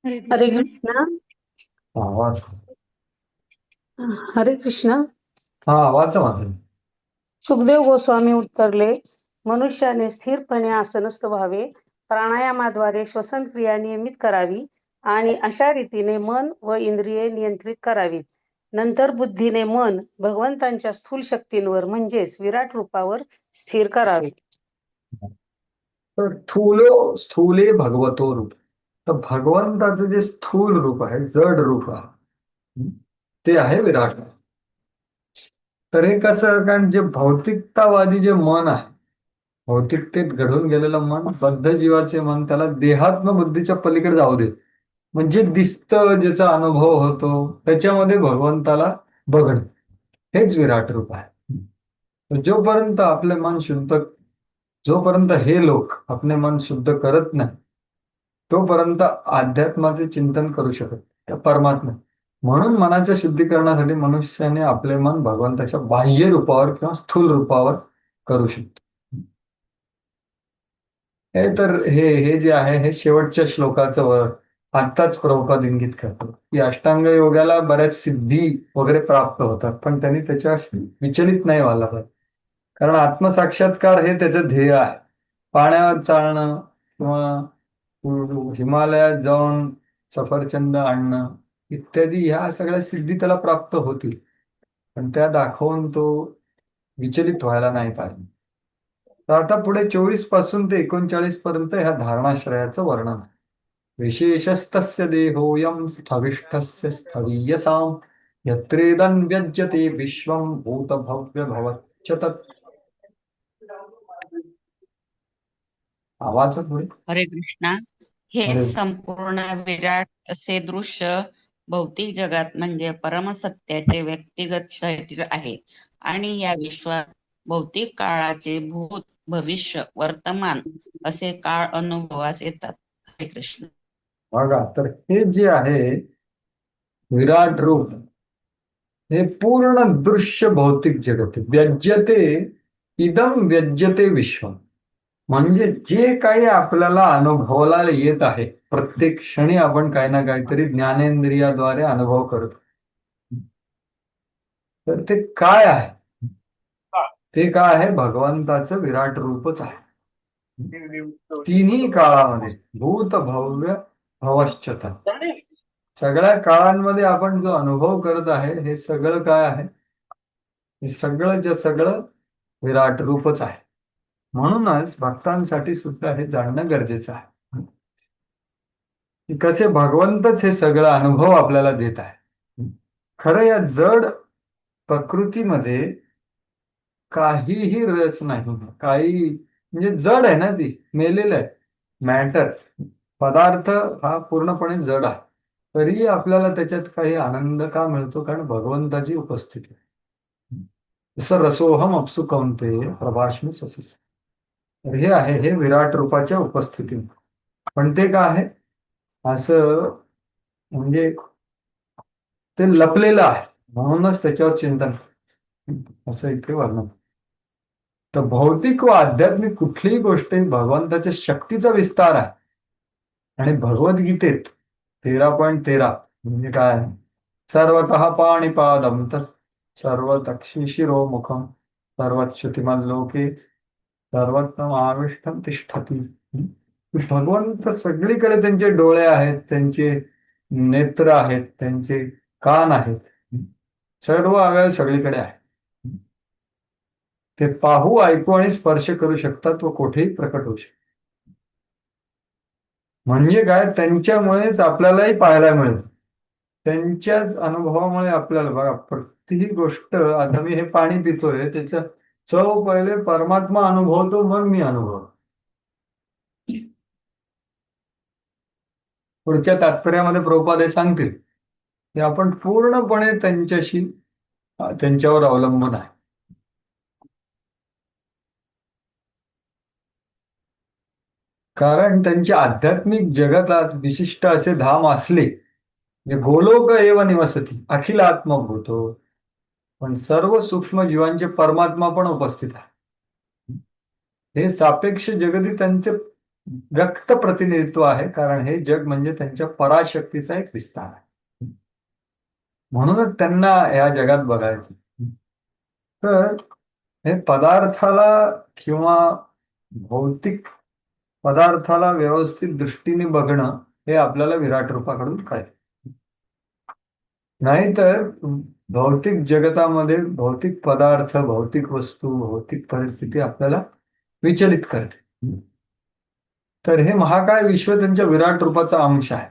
हरे हरे कृष्ण. कृष्णा. आवाज. हरे कृष्णा. हा आवाज माझा. सुखदेव गोस्वामी उत्तरले, मनुष्याने स्थिरपणे आसनस्थ व्हावे, प्राणायामाद्वारे श्वसन क्रिया नियमित करावी आणि अशा रीतीने मन व इंद्रिये नियंत्रित करावीत. नंतर बुद्धीने मन भगवंतांच्या स्थूल शक्तींवर म्हणजेच विराट रूपावर स्थिर करावे. तर स्थूले भगवतो रूप. तर भगवंताचं जे स्थूल रूप आहे, जड रूप आहे, ते आहे विराट. तर हे कसं, कारण जे भौतिकतावादी जे मन आहे, भौतिकतेत घडून गेलेलं मन, बद्ध जीवाचे मन, त्याला देहात्म बुद्धीच्या पलीकडे जाऊ दे, म्हणजे दिसतं, ज्याचा अनुभव होतो, त्याच्यामध्ये भगवंताला बघणं, हेच विराट रूप आहे. जोपर्यंत आपले मन शुद्ध, जोपर्यंत हे लोक आपले मन शुद्ध करत नाही, तोपर्यंत अध्यात्माचे चिंतन करू शकत त्या परमात्मा. म्हणून मनाच्या शुद्धीकरणासाठी मनुष्याने आपले मन भगवंताच्या बाह्य रूपावर किंवा स्थूल रूपावर करू शकतो. हे तर हे हे जे आहे, हे शेवटच्या श्लोकाचं वर आत्ताच प्रभुपाद इंगित करतो की अष्टांग योगाला बऱ्याच सिद्धी वगैरे प्राप्त होतात, पण त्यांनी त्याच्या विचलित नाही व्हायला पाहिजे. कारण आत्मसाक्षात्कार हे त्याचं ध्येय आहे. पाण्यावर चालणं किंवा हिमालयात जाऊन सफरचंद आणणं इत्यादी ह्या सगळ्या सिद्धी त्याला प्राप्त होतील, पण त्या दाखवून तो विचलित व्हायला नाही पाहिजे. तर आता पुढे 24 पासून ते 39 पर्यंत ह्या धारणाश्रयाचं वर्णन आहे. विशेषस्तस्य देहोऽयं स्थविष्ठस्य स्थवीयसाम् यत्रेदं व्यज्यते विश्वं भूतभव्य भवच्च तत्. आवाज पुढे. हरे कृष्णा. हे अरे संपूर्ण विराट असे दृश्य भौतिक जगात म्हणजे परमसत्याचे व्यक्तिगत शरीर आहे आणि या विश्वात भौतिक काळाचे भूत, भविष्य, वर्तमान असे काळ अनुभवास येतात. हरे कृष्ण. बघा, तर हे जे आहे विराट रूप, हे पूर्ण दृश्य भौतिक जगत आहे. व्यज्यते इदम व्यज्यते विश्वम, म्हणजे जे काही आपल्याला अनुभवाला येत आहे, प्रत्येक क्षणी आपण काही ना काहीतरी ज्ञानेंद्रियाद्वारे अनुभव करतो. तर ते काय आहे? ते काय आहे? भगवंताचं विराट रूपच आहे. तिन्ही काळामध्ये भूत, भव्य, भवश्चत, सगळ्या काळांमध्ये आपण जो अनुभव करत आहे, हे सगळं काय आहे? हे सगळं सगळं विराट रूपच आहे. म्हणूनच भक्तांसाठी सुद्धा हे जाणणं गरजेचं आहे की कसे भगवंतच हे सगळं अनुभव आपल्याला देत आहे. खरं या जड प्रकृतीमध्ये काहीही रस नाही, काही, म्हणजे जड आहे ना, ती मेलेलं आहे. मॅटर, पदार्थ हा पूर्णपणे जड आहे. तरीही आपल्याला त्याच्यात काही आनंद का मिळतो? कारण भगवंताची उपस्थिती. जसं रसोहम अपसु कौंतेय प्रभाष्मी ससस. तर हे आहे, हे विराट रूपाच्या उपस्थिती. पण ते काय आहे? असं, म्हणजे ते लपलेलं आहे, म्हणूनच त्याच्यावर चिंतन असं इथे वर्णन. तर भौतिक व आध्यात्मिक कुठलीही गोष्ट ही भगवंताच्या शक्तीचा विस्तार आहे. आणि भगवद्गीतेत 13.13 म्हणजे काय आहे? सर्वतः पाणिपादम तर सर्वतक्षि शिरोमुखम सर्वच्युतिमल लोके सर्वोत्तम आविष्टम तिष्ठती. भगवंत सगळीकडे, त्यांचे डोळे आहेत, त्यांचे नेत्र आहेत, त्यांचे कान आहेत, सर्व अवयव सगळीकडे आहे. ते पाहू, ऐकू आणि स्पर्श करू शकतात व कुठेही प्रकट होऊ शकतात. म्हणजे काय? त्यांच्यामुळेच आपल्यालाही पाहायला मिळतं. त्यांच्याच अनुभवामुळे आपल्याला, बघा, प्रत्येक गोष्ट, आता मी हे पाणी पितोय, त्याचं चव पहिले परमात्मा अनुभवतो, मग मी अनुभवतो. पुढच्या तात्पर्यामध्ये प्रभुपाद हे सांगतील की आपण पूर्णपणे त्यांच्याशी, त्यांच्यावर अवलंबून आहे. कारण त्यांच्या आध्यात्मिक जगतात विशिष्ट असे धाम असले, म्हणजे गोलोक एव निवसती अखिल आत्मभूतो, पण सर्व सूक्ष्म जीवांचे परमात्मा पण उपस्थित आहे. हे सापेक्ष जगती त्यांचे व्यक्त प्रतिनिधित्व आहे, कारण हे जग म्हणजे त्यांच्या पराशक्तीचा एक विस्तार आहे. म्हणूनच त्यांना या जगात बघायचं. तर हे पदार्थाला किंवा भौतिक पदार्थाला व्यवस्थित दृष्टीने बघणं हे आपल्याला विराट रूपाकडून कळेल. नाहीतर भौतिक जगतामध्ये भौतिक पदार्थ, भौतिक वस्तू, भौतिक परिस्थिती आपल्याला विचलित करते. तर हे महाकाय विश्व त्यांच्या विराट रूपाचा अंश आहे.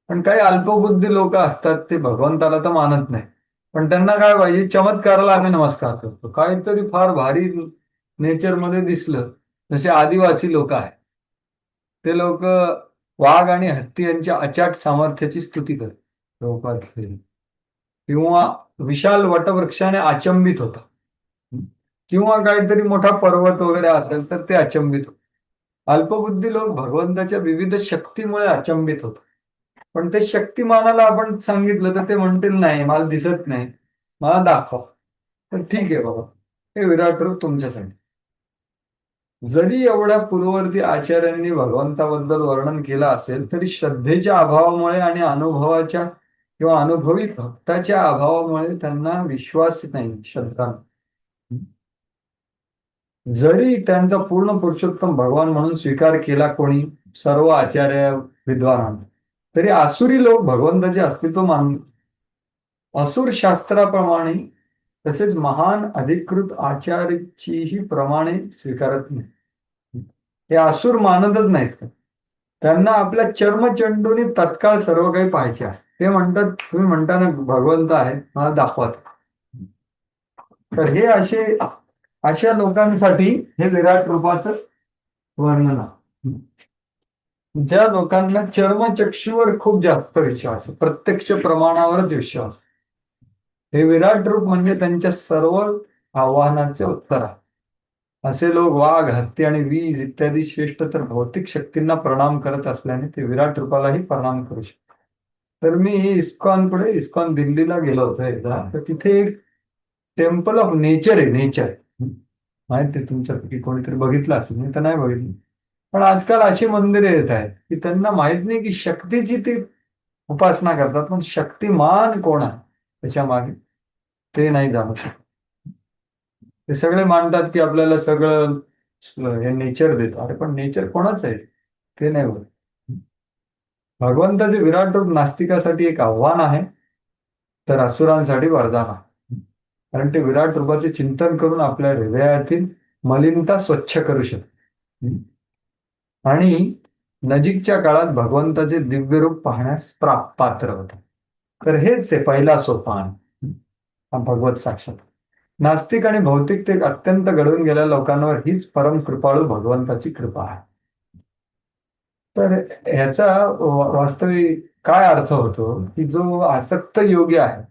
पण काही अल्पबुद्धी लोक असतात, ते भगवंताला तर मानत नाही, पण त्यांना काय पाहिजे, चमत्काराला आम्ही नमस्कार करतो. काहीतरी फार भारी नेचरमध्ये दिसलं, जसे आदिवासी लोक आहेत, ते लोक वाघ आणि हत्ती यांच्या अचाट सामर्थ्याची स्तुती करतात, किंवा विशाल वटवृक्षाने अचंबित होतात, किंवा काहीतरी मोठा पर्वत वगैरे असेल तर ते अचंबित होतात. अल्पबुद्धी लोक भगवंताच्या विविध शक्तीमुळे अचंबित होतात. पण ते शक्तिमानाला आपण सांगितलं तर ते म्हणतील, नाही मला दिसत नाही, मला दाखव. तर ठीक आहे बाबा, हे विराट रूप तुमच्यासाठी. जरी एवढ्या पूर्ववर्ती आचार्यांनी भगवंताबद्दल वर्णन केलं असेल, तरी श्रद्धेच्या अभावामुळे आणि अनुभवाच्या किंवा अनुभवी भक्ताच्या अभावामुळे त्यांना विश्वास नाही, श्रद्धा नाही. जरी त्यांचा पूर्ण पुरुषोत्तम भगवान म्हणून स्वीकार केला कोणी सर्व आचार्य विद्वानांनी, तरी आसुरी लोक भगवंताचे अस्तित्व असुर शास्त्राप्रमाणे तसेच महान अधिकृत आचार्याचीही प्रमाणे स्वीकारत नाही. हे असुर मानतच नाहीत. त्यांना आपल्या चर्मचंडूने तत्काळ सर्व काही पाहायचे असते. ते म्हणतात, तुम्ही म्हणता ना भगवंत आहे, मला दाखवा. तर हे अशा लोकांसाठी हे विराट रूपाचं वर्णन आहे. ज्या लोकांना चर्मचक्षुवर खूप जास्त विश्वास आहे, प्रत्यक्ष प्रमाणावरच विश्वास, हे विराट रूप म्हणजे त्यांच्या सर्व आव्हानाचे उत्तर आहे. असे लोक वाघ, हत्ती आणि वीज इत्यादी श्रेष्ठ तर भौतिक शक्तींना प्रणाम करत असल्याने ते विराट रूपालाही प्रणाम करू शकतात. तर मी इस्कॉन दिल्लीला गेलो होतो एकदा, तर तिथे एक टेम्पल ऑफ नेचर आहे. नेचर माहिती तुमच्यापैकी कोणीतरी बघितलं असेल, मी तर नाही बघितलं. पण आजकाल अशी मंदिरे येत आहेत की त्यांना माहित नाही की शक्तीची ती उपासना करतात, पण शक्तिमान कोण आहे त्याच्या मागे ते नाही जाणू शकत. ते सगळे मानतात की आपल्याला सगळं हे नेचर देतं. अरे पण नेचर कोणाच आहे ते नाही बोलत. भगवंताचे विराट रूप नास्तिकासाठी एक आव्हान आहे, तर असुरांसाठी वरदान आहे. कारण ते विराट रूपाचे चिंतन करून आपल्या हृदयातील मलिनता स्वच्छ करू शकते आणि नजीकच्या काळात भगवंताचे दिव्य रूप पाहण्यास पात्र होते. तर हेच आहे पहिला सोपान, भगवत साक्षात. नास्तिक आणि भौतिकतेत अत्यंत घडून गेलेल्या लोकांवर हीच परम कृपाळू भगवंताची कृपा आहे. तर ह्याचा वास्तविक काय अर्थ होतो की जो आसक्त योगी आहे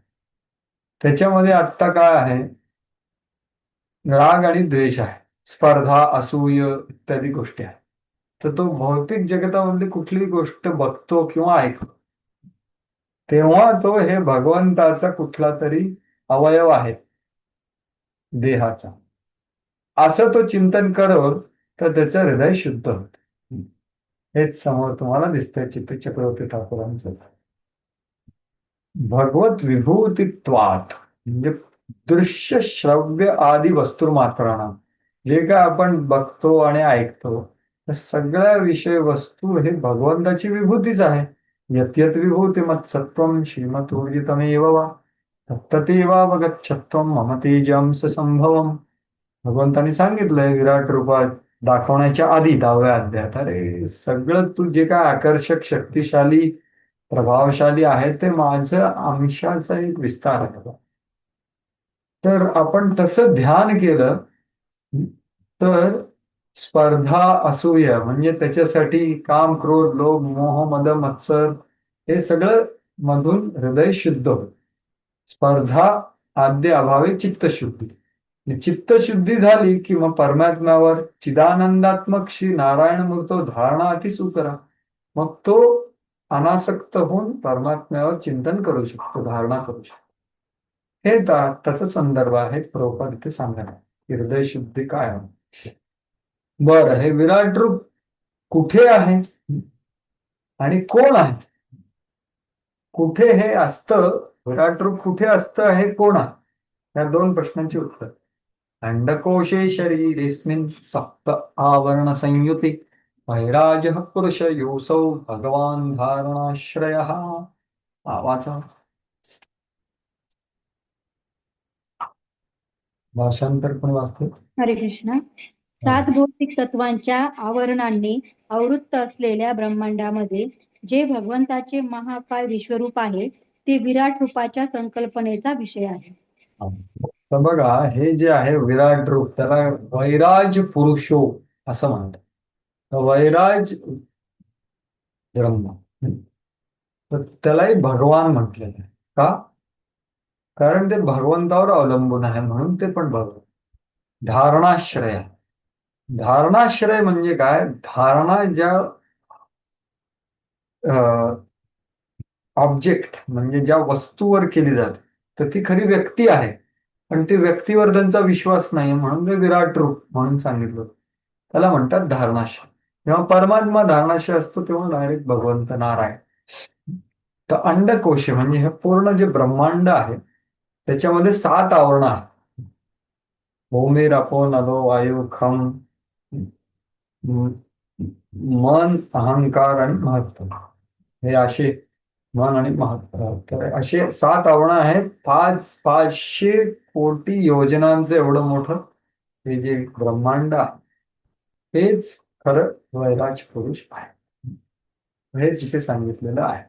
त्याच्यामध्ये आत्ता काय आहे, राग आणि द्वेष आहे, स्पर्धा, असूय इत्यादी गोष्टी आहेत. तर तो भौतिक जगतामधली कुठलीही गोष्ट बघतो किंवा ऐकतो तेव्हा तो हे भगवंताचा कुठला तरी अवयव आहे देहाचा, असं तो चिंतन करत तर त्याचं हृदय शुद्ध होत. हेच समोर तुम्हाला दिसतंय चित्तचक्रवर्ती ठाकूरांचं. भगवत विभूतित्वात म्हणजे दृश्य, श्रव्य आदी वस्तुमात्रांना, जे काय आपण बघतो आणि ऐकतो त्या सगळ्या विषय वस्तू हे भगवंताची विभूतीच आहे. यत्यत विभूती मत सत्वम श्रीमतोजितमेव वा तत्ततेवावगच्छत्वम मम तेजंस संभवम. भगवंतांनी सांगितलंय विराट रूपात दाखवण्याच्या आधी 10व्या अध्यायात, अरे सगळं तू जे काय आकर्षक, शक्तिशाली, प्रभावशाली आहे ते माझं अंशाचा एक विस्तार आहे. तर आपण तसं ध्यान केलं तर स्पर्धा, असूया म्हणजे त्याच्यासाठी काम, क्रोध, लोभ, मोह, मद, मत्सर हे सगळं मधून हृदय शुद्ध होत. स्पर्धा आद्य अभावे चित्तशुद्धी. चित्तशुद्धी झाली की मग परमात्म्यावर चिदानंदात्मक श्री नारायण मूर्तो धारणा अतिसु करा. मग तो अनासक्त होऊन परमात्म्यावर चिंतन करू शकतो, धारणा करू शकतो. हे त्याचा संदर्भ आहे प्रभुपाद इथे सांगणार. हृदय शुद्धी काय आहे. बरं, हे विराट रूप कुठे आहे आणि कोण आहे. कुठे हे असतं, विराट रूप कुठे असतं, हे कोण आहे, या दोन प्रश्नांची उत्तर. अंडकोशे शरीरेस्मिन् सप्त आवरण संयुते वैराजः पुरुष योऽसौ भगवान धारणाश्रयः. वाचा. भाषांतर पण वाचते. हरे कृष्ण. 7 भौतिक तत्वांच्या आवरणांनी आवृत्त असलेल्या ब्रह्मांडामध्ये जे भगवंताचे महाकाय विश्वरूप आहे ते विराट रूपाच्या संकल्पनेचा विषय आहे. तर बघा, हे जे आहे विराट रूप, त्याला वैराज पुरुषो असं म्हणतात. तर वैराज ब्रह्म, तर त्यालाही भगवान म्हटलेलं आहे. का? कारण ते भगवंतावर अवलंबून आहे, म्हणून ते पण भगवान. धारणाश्रय. धारणाश्रय म्हणजे काय? धारणा ज्या ऑब्जेक्ट म्हणजे ज्या वस्तूवर केली जाते, तर ती खरी व्यक्ती आहे, पण ती व्यक्तीवर त्यांचा विश्वास नाही, म्हणून ते विराट रूप म्हणून सांगितलं. त्याला म्हणतात धारणाश्रय. जेव्हा परमात्मा धारणाश्रय असतो तेव्हा डायरेक्ट भगवंत नारायण. तर अंडकोश म्हणजे हे पूर्ण जे ब्रह्मांड आहे त्याच्यामध्ये 7 आवरणं आहेत. भूमी, रापो, नभो, वायू, खम, मन, अहंकार आणि महत्व. हे असे मन आणि महत्व, तर असे 7 आवरणं आहेत. 500 कोटी योजनांचं एवढं मोठं हे जे ब्रह्मांड आहे, हेच खरं वैराज पुरुष आहे. हेच इथे सांगितलेलं आहे.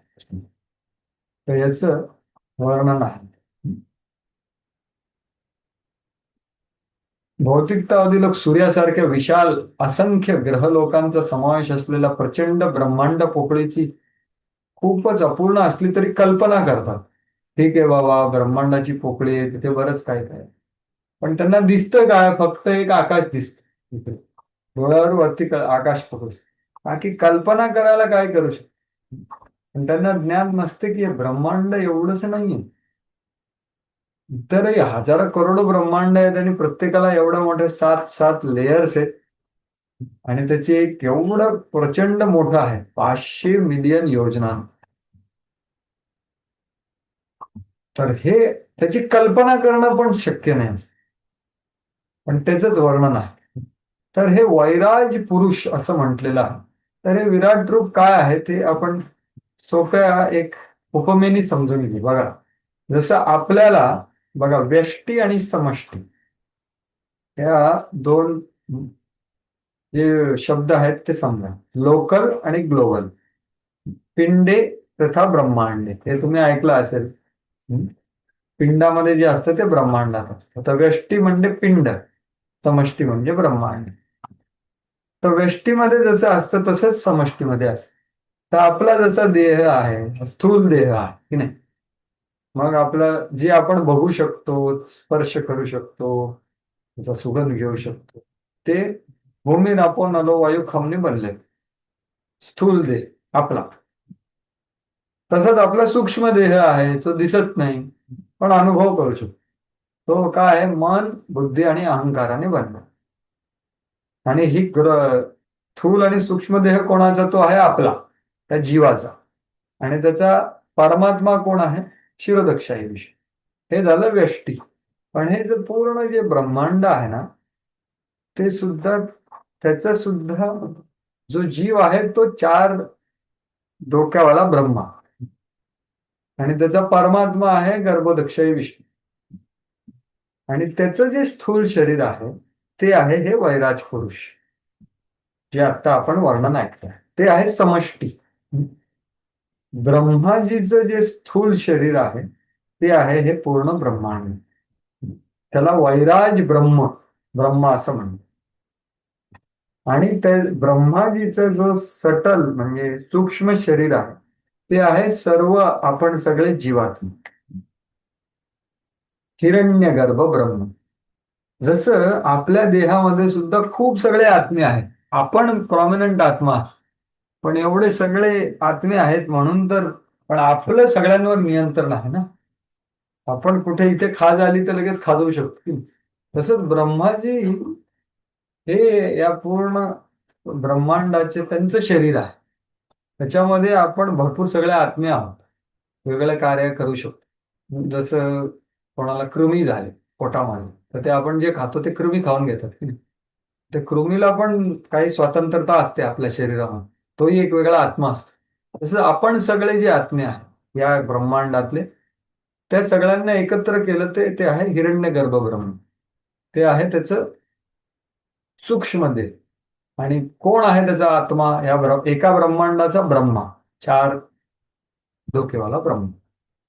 तर याचं वर्णन आहे. भौतिकतावादी लोक सूर्यासारख्या विशाल असंख्य ग्रहलोकांचा समावेश असलेल्या प्रचंड ब्रह्मांड पोकळीची खूपच अपूर्ण असली तरी कल्पना करतात. ठीक आहे बाबा, ब्रह्मांडाची पोकळी आहे, तिथे बरंच काय काय, पण त्यांना दिसतं काय? फक्त एक आकाश दिसतं तिथे, डोळ्यावर वरती आकाश पकडू, बाकी कल्पना करायला काय करू शकतो. पण त्यांना ज्ञान नसते की हे ब्रह्मांड एवढंच नाहीये, इतरही हजारो करोडो ब्रह्मांड आहेत आणि प्रत्येकाला एवढ्या मोठे 7 लेयर्स आहेत, आणि त्याचे एक एवढं प्रचंड मोठं आहे 500 मिलियन योजना. तर हे त्याची कल्पना करणं पण शक्य नाही, पण त्याचंच वर्णन आहे. तर हे वैराज पुरुष असं म्हटलेलं आहे. तर हे विराट रूप काय आहे ते आपण सोप्या एक उपमेनी समजून घेऊ. बघा, जसं आपल्याला बघा व्यष्टी आणि समष्टी या दोन जे शब्द आहेत ते समजा. लोकल आणि ग्लोबल, पिंडे तथा ब्रह्मांडे, हे तुम्ही ऐकलं असेल. पिंडामध्ये जे असतं ते ब्रह्मांडात असतं. तर व्यष्टी म्हणजे पिंड, समष्टी म्हणजे ब्रह्मांड. तर व्यष्टीमध्ये जसं असतं तसंच समष्टीमध्ये असतं. तर आपला जसा देह आहे, स्थूल देह आहे की नाही, मग आपलं जे आपण बघू शकतो, स्पर्श करू शकतो, त्याचा सुगंध घेऊ शकतो, ते भूमी, रापो, नलो, वायू, खमने बनले स्थूल देह आपला. तसंच आपला सूक्ष्म देह आहे, तो दिसत नाही पण अनुभव करू शकतो. तो काय आहे? मन, बुद्धी आणि अहंकाराने बनला. आणि ही स्थूल आणि सूक्ष्म देह कोणाचा? तो आहे आपला, त्या जीवाचा. आणि त्याचा परमात्मा कोण आहे? शिरोदक्षाई विषय. हे झालं व्यष्टी. पण हे जे पूर्ण जे ब्रह्मांड आहे ना, ते सुद्धा, त्याचा सुद्धा जो जीव आहे तो 4 डोक्यावाला ब्रह्मा, आणि त्याचा परमात्मा आहे गर्भोदक्षाई विष्णू. आणि त्याचं जे स्थूल शरीर आहे ते आहे हे वैराज पुरुष, जे आता आपण वर्णन ऐकतोय ते आहे समष्टी. ब्रह्माजीचं जे स्थूल शरीर आहे ते आहे हे पूर्ण ब्रह्मांड. त्याला वैराज ब्रह्मा असं म्हणतात. आणि ते ब्रह्माजीचं जो सटल म्हणजे सूक्ष्म शरीर आहे ते आहे सर्व आपण सगळे जीवात्मा, हिरण्यगर्भ ब्रह्म. जसं आपल्या देहामध्ये सुद्धा खूप सगळे आत्मे आहेत, आपण प्रॉमिनंट आत्मा, पण एवढे सगळे आत्मे आहेत म्हणून तर, पण आपलं सगळ्यांवर नियंत्रण आहे ना. आपण कुठे इथे खाज आली तर लगेच खाजवू शकतो. तसंच ब्रह्माजी हे या पूर्ण ब्रह्मांडाचे त्यांचं शरीर आहे. त्याच्यामध्ये आपण भरपूर सगळे आत्मे आहोत, वेगवेगळे कार्य करू शकतो. जसं कोणाला कृमी झाले पोटामध्ये, तर ते आपण जे खातो ते कृमी खाऊन घेतात की नाही? ते कृमीला पण काही स्वतंत्रता असते आपल्या शरीरामध्ये, तोही एक वेगळा आत्मा असतो. तसं आपण सगळे जे आत्मे आहे या ब्रह्मांडातले, त्या सगळ्यांना एकत्र केलं ते आहे हिरण्यगर्भ ब्रह्म. ते आहे त्याचं सूक्ष्म देह. आणि कोण आहे त्याचा आत्मा? एका ब्रह्मांडाचा ब्रह्मा, चार डोकेवाला ब्रह्म.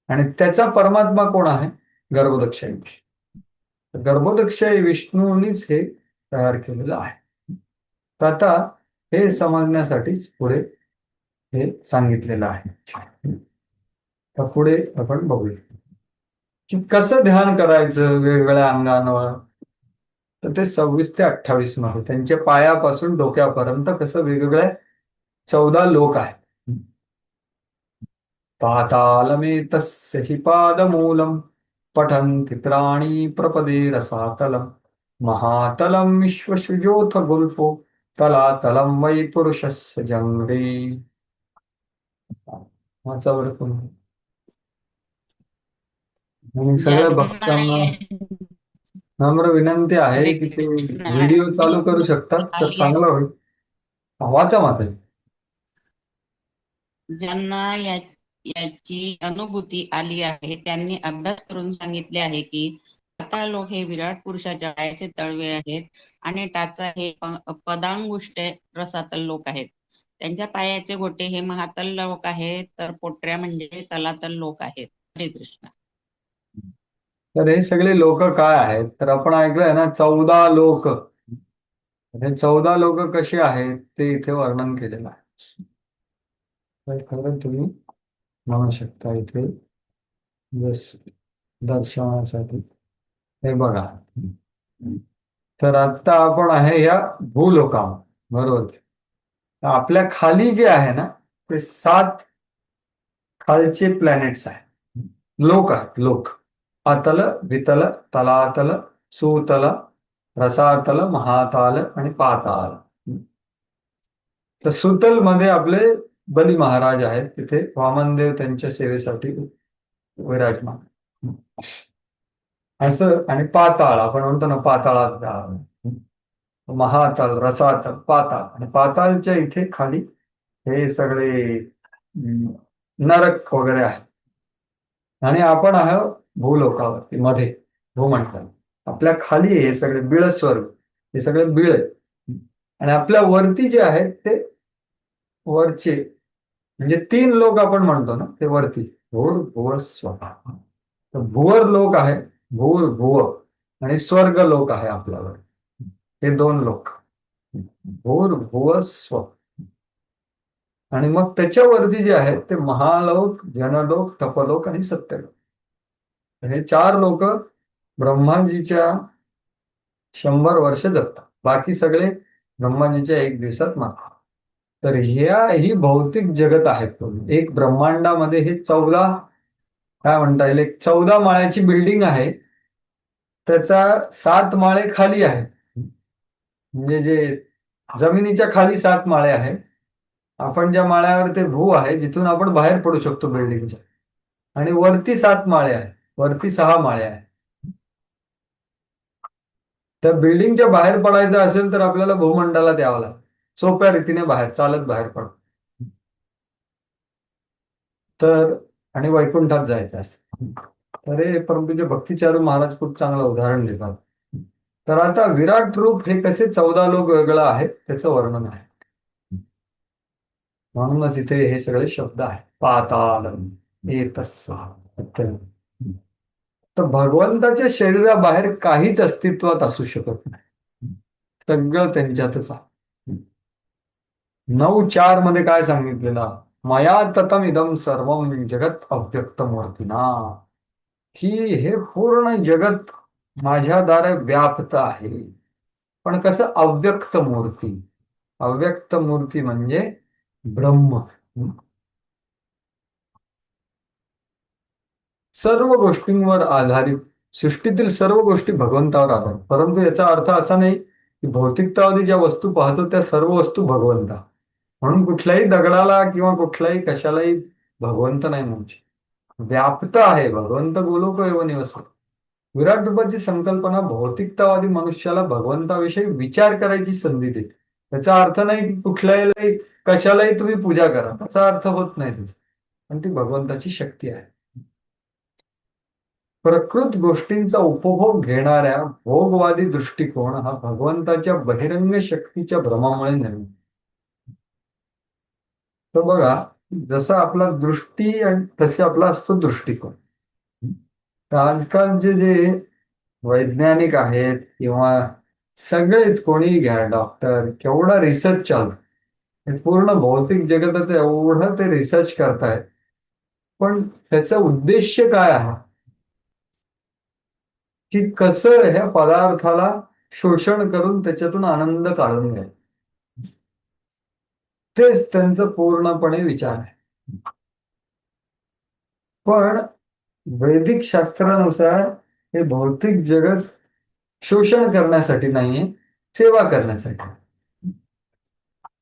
आणि त्याचा परमात्मा कोण आहे? गर्भोदक्षाई विष्णू. गर्भोदक्षाई विष्णूंनीच हे तयार केलेलं आहे. तर आता हे समजण्यासाठीच पुढे हे सांगितलेलं आहे. तर पुढे आपण बघूया की कसं ध्यान करायचं वेगवेगळ्या अंगांवर. तर ते 26 ते 28 मध्ये त्यांच्या पायापासून डोक्यापर्यंत कसं वेगवेगळे 14 लोक आहेत. पातालमेतस्य हि पादमूलम् पठन्ति प्राणी प्रपदे रसातलम् महातलं विश्वसृजोऽथ गुल्फो तलातलं वै पुरुषस्य जङ्घे. वाचावर कोणी? आणि सगळ्या ज्यांना भक्तांना नम्र विनंती आहे हरे की ते कृष्ण व्हिडिओ चालू करू शकतात तर आली चांगलं होईल. वाचा मात्र. ज्यांना याची अनुभूती आली आहे त्यांनी अभ्यास करून सांगितले आहे की पाताळ लोक हे विराट पुरुषाच्या पायाचे तळवे आहेत आणि टाचा हे पदांगुष्टे रसातल लोक आहेत. त्यांच्या पायाचे गोटे हे महातल लोक आहेत, तर पोटऱ्या म्हणजे तलातल लोक आहेत. हरे कृष्ण. तर हे सगळे लोक काय आहेत? तर आपण ऐकलंय ना 14 लोक. हे 14 लोक कसे आहेत ते इथे वर्णन केलेलं आहे. तर खरं तुम्ही म्हणू शकता इथे दर्शनासाठी. हे बघा, तर आता आपण आहे या भूलोकावर, बरोबर. तर आपल्या खाली जे आहे ना ते 7 खालचे प्लॅनेट्स आहेत, लोक आहेत. लोक अतल, वितल, तलातल, सुतल, रसातल, महाताल आणि पाताल. तर सुतल मध्ये आपले बली महाराज आहेत, तिथे वामनदेव त्यांच्या सेवेसाठी विराजमान. असं. आणि पाताळ आपण म्हणतो ना, पाताळात जावं. महातल, रसातल, पाताळ. आणि पाताळच्या इथे खाली हे सगळे नरक वगैरे आहे. आणि आपण आहोत भूलोकावरती, मध्ये भूमंडल. आपल्या खाली हे सगळे बिळ स्वर्ग, हे सगळे बिळ. आणि आपल्या वरती जे आहेत ते वरचे म्हणजे 3 लोक आपण म्हणतो ना, ते वरती भूर भुव स्व. तर भुवर लोक आहे, भूर भुव. आणि स्वर्ग लोक आहे आपल्यावर, हे 2 लोक, भूर भुव स्व. आणि मग त्याच्यावरती जे आहेत ते महालोक, जनलोक, तपलोक आणि सत्यलोक. हे 4 लोक ब्रह्माजीच्या 100 वर्ष जगतात, बाकी सगळे ब्रह्माजीच्या 1 दिवसात मारतात. तर ही भौतिक जगत आहे. एक ब्रह्मांडामध्ये हे 14 काय म्हणता येईल, एक 14 माळ्याची बिल्डिंग आहे. त्याचा 7 माळे खाली आहे, म्हणजे जे जमिनीच्या खाली 7 माळे आहेत. आपण ज्या माळ्यावर ते भू आहे, जिथून आपण बाहेर पडू शकतो बिल्डिंगच्या. आणि वरती 7 माळे आहे, वरती 6 माळे आहे. त्या बिल्डिंगच्या बाहेर पडायचं असेल तर आपल्याला भूमंडलात यावं लागतं, सोप्या रीतीने बाहेर चालत बाहेर पड. तर आणि वैकुंठात जायचं असतं. तर हे परंतु भक्तिचारू महाराज खूप चांगलं उदाहरण देतात. तर आता विराट रूप हे कसे 14 लोक वेगळं आहे त्याचं वर्णन आहे. म्हणूनच इथे हे सगळे शब्द आहेत. पातालम एतस्व. तर भगवंताच्या शरीराबाहेर काहीच अस्तित्वात असू शकत नाही, सगळं त्यांच्यातच आहे. 9:4 मध्ये काय सांगितलेलं? मया ततम इदम सर्व जगत अव्यक्त मूर्तीना. की हे पूर्ण जगत माझ्याद्वारे व्याप्त आहे. पण कसं? अव्यक्त मूर्ती. अव्यक्त मूर्ती म्हणजे ब्रह्म. सर्व गोष्टींवर आधारित, सृष्टीतील सर्व गोष्टी भगवंतावर आधारित. परंतु याचा अर्थ असा नाही की भौतिकतावादी ज्या वस्तू पाहतो त्या सर्व वस्तू भगवंत, म्हणून कुठल्याही दगडाला किंवा कुठल्याही कशालाही भगवंत नाही म्हणजे व्याप्त आहे. भगवंत गोलोक एव निवसति. विराट रूपाची संकल्पना भौतिकतावादी मनुष्याला भगवंताविषयी विचार करायची संधी देते. त्याचा अर्थ नाही की कुठल्याही कशालाही तुम्ही पूजा करा, त्याचा अर्थ होत नाही त्याचा, पण ती भगवंताची शक्ती आहे. प्रकृत गोष्टींचा उपभोग घेणाऱ्या भोगवादी दृष्टिकोन हा भगवंताच्या बहिरंग शक्तीच्या भ्रमामुळे निर्माण. तर बघा, जसं आपला दृष्टी आणि तसे आपला असतो दृष्टिकोन. तर आजकालचे जे वैज्ञानिक आहेत किंवा सगळेच कोणीही घ्या, डॉक्टर, केवढा रिसर्च चालू, हे पूर्ण भौतिक जगताचं एवढं ते रिसर्च करतायत, पण त्याचा उद्देश काय आहे की कसं ह्या पदार्थाला शोषण करून त्याच्यातून आनंद काढून घ्यायचा, तेच त्यांचं पूर्णपणे विचार आहे. पण वैदिक शास्त्रानुसार हे भौतिक जगत शोषण करण्यासाठी नाहीये, सेवा करण्यासाठी,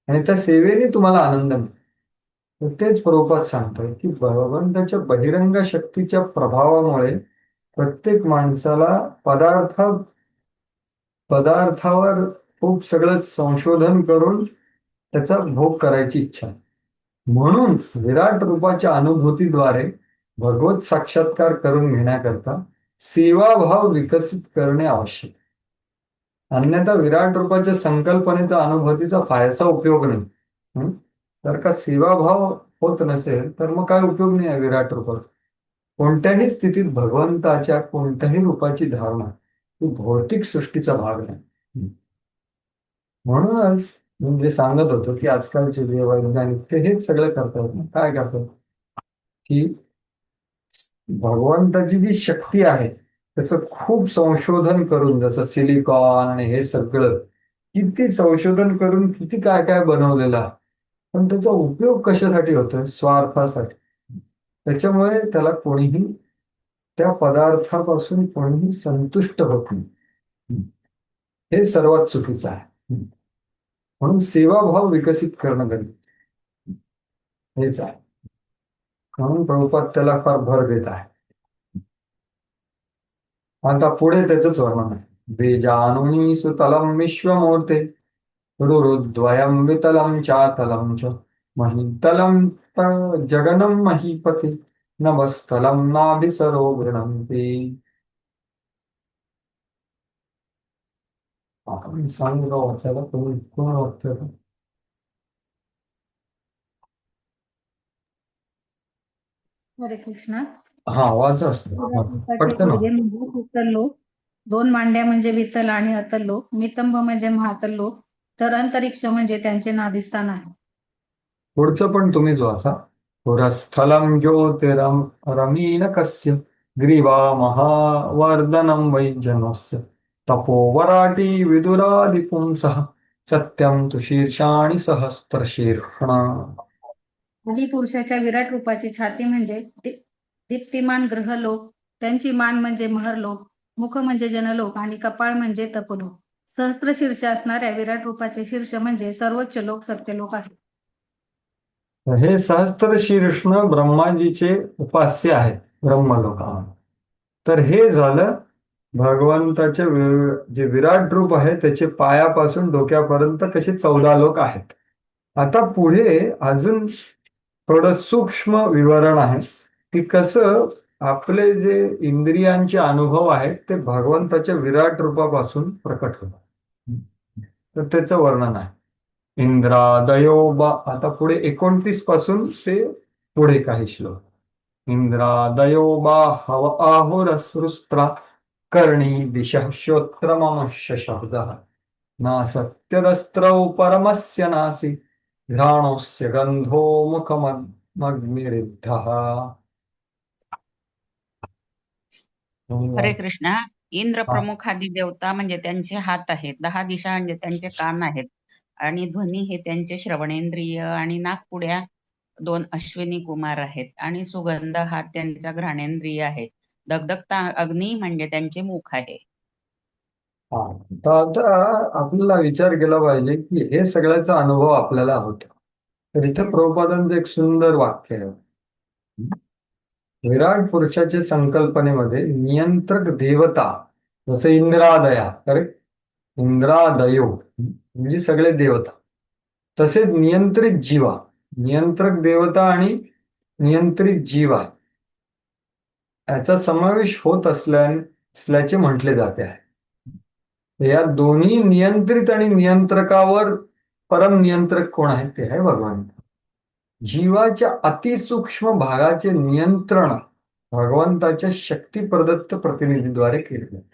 आणि त्या सेवेने तुम्हाला आनंद मिळतो. तर तेच प्रभुपाद सांगतोय की भगवंताच्या बहिरंग शक्तीच्या प्रभावामुळे प्रत्येक माणसाला पदार्थावर खूप सगळं संशोधन करून त्याचा भोग करायची इच्छा आहे. म्हणून विराट रूपाच्या अनुभूतीद्वारे भगवत साक्षात्कार करून घेण्याकरता सेवाभाव विकसित करणे आवश्यक. अन्यथा विराट रूपाच्या संकल्पनेचा अनुभूतीचा फारसा उपयोग नाही. जर का सेवाभाव होत नसेल तर मग काय उपयोग नाही आहे विराट रूपाचा. कोणत्याही स्थितीत भगवंताच्या कोणत्याही रूपाची धारणा ही भौतिक सृष्टीचा भाग नाही. म्हणूनच मी जे सांगत होतो की आजकालचे जे वैज्ञानिक ते हेच सगळं करतात. काय करतात की भगवंताची जी शक्ती आहे त्याचं खूप संशोधन करून, जसं सिलिकॉन आणि हे सगळं किती संशोधन करून किती काय काय बनवलेलं आहे, पण त्याचा उपयोग कशासाठी होतोय? स्वार्थासाठी. त्याच्यामुळे त्याला कोणीही, त्या पदार्थापासून कोणीही संतुष्ट होत नाही. हे सर्वात चुकीचं आहे. म्हणून सेवाभाव विकसित करणं गरजेचं हेच आहे. म्हणून प्रभुपाद त्याला फार भर देत आहे. आता पुढे त्याचंच वर्णन आहे. बीजानुनी सुतलम विश्वमूर्ते रुरुद्वयं वितलं चातलं च महितलं जगनं महीपते नभस्थलं नाभिसरो गृह्णन्ति. आपण सांगू का वाचायला? तुम्ही कोण वाचतोय? हरे कृष्ण. हा, वाचा असतो पटकन. गुडघे म्हणजे शीतल लोक, दोन मांड्या म्हणजे वितल आणि अतल लोक, नितंब म्हणजे महातल लोक, तर अंतरिक्ष म्हणजे त्यांचे नाभिस्थान आहे. पुढचं पण तुम्हीच वाचा. पुरस्थलं ज्योतिरम रमीनकस्य ग्रीवा महावर्धनं वैजनस्य तपोवराटी विदुरादिपुंसः सत्यं तु शीर्षाणि सहस्रशीर्षण. आदिपुरुषाच्या विराट रूपाची छाती म्हणजे दीप्तिमान ग्रहलोक, त्यांची मान म्हणजे महरलोक, मुख म्हणजे जनलोक आणि कपाळ म्हणजे तपलोक. सहस्त्र शीर्ष असणाऱ्या विराट रूपाचे शीर्ष म्हणजे सर्वोच्च लोक सत्यलोक आहे. हे सहस्त्र शीर्षण ब्रह्माजीचे उपास्य आहेत ब्रह्मलोकामध्ये. तर हे झालं भगवंताचे जे विराट रूप आहे त्याचे पायापासून डोक्यापर्यंत कसे 14 लोक आहेत. आता पुढे अजून थोडं सूक्ष्म विवरण आहे की कसं आपले जे इंद्रियांचे अनुभव आहेत ते भगवंताच्या विराट रूपापासून प्रकट होतात. तर त्याचं वर्णन आहे. इंद्रादयो आता पुढे 29 पासून ते पुढे काही श्लोक. इंद्रादयो हव आहुरसृस्त्रा कर्णी दिशः श्रोत्रममश्य शब्दः ना सत्यदस्त्रौ परमस्य नासि घ्राणोस्य गंधो मुखमग्निरिद्धः. हरे कृष्णा. इंद्र प्रमुख आदी देवता म्हणजे त्यांचे हात आहेत, 10 दिशा म्हणजे त्यांचे कान आहेत, आणि ध्वनी हे त्यांचे श्रवणेंद्रिय, आणि नाकपुड्या 2 अश्विनी कुमार आहेत, आणि सुगंध हा त्यांचा घ्राणेंद्रिय आहे. दगदगता अग्नी म्हणजे त्यांचे मुख आहे. हा, तर आता आपल्याला विचार केला पाहिजे की हे सगळ्याचा अनुभव आपल्याला होतो. तर इथे प्रभुपादांचं एक सुंदर वाक्य आहे. विराट पुरुषाच्या संकल्पनेमध्ये नियंत्रक देवता, जसं इंद्रादया, करेक्ट, इंद्रादयो म्हणजे सगळे देवता, तसेच नियंत्रित जीवा, नियंत्रक देवता आणि नियंत्रित जीवा याचा समावेश होत असल्याचे म्हटले जाते आहे. या दोन्ही नियंत्रित आणि नियंत्रकावर परम नियंत्रक कोण आहे? ते आहे भगवान. जीवाच्या अतिसूक्ष्म भागाचे नियंत्रण भगवंताच्या शक्ती प्रदत्त प्रतिनिधीद्वारे केले जाते.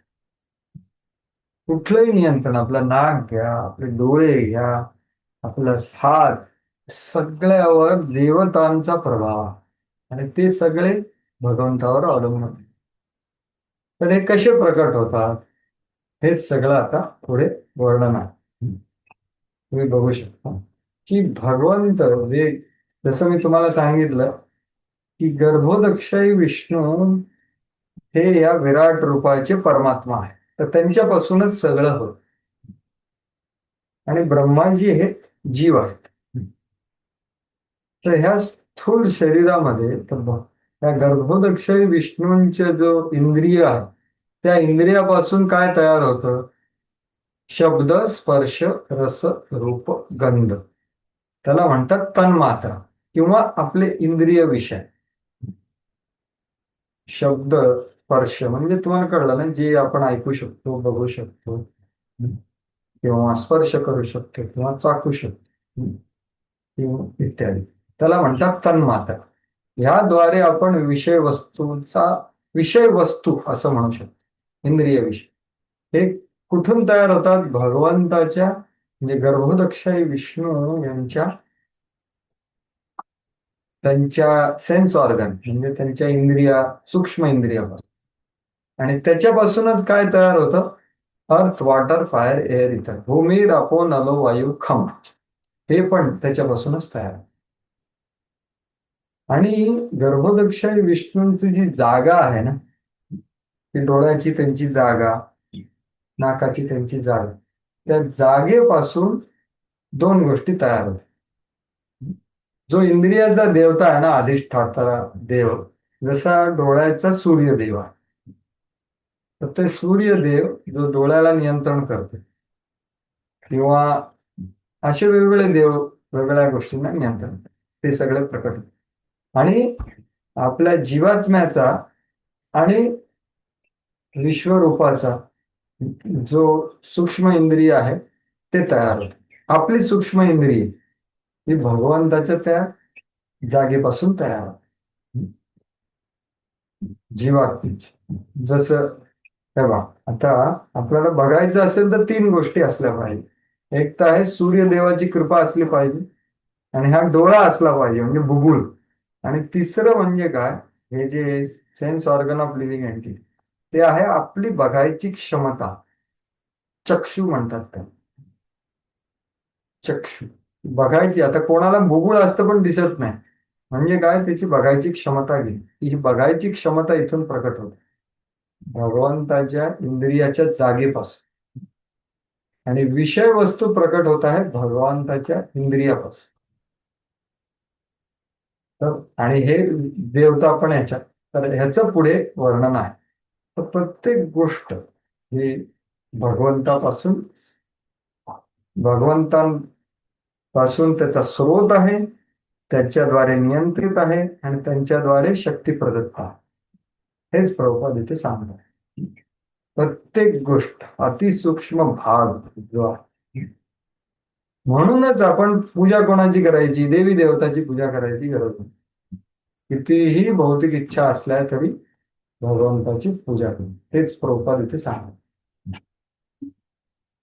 कुठलंही नियंत्रण, आपलं नाक घ्या, आपले डोळे घ्या, आपलं हात, सगळ्यावर देवतांचा प्रभाव आहे. आणि ते सगळे भगवंतावर अवलंबून आहे. तर हे कसे प्रकट होतात हे सगळं आता पुढे वर्णन आहे. तुम्ही बघू शकता की भगवंत जे, जसं मी तुम्हाला सांगितलं की गर्भोदक्षाई विष्णू हे या विराट रूपाचे परमात्मा आहे, तर त्यांच्यापासूनच सगळं होत. आणि ब्रह्माजी हे जीव आहेत. तर ह्या स्थूल शरीरामध्ये त्या गर्भोदक्षाई विष्णूंचे जो इंद्रिय आहे, त्या इंद्रियापासून काय तयार होतं? शब्द, स्पर्श, रस, रूप, गंध, त्याला म्हणतात तन्मात्रा किंवा आपले इंद्रिय विषय. शब्द, स्पर्श म्हणजे तुम्हाला कळलं ना, जे आपण ऐकू शकतो, बघू शकतो किंवा स्पर्श करू शकतो किंवा चाखू शकतो किंवा इत्यादी, त्याला म्हणतात तन्मात्रा. याद्वारे आपण विषय वस्तू असं म्हणू शकतो. इंद्रिय विषय हे कुठून तयार होतात? भगवंताच्या म्हणजे गर्भोदक्षाई विष्णू यांच्या त्यांच्या सेन्स ऑर्गन म्हणजे त्यांच्या इंद्रिया, सूक्ष्म इंद्रियापासून. आणि त्याच्यापासूनच काय तयार होतं? अर्थ, वॉटर, फायर, एअर, इथर, भूमी, रापो, नलो, वायू, खम, हे पण त्याच्यापासूनच तयार. आणि गर्भोदक्षाई विष्णूंची जी जागा आहे ना, ती डोळ्याची त्यांची जागा, नाकाची त्यांची जागा, त्या जागेपासून दोन गोष्टी तयार होतात. जो इंद्रियाचा देवता आहे ना, अधिष्ठाता देव, जसा डोळ्याचा सूर्यदेव आहे, तर ते सूर्यदेव जो डोळ्याला नियंत्रण करतो किंवा असे वेगवेगळे देव वेगवेगळ्या गोष्टींना नियंत्रण करतात, ते सगळे प्रकट होतात. आणि आपल्या जीवात्म्याचा आणि विश्वरूपाचा जो सूक्ष्म इंद्रिय आहे ते तयार होते. आपली सूक्ष्म इंद्रिय ही भगवंताच्या त्या जागेपासून तयार होते, जीवात्म्याची. जसं तेव्हा आता आपल्याला बघायचं असेल तर तीन गोष्टी असल्या पाहिजे. एक तर आहे सूर्यदेवाची कृपा असली पाहिजे, आणि हा डोळा असला पाहिजे म्हणजे बुबुळ. आणि तिसरं म्हणजे काय? हे जे sense organ of living entity, ते आहे आपली बघायची क्षमता, चक्षु म्हणतात त्याला. चक्षु बघायची, आता कोणाला बुबुळ असतं पण दिसत नाही, म्हणजे काय? त्याची बघायची क्षमता गेली. ही बघायची क्षमता इथून प्रकट होते भगवंताच्या इंद्रियाच्या जागेपासून. आणि विषय वस्तू प्रकट होत आहे भगवंताच्या इंद्रियापासून. तर आणि हे देवता पण ह्याच्यात, तर ह्याचं पुढे वर्णन आहे. तर प्रत्येक गोष्ट ही भगवंतापासून त्याचा स्रोत आहे, त्याच्याद्वारे नियंत्रित आहे आणि त्यांच्याद्वारे शक्ती प्रदत्त आहे. हेच प्रभुपाद इथे सांगतात. प्रत्येक गोष्ट अतिसूक्ष्म भाग जो आहे. म्हणूनच आपण पूजा कोणाची करायची? देवी देवताची पूजा करायची गरज नाही. कितीही भौतिक इच्छा असल्या तरी भगवंताची पूजा करू, हेच प्रभुपाद इथे सांगतात.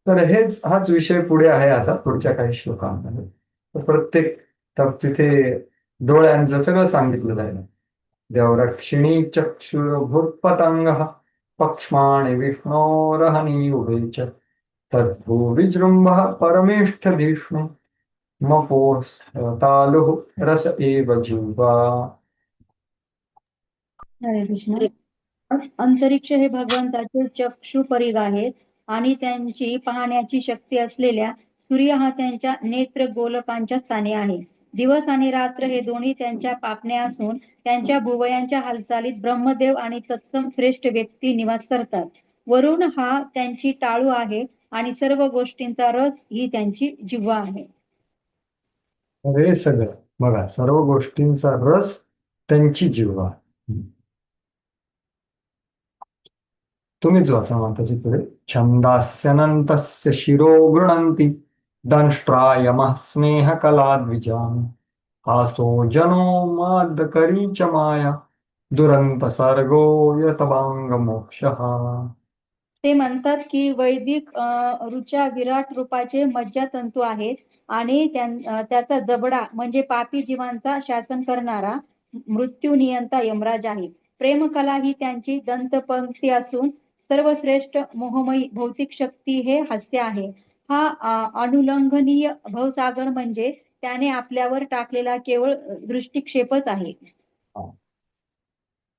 तर हाच विषय पुढे आहे आता पुढच्या काही श्लोकांमध्ये. तर तिथे डोळ्यांचं सगळं सांगितलं जाईल. देवरक्षिणी चक्षुर्भुत्पतंग पक्ष्माणि विष्णोरहनी उभे च तद्भू विजृंभ परमेष्ठधीष्णु मपोस्तालु रस एव जिह्वा. हरे कृष्ण. अंतरिक्ष हे भगवंताचे चक्षु परिघ आहेत आणि त्यांची पाहण्याची शक्ती असलेल्या सूर्य हा त्यांच्या नेत्र गोलकांच्या स्थानी आहे. दिवस आणि रात्र हे दोन्ही त्यांच्या पापण्या असून त्यांच्या भुवयांच्या हालचालीत ब्रह्मदेव आणि तत्सम श्रेष्ठ व्यक्ती निवास करतात. वरुण हा त्यांची टाळू आहे आणि सर्व गोष्टींचा रस ही त्यांची जिव्हा आहे. तर हे सगळं बघा, सर्व गोष्टींचा रस त्यांची जिव्हा. तुम्हीच वाचा माताची पुढे. छंदास्यनन्तस्य शिरो गृणन्ति दंष्ट्रायमः स्नेह कला द्विजान् हासो जनो माद्करी च माया दुरंत सर्गो यतभांग मोक्षः. ते म्हणतात की वैदिक ऋचा विराट रूपाचे मज्जातंतू आहेत आणि त्याचा जबडा म्हणजे पापी जीवांचा शासन करणारा मृत्यू नियंता यमराज आहे. प्रेमकला ही त्यांची दंतपंक्ती असून सर्वश्रेष्ठ मोहमयी भौतिक शक्ती हे हास्य आहे. हा अनुल्लंघनीय भवसागर म्हणजे त्याने आपल्यावर टाकलेला केवळ दृष्टिक्षेपच आहे.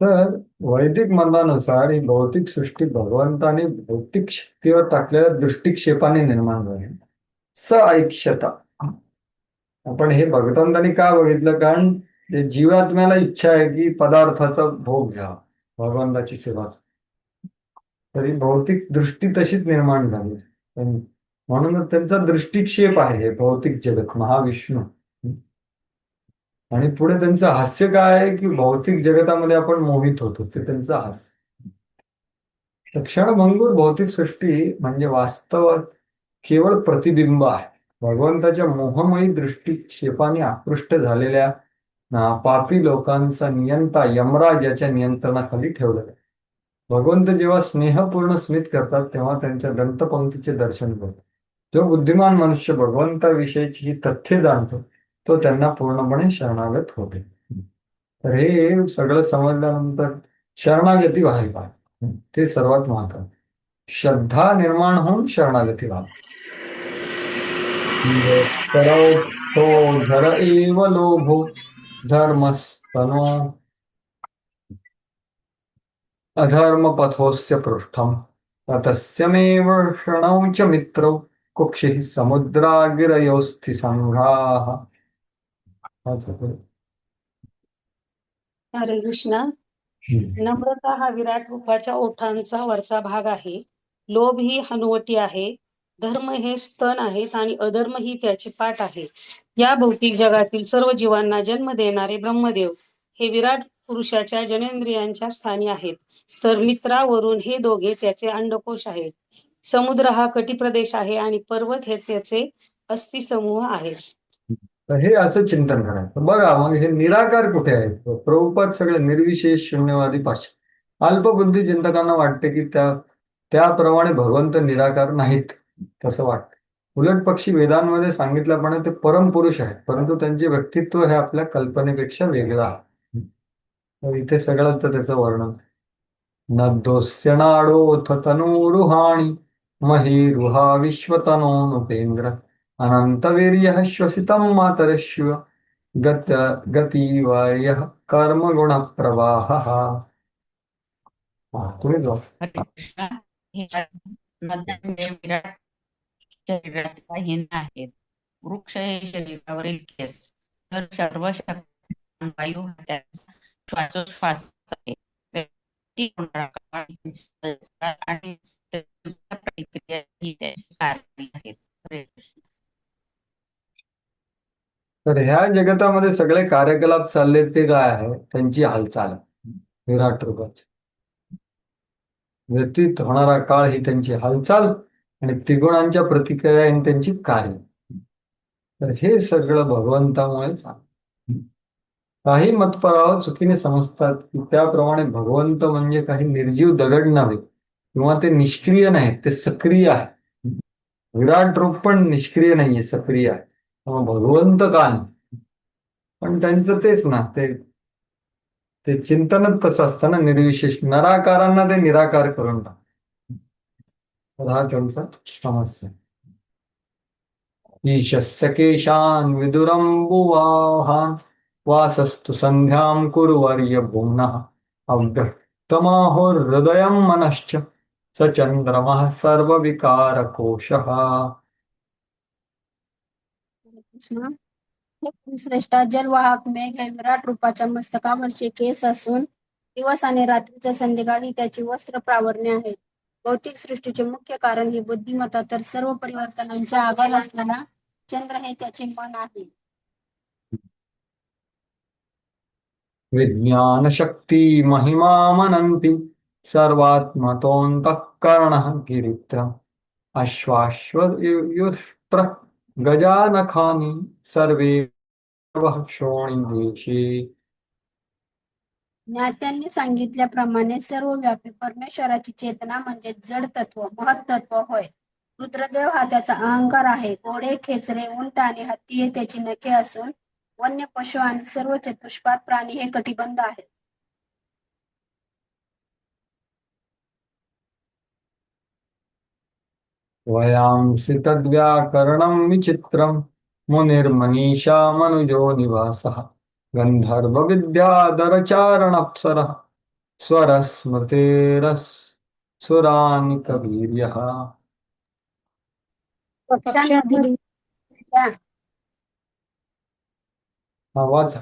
तर वैदिक मतानुसार ही भौतिक सृष्टी भगवंताने भौतिक शक्तीवर टाकलेल्या दृष्टिक्षेपाने निर्माण झाली. ऐक्षता. आपण हे भगवंतांनी का बघितलं? कारण जीवात्म्याला इच्छा आहे की पदार्थाचा भोग घ्यावा, भगवंताची सेवा. तरी भौतिक दृष्टी तशीच निर्माण झाली. म्हणूनच त्यांचा दृष्टिक्षेप आहे हे भौतिक जगत, महाविष्णू. आणि पुढे त्यांचं हास्य काय आहे की भौतिक जगतामध्ये आपण मोहित होतो, ते त्यांचं हास्य. क्षणभंगूर भौतिक सृष्टी म्हणजे वास्तवात केवळ प्रतिबिंब आहे. भगवंताच्या मोहमयी दृष्टिक्षेपाने आकृष्ट झालेल्या पापी लोकांचा नियंता यमराज याच्या नियंत्रणाखाली ठेवलेला आहे. भगवंत जेव्हा स्नेहपूर्ण स्मित करतात तेव्हा त्यांच्या दंतपंक्तीचे दर्शन करतो. जो बुद्धिमान मनुष्य भगवंताविषयीची ही तथ्य जाणतो तो त्यांना पूर्णपणे शरणागत होते. तर हे सगळं समजल्यानंतर शरणागती व्हायला पाहिजे, ते सर्वात महत्वाचं. श्रद्धा निर्माण होऊन शरणागती व्हावी. तो धर एव लोभो धर्मस्तनो अधर्म पथोस्य पृष्ठम ततस्यमेव शरणौ च मित्रौ कुक्षिः समुद्रागिरयोस्थि संघाः. हरे कृष्णा. नम्रता हा विराट रूपाच्या ओठांचा वरचा भाग आहे. लोभ ही हनुवटी आहे. धर्म हे स्तन आहेत आणि अधर्म ही त्याची पाठ आहे. या भौतिक जगातील सर्व जीवांना जन्म देणारे ब्रह्मदेव हे विराट पुरुषाच्या जनेंद्रियांच्या स्थानी आहेत. तर मित्रावरून हे दोघे त्याचे अंडकोश आहेत. समुद्र हा कटिप्रदेश आहे आणि पर्वत हे त्याचे अस्थि समूह आहेत. तर हे असं चिंतन करायचं. बघा मग हे निराकार कुठे आहे? प्रभुपाद सगळे निर्विशेष शून्यवादी पाश्चात्य अल्पबुद्धी चिंतकांना वाटते की त्याप्रमाणे भगवंत निराकार नाहीत, तसं वाटतं. उलट पक्षी वेदांमध्ये सांगितल्याप्रमाणे ते परमपुरुष आहेत, परंतु त्यांचे व्यक्तित्व हे आपल्या कल्पनेपेक्षा वेगळं आहे. तर इथे सगळं तर त्याचं वर्णन. न दोस्यनाडोथ तनूरुहाणी महीरुहा विश्वतनो नृपेंद्र अनंतवीर्यः श्वसितं मातरश्व गतिवार्यः कर्मगुण प्रवाहः. तुम्ही जाऊ. हरे कृष्णा. हे नद्या म्हणजे विराट शरीरातल्या हिंद आहेत. वृक्ष हे शरीरावरील केस. तर सर्व शक्तिमान वायू हा त्याचा श्वासोश्वास आहे. व्यक्ती होणारा काळ आणि प्रतिक्रिया ही त्याची कारणे आहेत. हरे कृष्ण. तर ह्या जगतामध्ये सगळे कार्यकलाप चालले ते काय आहे? त्यांची हालचाल विराट रूपाची. व्यतीत होणारा काळ ही त्यांची हालचाल आणि त्रिगुणांच्या प्रतिक्रिया ही त्यांची कार्य. तर हे सगळं भगवंतामुळेच आहे. काही मतपराव चुकीने समजतात की त्याप्रमाणे भगवंत म्हणजे काही निर्जीव दगड नव्हे किंवा ते निष्क्रिय नाहीत, ते सक्रिय आहे. विराट रूप पण निष्क्रिय नाहीये, सक्रिय आहे. मग भगवंत का नाही? पण त्यांचं तेच ना, ते चिंतनच तसं असतं ना, निर्विशेष. नराकारांना ते निराकार करून टाक. तर हा त्यांचा समस्या. ईशस्य केशान् विदुरम्बुवाहान् वासस्तु संध्यां कुरुवर्य भुम्नः अव्यक्तमाहो हृदयं मनश्च स चंद्रमः सर्वविकारकोशः. कृष्ण. हे श्रेष्ठा, जलवाहक मेघ हे विराट रूपाच्या मस्तकावरचे केस असून दिवस आणि रात्रीच्या संध्याकाळी त्याची वस्त्र प्रावरणे आहेत. भौतिक सृष्टीचे मुख्य कारण ही बुद्धिमत्ता, तर सर्व परिवर्तनांच्या आगाल असलेला चंद्र हे त्याचे मन आहे. विज्ञानशक्ती महिमामनन्ति सर्वात्मतोऽन्तःकरणः गिरित्रम् अश्वाश्वयुष्प्र गजानखानि सर्वे श्रोणीदेशे. ज्ञात्यांनी सांगितल्याप्रमाणे सर्वव्यापी परमेश्वराची चेतना म्हणजे जड तत्व, महत्त्व होय. रुद्रदेव हा त्याचा अहंकार आहे. घोडे, खेचरे, उंट आणि हत्ती हे त्याची नखे असून वन्य पशु आणि सर्व चतुष्पाद प्राणी हे कटिबंध आहेत. वयांसि तद्व्याकरणं विचित्रं मुनिर्मनीषा मनुजो निवासः गन्धर्वविद्याधरचारणप्सरः स्वरस्मृतेरसुरानिकवीर्यः. पक्षांमधील आवाज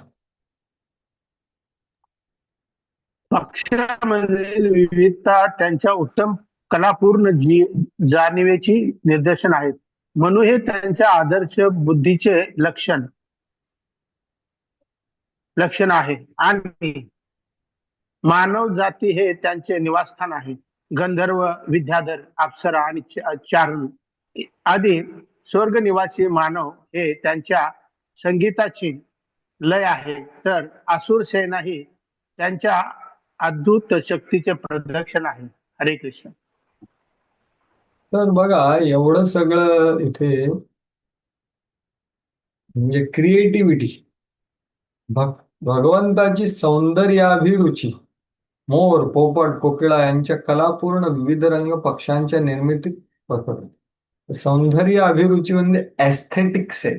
पक्षांमधील विविधता त्यांच्या उत्तम कलापूर्ण जाणीवेची निदर्शन आहेत. मनु हे त्यांच्या आदर्श बुद्धीचे लक्षण आहे आणि मानव जाती हे त्यांचे निवासस्थान आहे. गंधर्व, विद्याधर, अप्सरा आणि चारण आदी स्वर्ग निवासी मानव हे त्यांच्या संगीताची लय आहे, तर असुर सेना ही त्यांच्या अद्भुत शक्तीचे प्रदर्शन आहे. हरे कृष्ण. तर बघा, एवढं सगळं इथे म्हणजे क्रिएटिव्हिटी, भगवंताची सौंदर्याभिरुची, मोर, पोपट, कोकिळा यांच्या कलापूर्ण विविध रंग पक्ष्यांच्या निर्मितीत पकडतो. सौंदर्य अभिरुची म्हणजे एस्थेटिक्स आहे.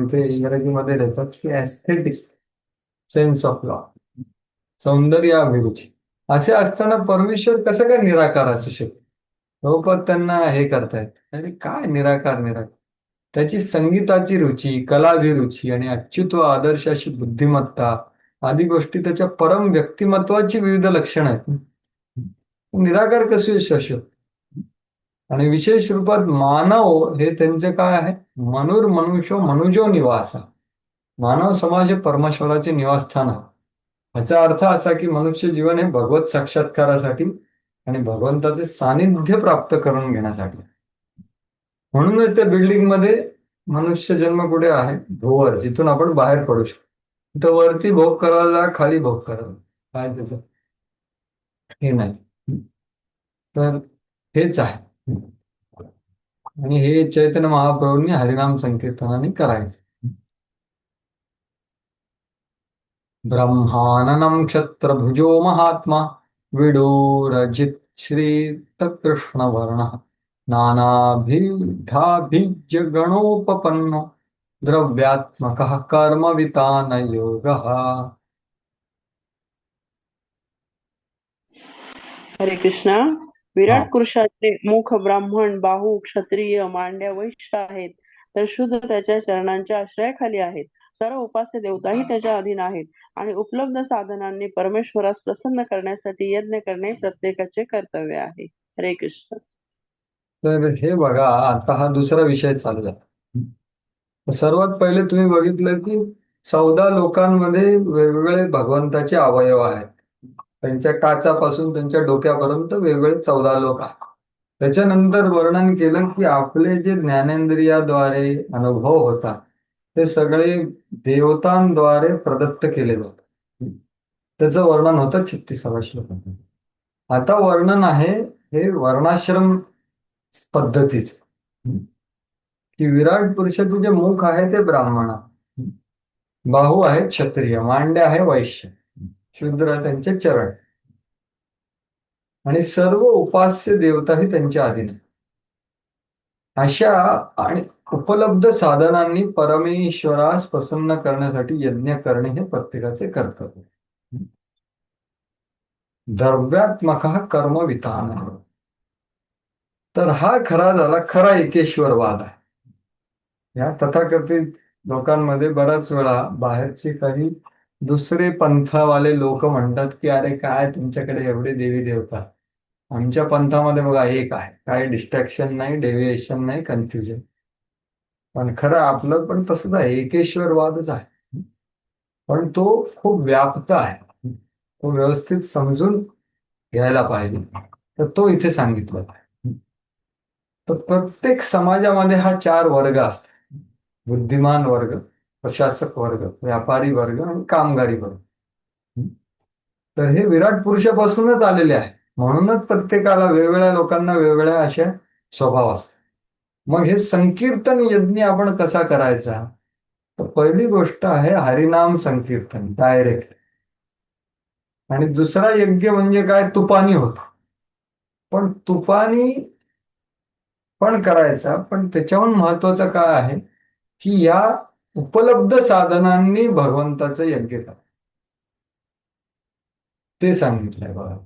इथे इंग्रजीमध्ये देतात की एस्थेटिक सेन्स ऑफ लॉ, सौंदर्य अभिरुची. असे असताना परमेश्वर कसं काय निराकार असू शकतो? प्रभुपाद त्यांना हे करतायत, अरे काय निराकार. त्याची संगीताची रुची, कलाभिरुची आणि अच्युत व आदर्शाची बुद्धिमत्ता आदी गोष्टी त्याच्या परम व्यक्तिमत्वाची विविध लक्षणं आहेत. निराकार कसे असू शकतो? आणि विशेष रूपात मानव हे त्यांचे काय आहे? मनुजो निवास. मानव समाज हे परमेश्वराचे निवासस्थान आहे. याचा अर्थ असा की मनुष्य जीवन हे भगवत साक्षात्कारासाठी आणि भगवंताचे सानिध्य प्राप्त करून घेण्यासाठी. म्हणूनच त्या बिल्डिंगमध्ये मनुष्य जन्म कुठे आहे? भोवर, जिथून आपण बाहेर पडू शकतो. तर वरती भोग करायला, खाली भोग करायला, काय त्याचं हे नाही. तर हेच आहे. आणि हे चैतन्य महाप्रभूंनी हरिनाम संकीर्तनाने करायचे. ब्रह्माननं क्षत्रभुजो महात्मा विडूरजित श्रीत कृष्णवर्णः नानाभिधाभिज्य गणोपपन्नो द्रव्यात्मकः कर्मवितान योगः. हरे कृष्णा. विराट पुरुषाचे मुख ब्राह्मण, बाहू क्षत्रिय, मांड्या वैश्य आहेत, तर शुद्ध त्याच्या चरणांच्या आश्रयाखाली आहेत. सर्व उपास्य देवताही त्याच्या अधीन आहेत आणि उपलब्ध साधनांनी परमेश्वरास प्रसन्न करण्यासाठी यज्ञ करणे प्रत्येकाचे कर्तव्य आहे. हरे कृष्ण. तर हे बघा, आता हा दुसरा विषय चालू झाला. सर्वात पहिले तुम्ही बघितलं की 14 लोकांमध्ये वेगवेगळे भगवंताचे अवयव आहेत. त्यांच्या टाचापासून त्यांच्या डोक्यापर्यंत वेगवेगळे 14 लोक आहेत. त्याच्यानंतर वर्णन केलं की आपले जे ज्ञानेंद्रियाद्वारे अनुभव होतात ते सगळे देवतांद्वारे प्रदत्त केले जातात. त्याचं वर्णन होतं 36व्या श्लोकात. आता वर्णन आहे हे वर्णाश्रम पद्धतीचं, की विराट पुरुषाचे जे मुख आहे ते ब्राह्मण, बाहू आहे क्षत्रिय, मांड्या आहे वैश्य, शूद्र त्यांचे चरण आणि सर्व उपास्य देवताही त्यांच्या अधीन. अशा आणि उपलब्ध साधनांनी परमेश्वरास प्रसन्न करण्यासाठी यज्ञ करणे हे प्रत्येकाचे कर्तव्य. द्रव्यात्मक कर्मवितान. तर हा खरा झाला खरा एकेश्वरवाद आहे. या तथाकथित लोकांमध्ये बऱ्याच वेळा बाहेरचे काही दुसरे पंथावाले लोक म्हणतात की अरे काय तुमच्याकडे एवढे देवी देवता, आमच्या पंथामध्ये बघा एक आहे, काही डिस्ट्रॅक्शन नाही, डेव्हिएशन नाही, कन्फ्युजन. पण खरं आपलं पण तसंच आहे, एकेश्वरवादच आहे. पण तो खूप व्याप्त आहे, तो व्यवस्थित समजून घ्यायला पाहिजे. तर तो इथे सांगितला आहे. तर प्रत्येक समाजामध्ये हा 4 वर्ग असतात: बुद्धिमान वर्ग, प्रशासक वर्ग, व्यापारी वर्ग आणि कामगारी वर्ग. तर हे विराट पुरुषापासूनच आलेले आहे. म्हणूनच प्रत्येकाला वेगवेगळ्या लोकांना वेगवेगळ्या अशा स्वभाव असतात. मग हे संकीर्तन यज्ञ आपण कसा करायचा? तर पहिली गोष्ट आहे हरिनाम संकीर्तन डायरेक्ट. आणि दुसरा यज्ञ म्हणजे काय, तुपानी होतो. पण तुपानी पण करायचा, पण त्याच्याहून महत्वाचं काय आहे की या उपलब्ध साधनांनी भगवंताचं यज्ञ करा, ते सांगितलंय बघा.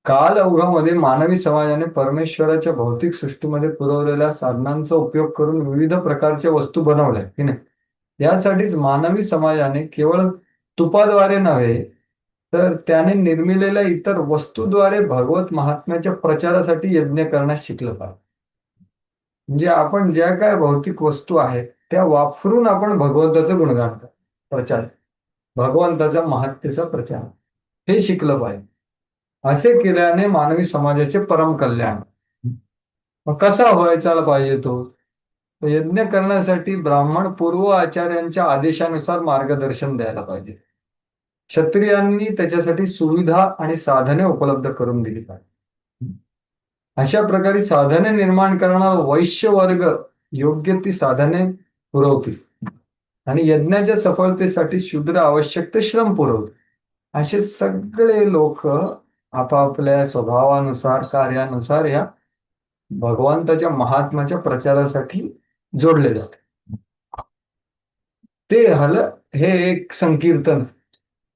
काल अवघामध्ये मानवी समाजाने परमेश्वराच्या भौतिक सृष्टीमध्ये पुरवलेल्या साधनांचा उपयोग करून विविध प्रकारच्या वस्तू बनवल्या की नाही. यासाठीच मानवी समाजाने केवळ तुपाद्वारे नव्हे तर त्याने निर्मिलेल्या इतर वस्तूद्वारे भगवत महात्म्याच्या प्रचारासाठी यज्ञ करण्यास शिकलं पाहिजे. म्हणजे आपण ज्या काय भौतिक वस्तू आहेत त्या वापरून आपण भगवंताचं गुणगान करतो, प्रचार, भगवंताच्या महात्म्याचा प्रचार, हे शिकलं पाहिजे. असे केल्याने मानवी समाजाचे परम कल्याण. मग कसा व्हायचा पाहिजे तो? यज्ञ करण्यासाठी ब्राह्मण पूर्व आचार्यांच्या आदेशानुसार मार्गदर्शन द्यायला पाहिजे. क्षत्रियांनी त्याच्यासाठी सुविधा आणि साधने उपलब्ध करून दिली पाहिजे. अशा प्रकारे साधने निर्माण करणारा वैश्य वर्ग योग्य ती साधने पुरवतील आणि यज्ञाच्या सफलतेसाठी शूद्र आवश्यक ते श्रम पुरवतील. असे सगळे लोक आपापल्या स्वभावानुसार, कार्यानुसार या भगवंताच्या महात्म्याच्या प्रचारासाठी जोडले जाते. ते झालं हे एक संकीर्तन.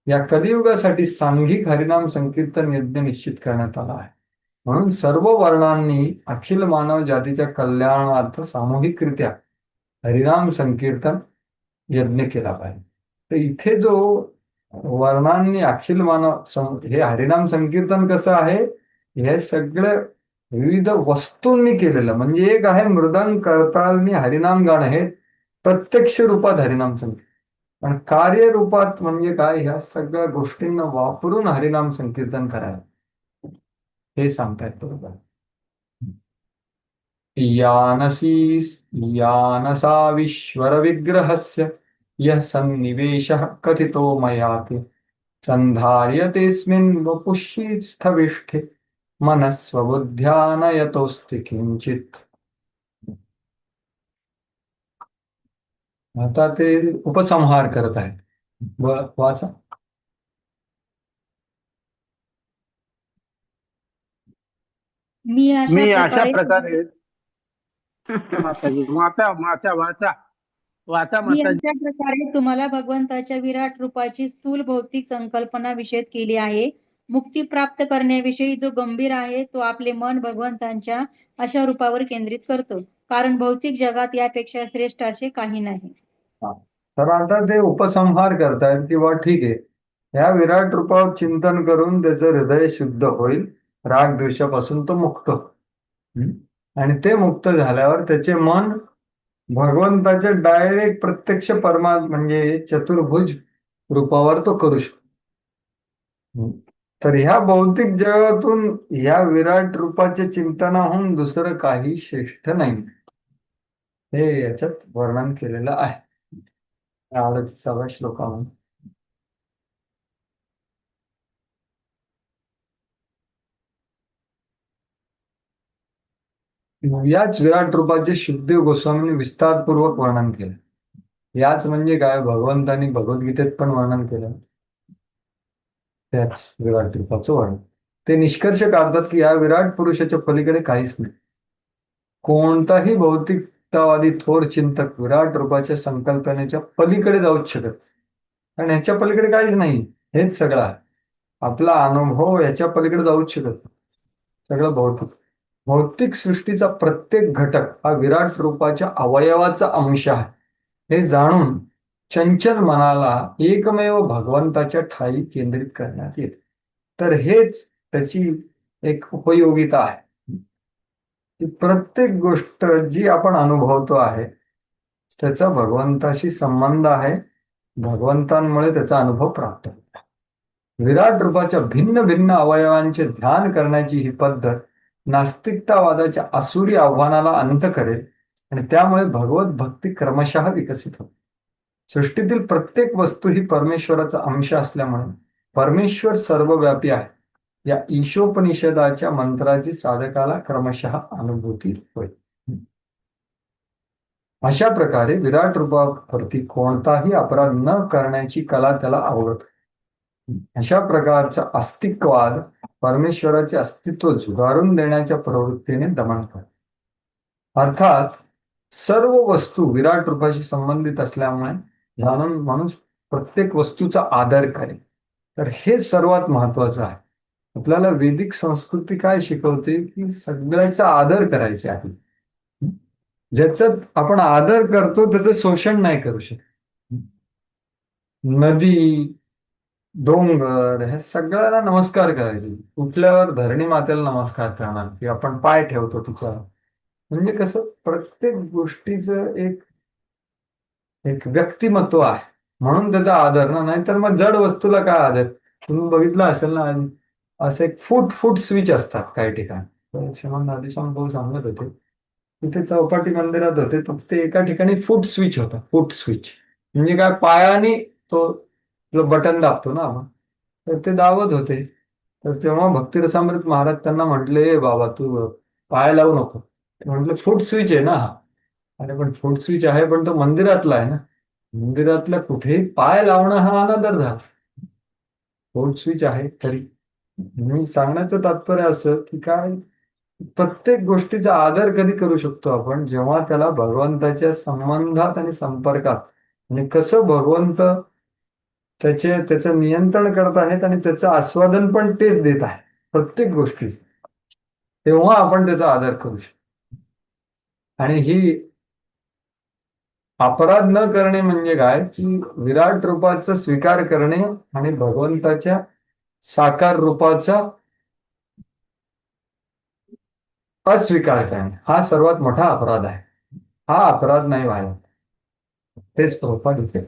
या कलियुगासाठी सांघिक हरिनाम संकीर्तन यज्ञ निश्चित करण्यात आला आहे. म्हणून सर्व वर्णांनी अखिल मानव जातीच्या कल्याणार्थ सामूहिकरित्या हरिनाम संकीर्तन यज्ञ केला पाहिजे. तर इथे जो वर्णांनी अखिल मानव, हे हरिनाम संकीर्तन कसं आहे, हे सगळं विविध वस्तूंनी केलेलं. म्हणजे एक आहे मृदंग करतालनी हरिनाम गाणं, हे प्रत्यक्ष रूपात हरिनाम संकीर्तन. पण कार्यरूपात म्हणजे काय, ह्या सगळ्या गोष्टींना वापरून हरिनाम संकीर्तन करायला, हे सांगतायत बरोबर. यानसा विश्वर विग्रहस्य यः सन्निवेशः कथितो मयाति संधार्यतेऽस्मिन् वपुषि स्थविष्ठे मनस्वबुद्ध्या नयतोऽस्ति किंचित. आता ते उपसंहार करत आहेत. वाचा. मी अशा अशा प्रकारे माताजी, वाचा वाचा वाचा वाचा मी माताजी. अशा प्रकारे तुम्हाला भगवंताच्या विराट रूपाची स्थूल भौतिक संकल्पना विषद केली आहे. मुक्ती प्राप्त करण्याविषयी जो गंभीर आहे तो आपले मन भगवंतांच्या अशा रूपावर केंद्रित करतो, कारण भौतिक जगात यापेक्षा श्रेष्ठ असे काही नाही. तर आता ते उपसंहार करतायत किंवा ठीक आहे, या विराट रूपावर चिंतन करून त्याचं हृदय शुद्ध होईल, राग द्वेषापासून तो मुक्त होईल. आणि ते मुक्त झाल्यावर त्याचे मन भगवंताच्या डायरेक्ट प्रत्यक्ष म्हणजे चतुर्भुज रूपावर तो करू शकतो. तर ह्या भौतिक जगातून या विराट रूपाच्या चिंतनाहून दुसरं काही श्रेष्ठ नाही, हे याच्यात वर्णन केलेलं आहे 38व्या श्लोकामध्ये. याच विराट रूपाचे शुद्धदेव गोस्वामींनी विस्तारपूर्वक वर्णन केलं. याच म्हणजे काय, भगवंतांनी भगवद्गीतेत पण वर्णन केलं, त्याच विराट रूपाचं वर्णन. ते निष्कर्ष काढतात की या विराट पुरुषाच्या पलीकडे काहीच नाही. कोणताही भौतिकतावादी थोर चिंतक विराट रूपाच्या संकल्पनेच्या पलीकडे जाऊच शकत, कारण ह्याच्या पलीकडे काहीच नाही. हेच सगळं आहे. आपला अनुभव याच्या पलीकडे जाऊच शकत नाही. सगळं भौतिक. भौतिक सृष्टीचा प्रत्येक घटक हा विराट रूपाच्या अवयवाचा अंश आहे, हे जाणून चंचल मनाला एकमेव भगवंताच्या ठायी केंद्रित करण्यात येते. तर हेच त्याची एक उपयोगिता आहे की प्रत्येक गोष्ट जी आपण अनुभवतो आहे त्याचा भगवंताशी संबंध आहे. भगवंतांमुळे त्याचा अनुभव प्राप्त होतो. विराट रूपाच्या भिन्न भिन्न अवयवांचे ध्यान करण्याची ही पद्धत नास्तिकतावादाच्या आसुरी आव्हानाला अंत करेल आणि त्यामुळे भगवत भक्ती क्रमशः विकसित होते. सृष्टीतील प्रत्येक वस्तू ही परमेश्वराचा अंश असल्यामुळे परमेश्वर सर्वव्यापी आहे या ईशोपनिषदाच्या मंत्राची साधकाला क्रमशः अनुभूती होईल. अशा प्रकारे विराट रूपावरती कोणताही अपराध न करण्याची कला त्याला आवडत. अशा प्रकारचा अस्तित्ववाद परमेश्वराचे अस्तित्व झुगारून देण्याच्या प्रवृत्तीने दमन करतो. अर्थात सर्व वस्तू विराट रूपाशी संबंधित असल्यामुळे जाणून माणूस प्रत्येक वस्तूचा आदर करेल. तर हे सर्वात महत्वाचं आहे. आपल्याला वैदिक संस्कृती काय शिकवते की सगळ्याचा आदर करायचे आहे. ज्याचं आपण आदर करतो त्याचं शोषण नाही करू शकत. नदी, डोंगर ह्या सगळ्याला नमस्कार करायचे. उठल्यावर धरणी मातेला नमस्कार करणार की आपण पाय ठेवतो तिच्यावर. म्हणजे कसं प्रत्येक गोष्टीचं एक एक व्यक्तिमत्व आहे म्हणून त्याचा आदर ना. नाहीतर मग जड वस्तूला काय आदर. तुम्ही बघितलं असेल ना, असे एक फूट स्विच असतात काही ठिकाणी. श्रीमंत आदिशंकर भाऊ सांगत होते तिथे चौपाटी मंदिरात होते तर ते एका ठिकाणी फूट स्विच होता. फूट स्विच म्हणजे काय, पायाने तो बटन दाबतो ना आपण, तर ते दाबत होते. तर तेव्हा भक्तिरसामृत महाराज त्यांना म्हटले, बाबा तू पाय लावू नको. म्हटलं फूट स्विच आहे ना हा. अरे पण फूट स्विच आहे पण तो मंदिरातला आहे ना. मंदिरातल्या कुठेही पाय लावणं हा अनादर झाला. फूट स्विच आहे तरी. मी सांगण्याचं तात्पर्य असं की काय, प्रत्येक गोष्टीचा आदर कधी करू शकतो आपण, जेव्हा त्याला भगवंताच्या संबंधात आणि संपर्कात, आणि कसं भगवंत त्याचं नियंत्रण करत आहेत आणि त्याचं आस्वादन पण तेच देत आहे प्रत्येक गोष्टी, तेव्हा आपण त्याचा आदर करू शकतो. आणि ही अपराध न करणे म्हणजे काय की विराट रूपाचा स्वीकार करणे आणि भगवंताच्या साकार रूपाचा अस्वीकार करणे हा सर्वात मोठा अपराध आहे. हा अपराध नाही व्हायला. तेच प्रभुपाद इथे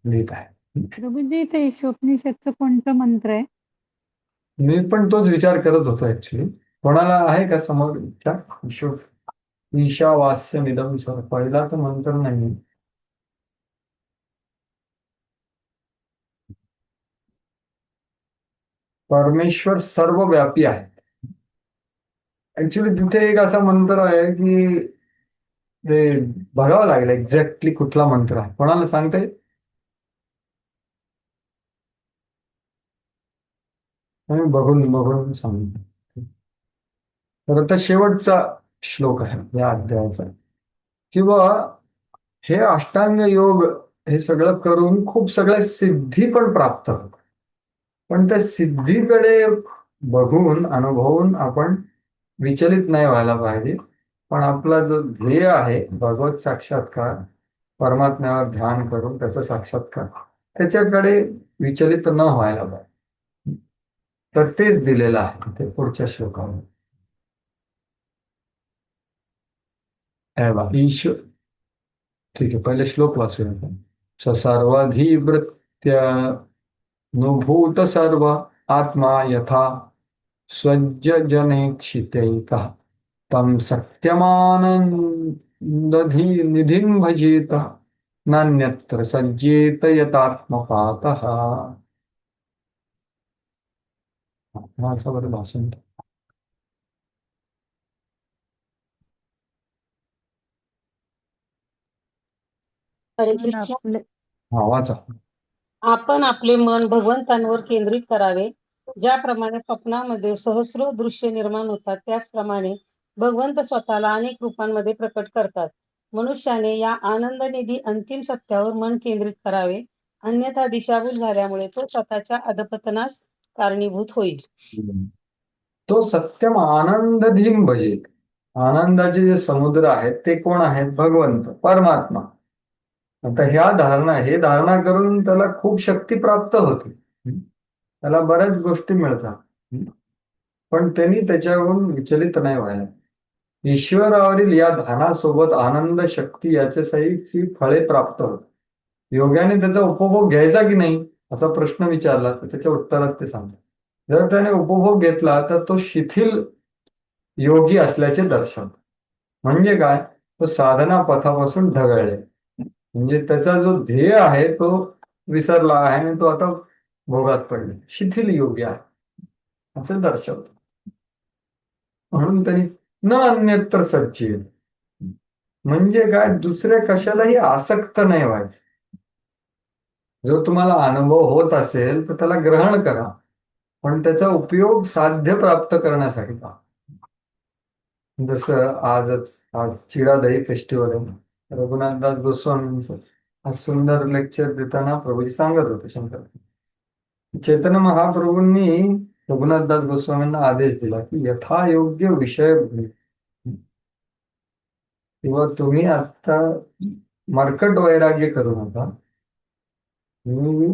लिहित आहे. प्रभूजी इथे ईशोपनिषदचं कोणतं मंत्र आहे? मी पण तोच विचार करत होतो ऍक्च्युली. कोणाला आहे का समोर विचार? ईशावास्यमिदं सर, पहिला तर मंत्र नाही. परमेश्वर सर्वव्यापी आहे. ऍक्च्युली तिथे एक असा मंत्र आहे की ते बघावं लागेल एक्झॅक्टली कुठला मंत्र आहे. कोणाला सांगता येईल? बघून सांगतो. तर आता शेवटचा श्लोक आहे या अध्यायाचा. किंवा हे अष्टांग योग हे सगळं करून खूप सगळ्या सिद्धी पण प्राप्त होतात. पण त्या सिद्धीकडे बघून अनुभवून आपण विचलित नाही व्हायला पाहिजे. पण आपला जो ध्येय आहे भगवत साक्षात्कार, परमात्म्यावर ध्यान करून त्याचा साक्षात्कार, त्याच्याकडे विचलित न व्हायला पाहिजे. तर तेच दिलेलं आहे ते पुढच्या श्लोकामध्ये. ईश्वर, ठीक आहे, पहिले श्लोक वाचूया आपण. सर्वाधिवृत्य नुभूत सर्व आत्मा यथा स्वज्जनेक्षितैकः तं सत्यमानन्दधि निधिं भजेत नान्यत्र सज्जेत यतात्मपातः. भाषण. हरे कृष्ण. वाचा. आपण आपले मन भगवंतांवर केंद्रित करावे. ज्याप्रमाणे स्वप्नामध्ये सहस्रो दृश्य निर्माण होतात त्याचप्रमाणे भगवंत स्वतःला अनेक रूपांमध्ये प्रकट करतात. मनुष्याने या आनंदनिधी अंतिम सत्यावर मन केंद्रित करावे अन्यथा दिशाभूल झाल्यामुळे तो स्वतःच्या अधपतनास कारणीभूत होईल. तो सत्यम आनंदधीम भजेल. आनंदाचे जे समुद्र आहेत ते कोण आहेत? भगवंत, परमात्मा. आता हे धारणा करून त्याला खूप शक्ती प्राप्त होते, त्याला बऱ्याच गोष्टी मिळतात, पण त्यांनी त्याच्यावरून विचलित नाही व्हायला. ईश्वरावरील या ध्यानासोबत आनंद, शक्ती याच्यासाठी फळे प्राप्त होत. योग्याने त्याचा उपभोग घ्यायचा की नाही असा प्रश्न विचारला तर त्याच्या उत्तरात ते सांगतात, जर त्याने उपभोग घेतला तर तो शिथिल योगी असल्याचे दर्शवतो. म्हणजे काय? तो साधना पथापासून ढगळले, म्हणजे त्याचा जो ध्येय आहे तो विसरला आहे आणि तो आता भोगात पडले, शिथिल योगी आहे असं दर्शवतो. म्हणून त्यांनी न अन्यत्र सच्चेत, म्हणजे काय? दुसऱ्या कशालाही आसक्त नाही व्हायचं. जो तुम्हाला अनुभव होत असेल तर त्याला ग्रहण करा, पण त्याचा उपयोग साध्य प्राप्त करण्यासाठी का. जसं आज चिडादही फेस्टिवल आहे, रघुनाथदास गोस्वामींचं आज सुंदर लेक्चर देताना प्रभूजी सांगत होते, शंकर चैतन्य महाप्रभूंनी रघुनाथदास गोस्वामींना आदेश दिला की यथायोग्य विषय किंवा तुम्ही आता मरकट वैराग्य करू नका, तुम्ही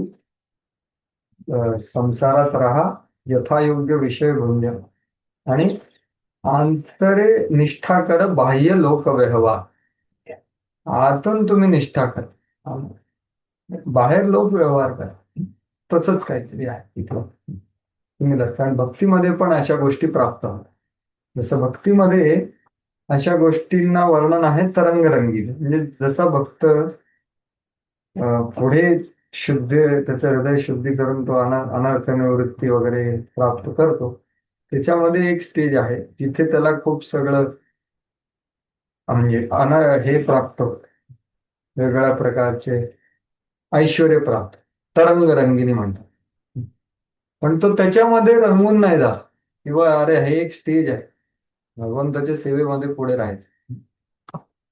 संसारात राहा, यथायोग्य विषय घेऊन द्या आणि आंतरे निष्ठा कर, बाह्य लोक व्यवहार. आतून तुम्ही निष्ठा करा, बाहेर लोक व्यवहार करा. तसंच काहीतरी आहे इथं तुम्ही कारण भक्तीमध्ये पण अशा गोष्टी प्राप्त होतात. जसं भक्तीमध्ये अशा गोष्टींना वर्णन आहे तरंगरंगी, म्हणजे जसा भक्त पुढे त्याचं हृदय शुद्धी करून तो अनर्थ निवृत्ती वगैरे प्राप्त करतो, त्याच्यामध्ये एक स्टेज आहे जिथे त्याला खूप सगळं म्हणजे हे प्राप्त होत, वेगवेगळ्या प्रकारचे ऐश्वर्य प्राप्त, तरंगरंगिनी म्हणतात. पण तो त्याच्यामध्ये रंगून नाही जात किंवा अरे हे एक स्टेज आहे, भगवंताच्या सेवेमध्ये पुढे राहायचं,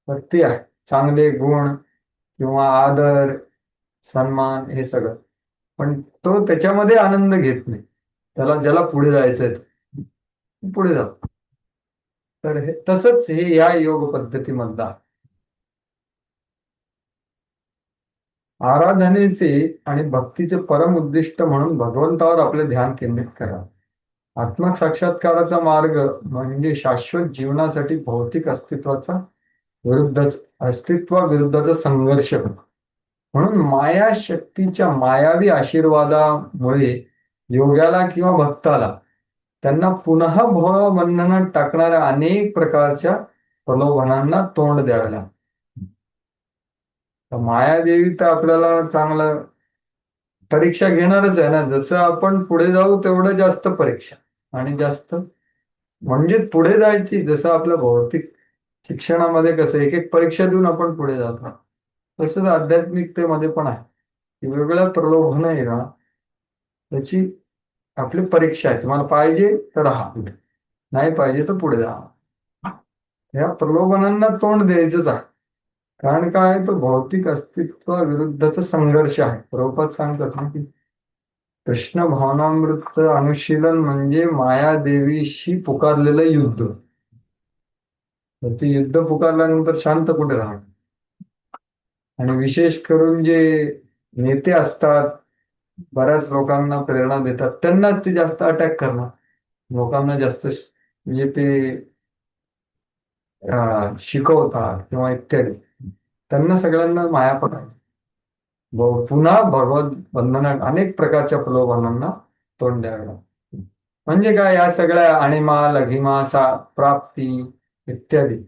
तर ते आहे चांगले गुण किंवा आदर सन्मान हे सगळं, पण तो त्याच्यामध्ये आनंद घेत नाही. ज्याला पुढे जायचंय पुढे जातो. तर हे तसंच हे या योग पद्धतीमधला आराधनेचे आणि भक्तीचे परम उद्दिष्ट म्हणून भगवंतावर आपले ध्यान केंद्रित करा. आत्मसाक्षात्काराचा मार्ग म्हणजे शाश्वत जीवनासाठी भौतिक अस्तित्वाविरुद्धचा संघर्ष. म्हणून माया शक्तीच्या मायावी आशीर्वादामुळे योग्याला किंवा भक्ताला त्यांना पुन्हा भवबंधनात टाकणाऱ्या अनेक प्रकारच्या प्रलोभनांना तोंड द्यावे लागते. मायादेवी तर आपल्याला चांगलं परीक्षा घेणारच आहे ना. जसं आपण पुढे जाऊ तेवढं जास्त परीक्षा आणि जास्त म्हणजे पुढे जायची. जसं आपल्या भौतिक शिक्षणामध्ये कसं एक एक परीक्षा देऊन आपण पुढे जातो, तसंच आध्यात्मिकतेमध्ये पण आहे की वेगवेगळ्या प्रलोभन येणं त्याची आपली परीक्षा आहे. तुम्हाला पाहिजे तर राहा, नाही पाहिजे तर पुढे जा. या प्रलोभनांना तोंड द्यायचंच आहे, कारण काय तो भौतिक अस्तित्वाविरुद्धचा संघर्ष आहे. प्रभुपाद सांगतात ना की कृष्ण भावनामृत अनुशीलन म्हणजे मायादेवीशी पुकारलेलं युद्ध. तर ते युद्ध पुकारल्यानंतर शांत कुठे राहणार. आणि विशेष करून जे नेते असतात, बऱ्याच लोकांना प्रेरणा देतात, त्यांनाच ते जास्त अटॅक करणार, लोकांना जास्त म्हणजे ते शिकवतात किंवा इत्यादी, त्यांना सगळ्यांना माया पडायची. पुन्हा भगवत बंधनात अनेक प्रकारच्या प्रलोभनांना तोंड द्यावे लागते. म्हणजे काय, या सगळ्या आणिमा लघिमा प्राप्ती इत्यादी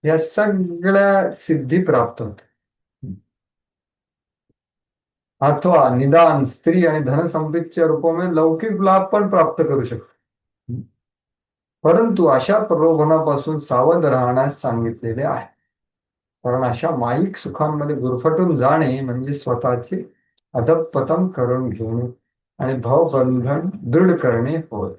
या सगळ्या सिद्धी प्राप्त होते, अथवा निदान स्त्री आणि धनसंपत्तीच्या रूपामध्ये लौकिक लाभ पण प्राप्त करू शकतो. परंतु अशा प्रलोभनापासून सावध राहण्यास सांगितलेले आहे, कारण अशा माईक सुखांमध्ये गुरफटून जाणे म्हणजे स्वतःचे अधःपतन करून घेणे आणि भावबंधन दृढ करणे होय.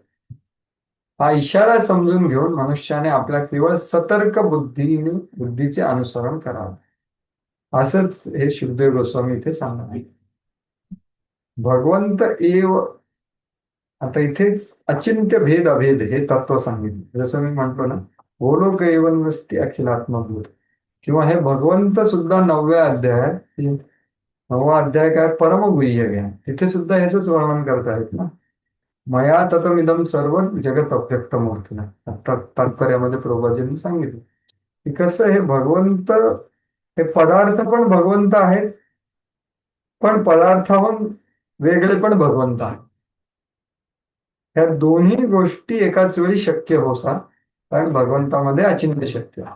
हा इशारा समजून घेऊन मनुष्याने आपल्या केवळ सतर्क बुद्धीचे अनुसरण करावे. असंच हे शुकदेव गोस्वामी इथे सांगणार. भगवंत एव, आता इथे अचिंत्य भेद अभेद हे तत्व सांगितलं. जसं मी म्हंटलो ना, गोलोक एवं नसते अखिलात्मभूत, किंवा हे भगवंत सुद्धा 9व्या अध्यायात, 9वा अध्याय काय, परमगुह्य ज्ञान, तिथे सुद्धा ह्याच वर्णन करतायत ना. मया ततमिदम सर्व जगत अव्यक्त मूर्तीना, तात्पर्यामध्ये प्रभुपादांनी सांगितलं की कसं हे भगवंत, हे पदार्थ पण भगवंत आहेत, पण पदार्थाहून वेगळे पण भगवंत आहेत. ह्या दोन्ही गोष्टी एकाच वेळी शक्य होतात, कारण भगवंतामध्ये अचिंत्य शक्ती आहे.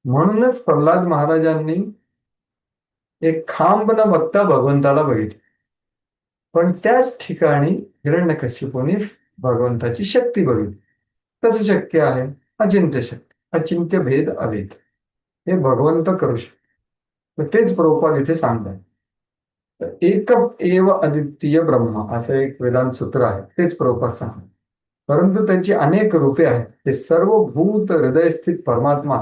म्हणूनच प्रल्हाद महाराजांनी एक खांब न बघता भगवंताला बघितले, पण त्याच ठिकाणी हिरण्यकश्यपूने भगवंताची शक्ती बघितली. कसं शक्य आहे? अचिंत्य शक्ती, अचिंत्य भेद अभेद हे भगवंत करू शकतो. तेच प्रभुपाद इथे सांगतात. एक एव अद्वितीय ब्रह्म असं एक वेदांत सूत्र आहे, तेच प्रभुपाद सांगतात. परंतु त्याची अनेक रूपे आहेत. ते सर्व भूत हृदयस्थित परमात्मा.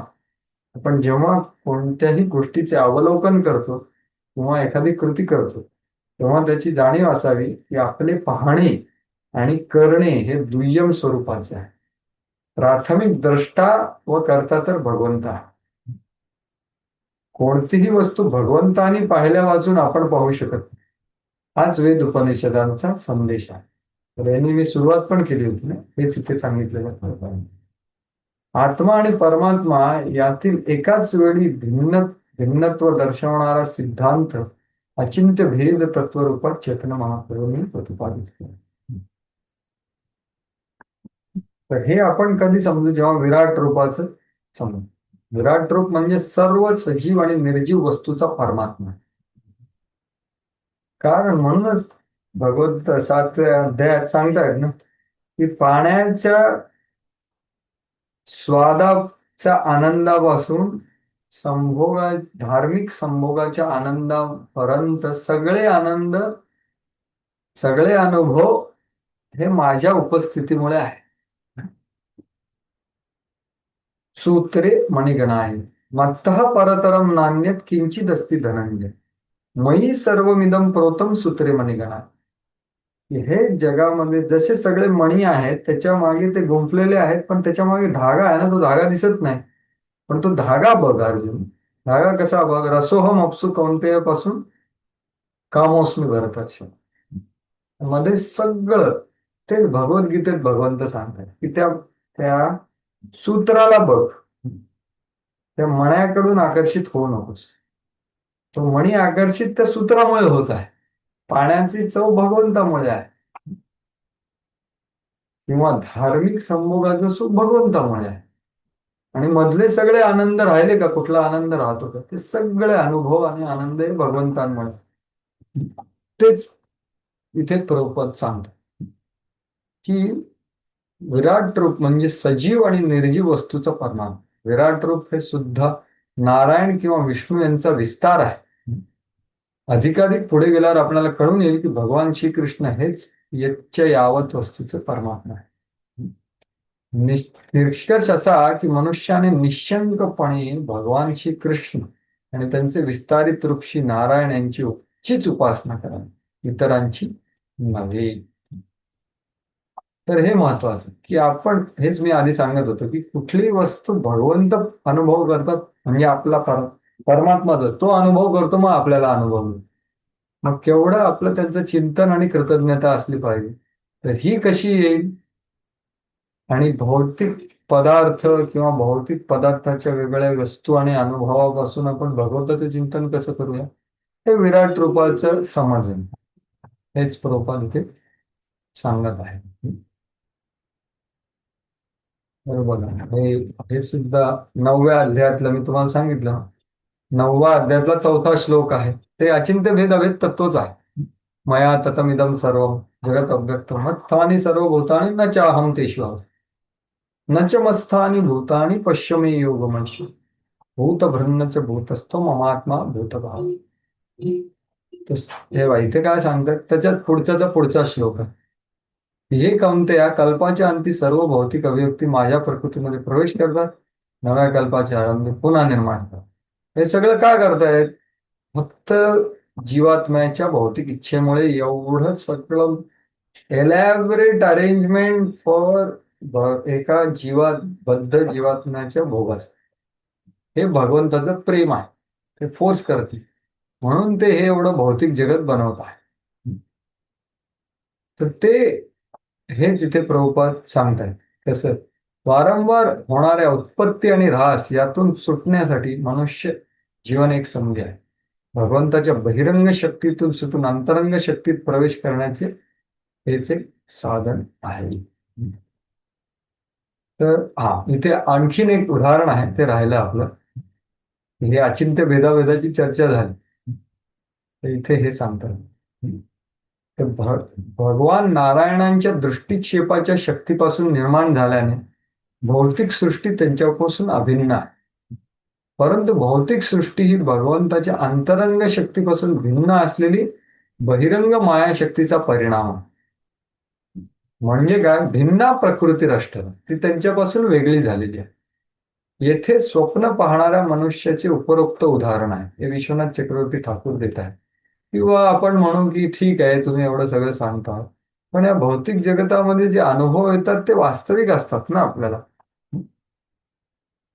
आपण जेव्हा कोणत्याही गोष्टीचे अवलोकन करतो किंवा एखादी कृती करतो, तेव्हा त्याची जाणीव असावी की आपले पाहणे आणि करणे हे दुय्यम स्वरूपाचे आहे. प्राथमिक द्रष्टा व करता तर भगवंत आहे. कोणतीही वस्तू भगवंताने पाहिल्या वाचून आपण पाहू शकत नाही. हाच वेद उपनिषदांचा संदेश आहे. तर यांनी मी सुरुवात पण केली होती ना, हेच इथे सांगितलेलं आहे. आत्मा आणि परमात्मा यातील एकाच वेळी भिन्नत्व दर्शवणारा सिद्धांत अचिंत्य भेद तत्वरूपात चैतन्य महाप्रभूंनी प्रतिपादित केलं. तर हे आपण कधी समजू? जेव्हा विराट रूपाचं समजू. विराट रूप म्हणजे सर्व सजीव आणि निर्जीव वस्तूचा परमात्मा. कारण म्हणूनच भगवत 7व्या अध्यायात सांगतायत ना की पाण्याच्या स्वादाच्या आनंदापासून धार्मिक संभोगाच्या आनंदापर्यंत सगळे आनंद, सगळे अनुभव हे माझ्या उपस्थितीमुळे आहे. सूत्रे मणिगणा आहे, मत्तः परतरम नान्यत किंचित अस्ति धनंजय, मयी सर्वमिदम प्रोतम सूत्रे मणिगणा. हे जगामध्ये जसे सगळे मणी आहेत, त्याच्या मागे ते गुंफलेले आहेत, पण त्याच्या मागे धागा आहे ना, तो धागा दिसत नाही. पण तो धागा बघ अर्जुन, धागा कसा बघ, रसोहम अपसु कौंतेय पासून कामोस्मी भरतात मध्ये सगळं. तेच भगवद्गीतेत भगवंत सांगतात की त्या सूत्राला बघ, त्या मण्याकडून आकर्षित होऊ नकोस. तो मणी आकर्षित त्या सूत्रामुळे होत आहे. पाण्याची चव भगवंतामुळे आहे, किंवा धार्मिक संभोगाचं सुख भगवंतामुळे आहे. आणि मधले सगळे आनंद राहिले का? कुठला आनंद राहतो का? ते सगळे अनुभव आणि आनंद हे भगवंतांमुळे. तेच इथे प्रभुपाद सांगतात की विराट रूप म्हणजे सजीव आणि निर्जीव वस्तूचा परिणाम. विराट रूप हे सुद्धा नारायण किंवा विष्णू यांचा विस्तार आहे. अधिकाधिक पुढे गेल्यावर आपल्याला कळून येईल की भगवान श्रीकृष्ण हेच यच्च यावत वस्तूचं परमात्मा आहे. निष्कर्ष असा की मनुष्याने निशंकपणे भगवान श्रीकृष्ण आणि त्यांचे विस्तारित रूप श्री नारायण यांची उच्चीच उपासना करावी, इतरांची नव्हे. तर हे महत्वाचं की आपण, हेच मी आधी सांगत होतो की कुठलीही वस्तू भगवंत अनुभव करतात म्हणजे आपला परमात्मा तो अनुभव करतो, मग आपल्याला अनुभव मिळतो. मग केवढं आपलं त्यांचं चिंतन आणि कृतज्ञता असली पाहिजे. तर ही कशी येईल? आणि भौतिक पदार्थ किंवा भौतिक पदार्थाच्या वेगळ्या वस्तू आणि अनुभवापासून आपण भगवंताचं चिंतन कसं करूया? हे विराट रूपाचं समजन, हेच प्रभुपाद इथे सांगत आहे. बरोबर. हे सुद्धा 9व्या अध्यायातलं मी तुम्हाला सांगितलं. 9वा अध्यायातला 4था श्लोक आहे. ते अचिंत्य भेद अभेद तत्वच आहे. मया ततमिदम सर्व जगत अव्यक्त मत्स्थानी सर्व भूतानी न चाहम तेषु न च मत्स्थानी भूतानी पश्यमे योगमंशी भूतभृन्न च भूतस्थो ममात्मा भूतभाव. हे इथे काय सांगतात? त्याच्यात पुढचा श्लोक आहे. हे कौंतेया, कल्पाच्या अंती सर्व भौतिक अभिव्यक्ती माझ्या प्रकृतीमध्ये प्रवेश करतात, नव्या कल्पाच्या आरंभी पुन्हा निर्माण करतात. हे सगळं का करतायत? फक्त जीवात्म्याच्या भौतिक इच्छेमुळे एवढं सगळं एलॅबरेट अरेंजमेंट फॉर एका बद्ध जीवात्म्याच्या भोगास, हे भगवंताचं प्रेम आहे. ते फोर्स करते, म्हणून ते हे एवढं भौतिक जगत बनवत आहे. तर ते हेच इथे प्रभुपाद सांगतायत. कसं वारंवार होणाऱ्या उत्पत्ती आणि ऱ्हास यातून सुटण्यासाठी मनुष्य जीवन एक संधी आहे. भगवंताच्या बहिरंग शक्तीतून सुटून अंतरंग शक्तीत प्रवेश करण्याचे हेच एक साधन आहे. तर इथे आणखीन एक उदाहरण आहे, ते राहिलं आपलं. हे अचिंत्य भेदाभेदाची चर्चा झाली, तर इथे हे सांगतात. तर भगवान नारायणांच्या दृष्टिक्षेपाच्या शक्तीपासून निर्माण झाल्याने भौतिक सृष्टी त्यांच्यापासून अभिन्न आहे. परंतु भौतिक सृष्टी ही भगवंताच्या अंतरंग शक्तीपासून भिन्न असलेली बहिरंग मायाशक्तीचा परिणाम आहे. म्हणजे काय? भिन्ना प्रकृती राष्ट्र, ती त्यांच्यापासून वेगळी झालेली आहे. येथे स्वप्न पाहणाऱ्या मनुष्याचे उपरोक्त उदाहरण आहे, हे विश्वनाथ चक्रवर्ती ठाकूर देत आहे. किंवा आपण म्हणू की ठीक आहे, तुम्ही एवढं सगळं सांगता, पण या भौतिक जगतामध्ये जे अनुभव येतात ते वास्तविक असतात ना आपल्याला.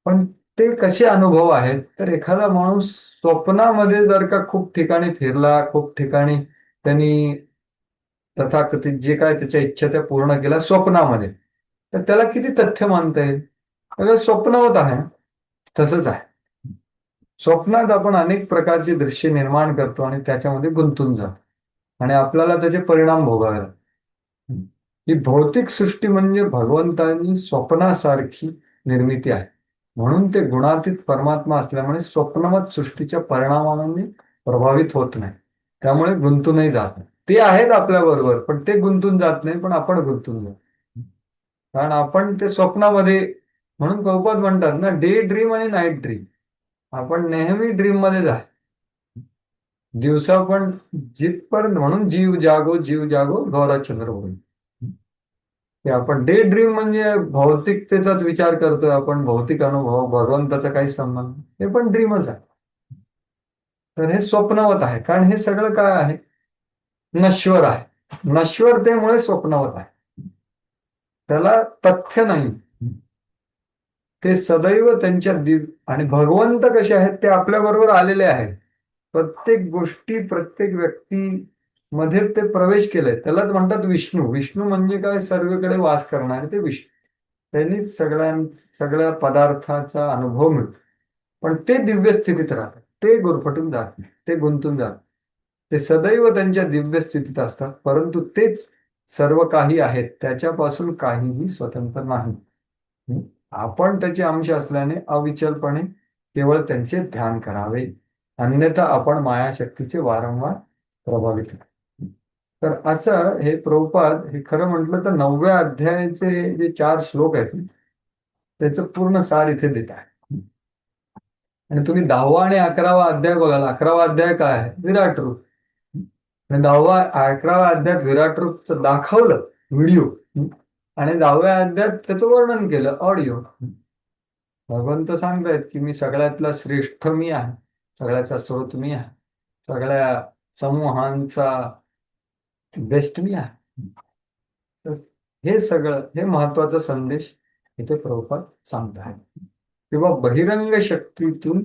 पण ते कसे अनुभव आहेत? तर एखादा माणूस स्वप्नामध्ये जर का खूप ठिकाणी फिरला, खूप ठिकाणी त्यांनी तथाकथित जे काय त्याच्या इच्छा त्या पूर्ण केल्या स्वप्नामध्ये, तर त्याला किती तथ्य मानता येईल? सगळं स्वप्नवत आहे. तसंच आहे, स्वप्नात आपण अनेक प्रकारची दृश्य निर्माण करतो आणि त्याच्यामध्ये गुंतून जातो आणि आपल्याला त्याचे परिणाम भोगावे लागतात. ही भौतिक सृष्टी म्हणजे भगवंतांनी स्वप्नासारखी निर्मिती आहे. म्हणून ते गुणातीत परमात्मा असल्यामुळे स्वप्नमत सृष्टीच्या परिणामांनी प्रभावित होत नाही, त्यामुळे गुंतूनही जात नाही. ते आहेत आपल्या बरोबर, पण ते गुंतून जात नाही, पण आपण गुंतून जातो, कारण आपण ते स्वप्नामध्ये. म्हणून प्रभुपाद म्हणतात ना, डे ड्रीम आणि नाईट ड्रीम. आपण नेहमी ड्रीम मध्ये जाय, दिवसा पण जिथपर्यंत. म्हणून जीव जागो गौराचंद्र होईल. की आपण डे ड्रीम म्हणजे भौतिकतेचाच विचार करतोय आपण, भौतिक अनुभव, भगवंताचा काही संबंध, हे पण ड्रीमच आहे. तर हे स्वप्नवत आहे, कारण हे सगळं काय आहे? नश्वर आहे. नश्वरतेमुळे स्वप्नवत आहे, त्याला तथ्य नाही. ते सदैव त्यांच्या आणि भगवंत कसे आहेत ते आपल्या बरोबर आलेले आहेत. प्रत्येक गोष्टी, प्रत्येक व्यक्ती मध्ये ते प्रवेश केलंय. त्यालाच म्हणतात विष्णू. विष्णू म्हणजे काय? सर्वीकडे वास करणारे ते विष्णू. त्यांनीच सगळ्या पदार्थाचा अनुभव मिळतो. पण ते दिव्य स्थितीत राहतात, ते गुरफटून जात नाही, ते गुंतून जात. ते सदैव त्यांच्या दिव्य स्थितीत असतात, परंतु तेच सर्व काही आहेत, त्याच्यापासून काहीही स्वतंत्र नाही. आपण त्याचे अंश असल्याने अविचलपणे केवळ त्यांचे ध्यान करावे, अन्यथा आपण मायाशक्तीचे वारंवार प्रभावित. तर असं हे प्रभुपाद, हे खरं म्हटलं तर 9व्या अध्यायाचे जे 4 श्लोक आहेत त्याचं पूर्ण सार इथे देत आहे. आणि तुम्ही 10वा आणि 11वा अध्याय बघाल. 11वा अध्याय काय आहे? विराट रूप. आणि 11व्या अध्यायात विराट रूपचं दाखवलं व्हिडिओ, आणि 10व्या अध्यायात त्याचं वर्णन केलं ऑडिओ. भगवंत सांगतायत की मी सगळ्यातला श्रेष्ठ मी आहे, सगळ्याचा स्रोत मी आहे, सगळ्या समूहांचा बेस्ट मी आहे. तर हे सगळं, हे महत्वाचा संदेश इथे प्रभुपाद सांगत आहे. किंवा बहिरंग शक्तीतून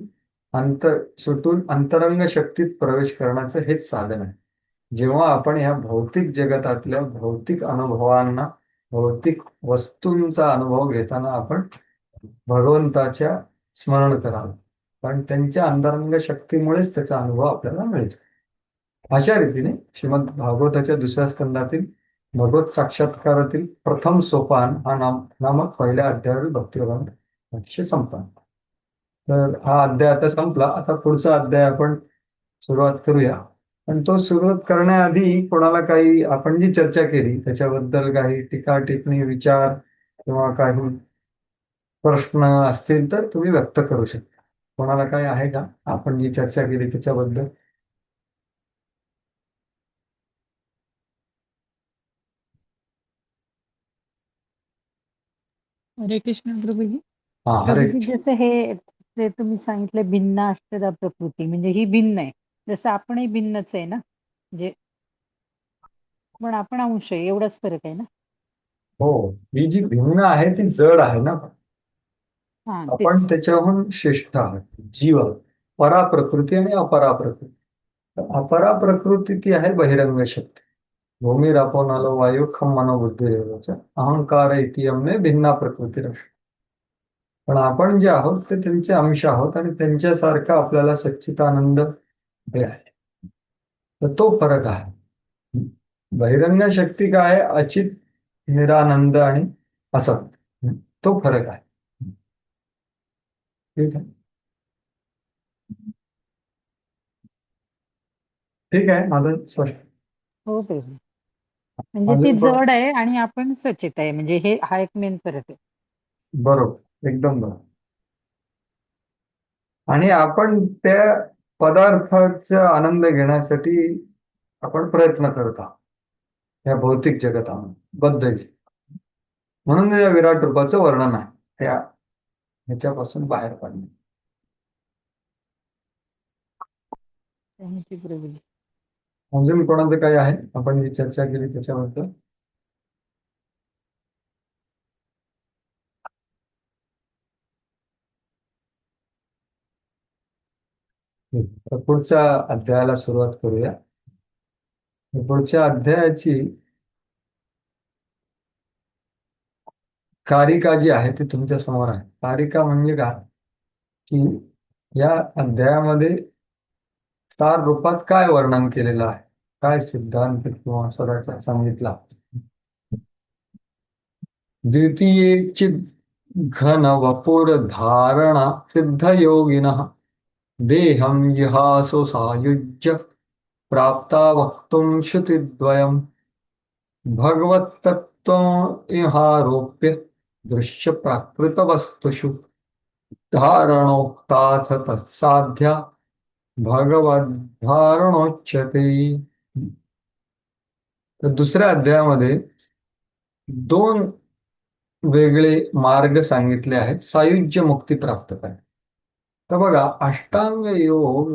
सुटून अंतरंग शक्तीत प्रवेश करण्याचं हेच साधन आहे. जेव्हा आपण ह्या भौतिक जगतातल्या भौतिक अनुभवांना, भौतिक वस्तूंचा अनुभव घेताना आपण भगवंताच्या स्मरण करावं, कारण त्यांच्या अंतरंग शक्तीमुळेच त्याचा अनुभव आपल्याला मिळतो. अशा रीतीने श्रीमद भागवताच्या 2ऱ्या स्कंदातील भगवत साक्षात्कारातील प्रथम सोपान हा नामक पहिल्या अध्यायावरील भक्तिप्रबंध अतिशय संपन्न. तर हा अध्याय आता संपला. आता पुढचा अध्याय आपण सुरुवात करूया. पण तो सुरुवात करण्याआधी कोणाला काही, आपण जी चर्चा केली त्याच्याबद्दल काही टीका टिप्पणी, विचार किंवा काही प्रश्न असतील तर तुम्ही व्यक्त करू शकता. कोणाला काही आहे का आपण जी चर्चा केली त्याच्याबद्दल? हरे कृष्ण प्रभुजी. हरे प्रभुजी, जसं हे जे तुम्ही सांगितलं भिन्न अष्टधा प्रकृती म्हणजे ही भिन्न आहे, जसं आपणही भिन्नच आहे ना, म्हणजे पण आपण अंश आहे एवढाच फरक आहे ना. हो, ही जी भिन्न आहे ती जड आहे ना. हा आपण तेच. त्याच्याहून श्रेष्ठ आहोत. जीव, पराप्रकृती आणि अपराप्रकृती. अपरा प्रकृती ती आहे बहिरंग शक्ती. भूमी रापो नलो वायू खम मनोबुद्धी अहंकार इतियमने भिन्ना प्रकृती राष्ट्र. पण आपण जे आहोत ते त्यांचे अंश आहोत आणि त्यांच्यासारखा आपल्याला सच्चिदानंद हे आहे. तर तो फरक आहे. बहिरंग शक्ती काय आहे? अचित, निरानंद आणि असत. तो फरक आहे. ठीक आहे. ठीक आहे, माझं स्पष्ट. हो प्रभू. म्हणजे ती अजून जड आहे आणि आपण सचेत आहे, म्हणजे हे हा एक मेन फरक आहे. बरोबर, एकदम बरोबर. आणि आपण त्या पदार्थाचा आनंद घेण्यासाठी आपण प्रयत्न करत आहोत या भौतिक जगतामध्ये बद्ध जीव. म्हणून या विराट रूपाचं वर्णन आहे त्या ह्याच्यापासून बाहेर पडणे. थँक्यू प्रभूजी. अजून कोणाचं काही आहे आपण जी चर्चा केली त्याच्याबद्दल? तर पुढच्या अध्यायाला सुरुवात करूया. पुढच्या अध्यायाची कारिका जी आहे ती तुमच्या समोर आहे. कारिका म्हणजे काय की या अध्यायामध्ये सार रूपात काय वर्णन केलेलं आहे, काय सिद्धांत किंवा सदाचार सांगितला. द्वितीयेची घन वपुर धारणा सिद्ध योगिन देहम इहासो सायुज्य प्राप्ता वक्तुम श्रुतिद्वयम् भगवत्तत्त्वम् इहारोप्य दृश्य प्राकृत वस्तुषु धारणोक्ताथ तत्साध्या भगवद्धारणोच्यते. तर दुसऱ्या अध्यायामध्ये दोन वेगळे मार्ग सांगितले आहेत सायुज्य मुक्ती प्राप्त करणे. तर बघा, अष्टांग योग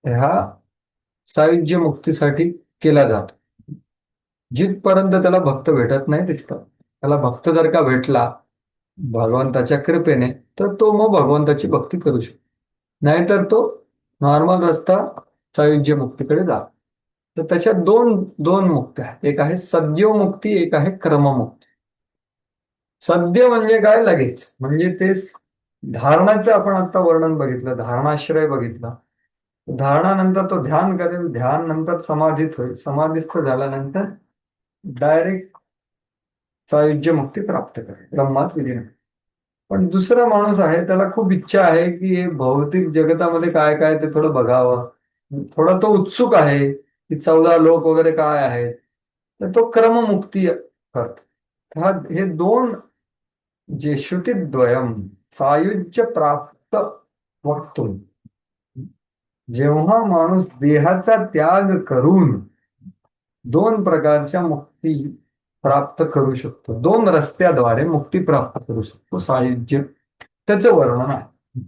ह्या सायुज्य मुक्तीसाठी केला जातो. जिथपर्यंत त्याला भक्त भेटत नाही तिथपर्यंत. त्याला भक्त जर का भेटला भगवंताच्या कृपेने तर तो मग भगवंताची भक्ती करू शकतो, नाहीतर तो नॉर्मल रस्ता सायुज्य मुक्तीकडे जा. तर त्याच्यात दोन दोन मुक्ती आहेत. एक आहे सद्योमुक्ती, एक आहे क्रममुक्ती. सद्य म्हणजे काय? लगेच. म्हणजे ते धारणाचं आपण आता वर्णन बघितलं, धारणाश्रय बघितला. धारणानंतर तो ध्यान करेल, ध्यान नंतर समाधीत होईल, समाधीस्थ झाल्यानंतर डायरेक्ट सायुज्य मुक्ती प्राप्त करेल, ब्रह्मात विलीन होईल. पण दुसरा माणूस आहे, त्याला खूप इच्छा आहे की हे भौतिक जगतामध्ये काय काय ते थोडं बघावं, थोडा तो उत्सुक आहे की 14 लोक वगैरे काय आहेत, तर तो क्रममुक्ती करतो. हे दोन जे श्रुतिद्वयम सायुज्य प्राप्त वक्तुम, जेव्हा माणूस देहाचा त्याग करून दोन प्रकारच्या मुक्ती प्राप्त करू शकतो, दोन रस्त्याद्वारे मुक्ती प्राप्त करू शकतो, सायुज्य त्याचं वर्णन आहे.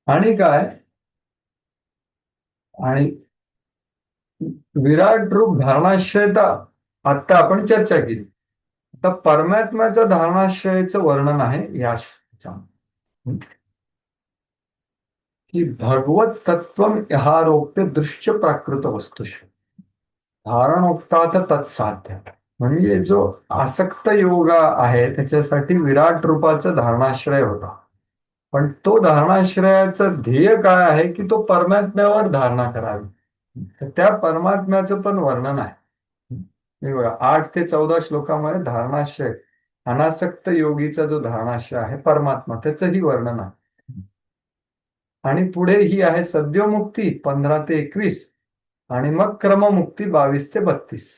आणि काय? आणि विराट रूप धारणाश्रयता आता आपण चर्चा केली. आता परमात्म्याचं धारणाश्रयाचं वर्णन आहे या की भगवत तत्वम इहारोप्य दृश्य प्राकृत वस्तुषु धारणोक्तात तत्साध्य. म्हणजे जो आसक्त योगा आहे त्याच्यासाठी विराट रूपाचं धारणाश्रय होता, पण तो धारणाश्रयाचं ध्येय काय आहे की तो परमात्म्यावर धारणा करावी. तर त्या परमात्म्याचं पण वर्णन आहे. हे बघा, 8 ते 14 श्लोकामध्ये धारणाश्रय, अनासक्त योगीचा जो धारणाश्रय आहे परमात्मा, त्याचंही वर्णन आहे. आणि पुढे ही आहे सद्योमुक्ती 15 ते 21 आणि मग क्रममुक्ती 22 ते 32.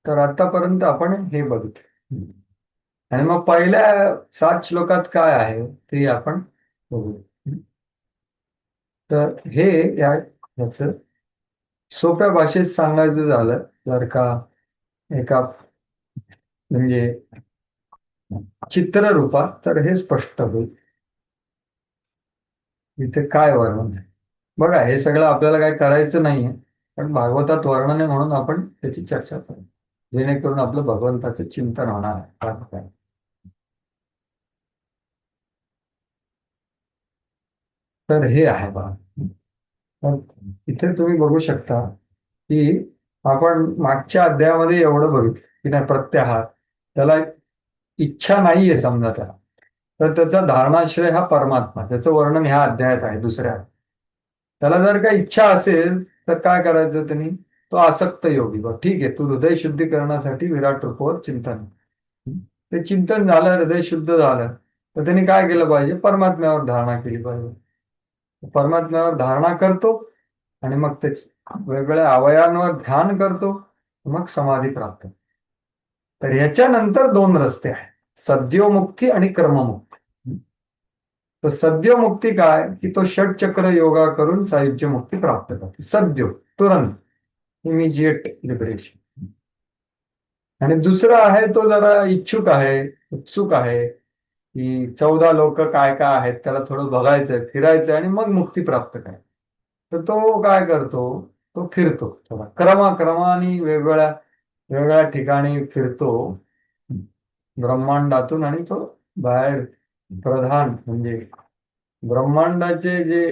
तर आतापर्यंत आपण हे बघितलं. आणि मग पहिल्या 7 श्लोकात काय आहे ते आपण बघू. तर हे याच सोप्या भाषेत सांगायचं झालं, जर का एका म्हणजे चित्र रूपात, तर हे स्पष्ट होईल इथे काय वर्णन आहे. बघा, हे सगळं आपल्याला काय करायचं नाहीये, पण भागवतात वर्णन आहे म्हणून आपण त्याची चर्चा करू, जेणेकरून आपलं भगवंताचं चिंतन होणार आहे. बाकी काय. तर हे आहे बघा. तर इथे तुम्ही बघू शकता की आपण मागच्या अध्यायामध्ये एवढं बघितलं की नाही, प्रत्याहार, त्याला इच्छा नाहीये समजा त्याला, तर त्याचा धारणाश्रय हा परमात्मा, त्याचं वर्णन ह्या अध्यायात आहे दुसऱ्या. त्याला जर का इच्छा असेल तर काय करायचं त्यांनी, तो आसक्त योगी. बघ ठीक आहे, तू हृदय शुद्धीकरणासाठी विराट रूपावर चिंतन, ते चिंतन झालं, हृदय शुद्ध झालं, तर त्यांनी काय केलं पाहिजे, परमात्म्यावर धारणा केली पाहिजे. परमात्म्यावर धारणा करतो आणि मग ते वेगवेगळ्या अवयवांवर ध्यान करतो, मग समाधी प्राप्त. तर ह्याच्यानंतर दोन रस्ते आहेत, सद्योमुक्ती आणि क्रममुक्ती. तर सद्योमुक्ती काय की तो षटचक्र योगा करून सायुज्य मुक्ती प्राप्त करते. सद्यो, तुरंत, इमिजिएट लिबरेशन. आणि दुसरा आहे तो जरा इच्छुक आहे, उत्सुक आहे की 14 लोक काय काय आहेत, त्याला थोडं बघायचंय, फिरायचंय आणि मग मुक्ती प्राप्त काय. तर तो काय करतो, तो फिरतो थोडा क्रमाक्रमाने वेगवेगळ्या वेगवेगळ्या ठिकाणी फिरतो ब्रह्मांडातून, आणि तो बाहेर प्रधान म्हणजे ब्रह्मांडाचे जे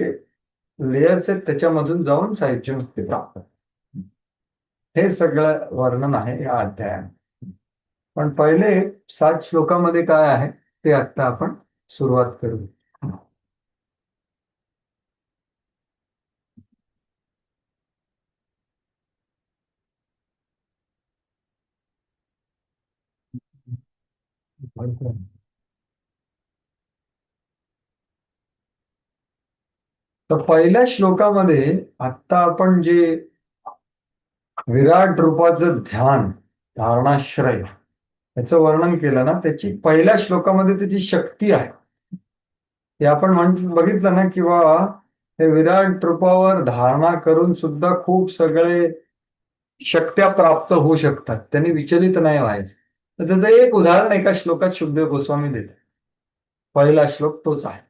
लेयर्स आहेत त्याच्यामधून जाऊन साहित्य मुक्ती प्राप्त. हे सगळं वर्णन आहे या अध्यायात. पण पहिले 7 श्लोकामध्ये काय आहे ते आता आपण सुरुवात करू. तर पहिल्या श्लोकामध्ये आता आपण जे विराट रूपाचं ध्यान, धारणाश्रय, याचं वर्णन केलं ना, त्याची पहिल्या श्लोकामध्ये त्याची शक्ती आहे. हे आपण बघितलं ना किंवा हे विराट रूपावर धारणा करून सुद्धा खूप सगळे शक्त्या प्राप्त होऊ शकतात, त्यांनी विचलित नाही व्हायचं. तर त्याचं एक उदाहरण एका श्लोकात शुकदेव गोस्वामी देतात. पहिला श्लोक तोच आहे,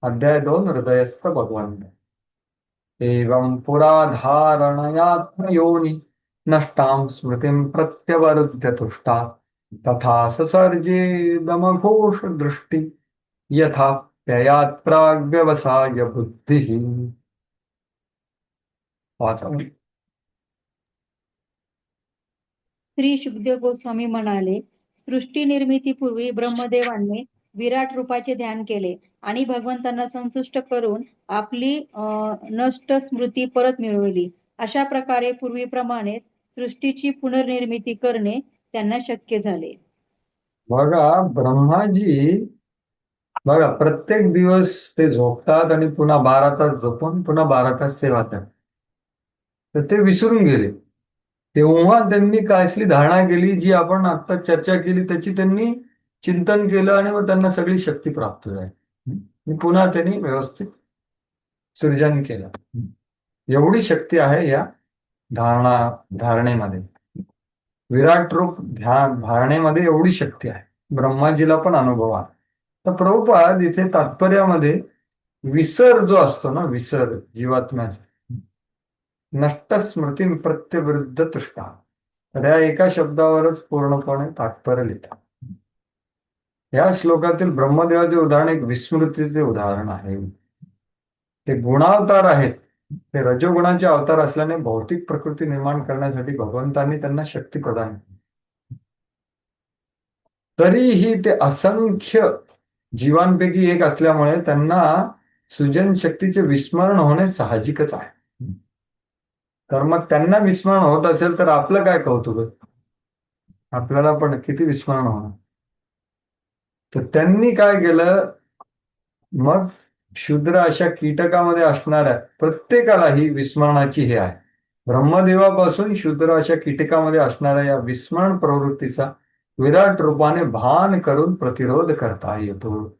अध्याय 2, हृदयस्थ भगवंत. एवं पुरा धारणयात्मयोनि नष्टां स्मृतिं प्रत्यवरुद्ध्य तुष्टा तथा ससर्जे दमघोष दृष्टि यथा व्ययात् प्राग्व्यवसाय बुद्धिः. वाचा. श्री शुकदेव गोस्वामी म्हणाले, सृष्टी निर्मितीपूर्वी ब्रह्मदेवांनी विराट रूपाचे ध्यान केले आणि भगवंतांना संतुष्ट करून आपली नष्ट स्मृती परत मिळवली. अशा प्रकारे पूर्वीप्रमाणे सृष्टीची पुनर्निर्मिती करणे त्यांना शक्य झाले. बघा, ब्रह्माजी बघा प्रत्येक दिवस ते झोपतात आणि पुन्हा 12 तास झोपून पुन्हा 12 तास सेवा करतात. तर ते विसरून गेले. तेव्हा त्यांनी कायसली धारणा केली, जी आपण आता चर्चा केली त्याची त्यांनी चिंतन केलं आणि मग त्यांना सगळी शक्ती प्राप्त झाली. पुन्हा त्यांनी व्यवस्थित सृजन केलं. एवढी शक्ती आहे या धारणेमध्ये, विराट रूप ध्यान धारणेमध्ये एवढी शक्ती आहे. ब्रह्माजीला पण अनुभव आहे. तर प्रभुपाद इथे तात्पर्यामध्ये विसर जो असतो ना, विसर जीवात्म्याचा, नष्ट स्मृती प्रत्यविरुद्ध तुष्टा, तर या एका शब्दावरच पूर्णपणे तात्पर्य लिहितात. या श्लोकातील ब्रह्मदेवाचे उदाहरण एक विस्मृतीचे उदाहरण आहे. ते गुणावतार आहेत, ते रजोगुणाचे अवतार असल्याने भौतिक प्रकृती निर्माण करण्यासाठी भगवंतांनी त्यांना शक्ती प्रदान केली. तरीही ते असंख्य जीवांपैकी एक असल्यामुळे त्यांना सृजन शक्तीचे विस्मरण होणे साहजिकच आहे. तर मग त्यांना विस्मरण होत असेल तर आपलं काय कौतुक, आपल्याला पण किती विस्मरण होणार. तर त्यांनी काय केलं, मग शूद्र अशा कीटकामध्ये असणाऱ्या प्रत्येकाला ही विस्मरणाची हे आहे. ब्रह्मदेवापासून शूद्र अशा कीटकामध्ये असणाऱ्या या विस्मरण प्रवृत्तीचा विराट रूपाने भान करून प्रतिरोध करता येतो.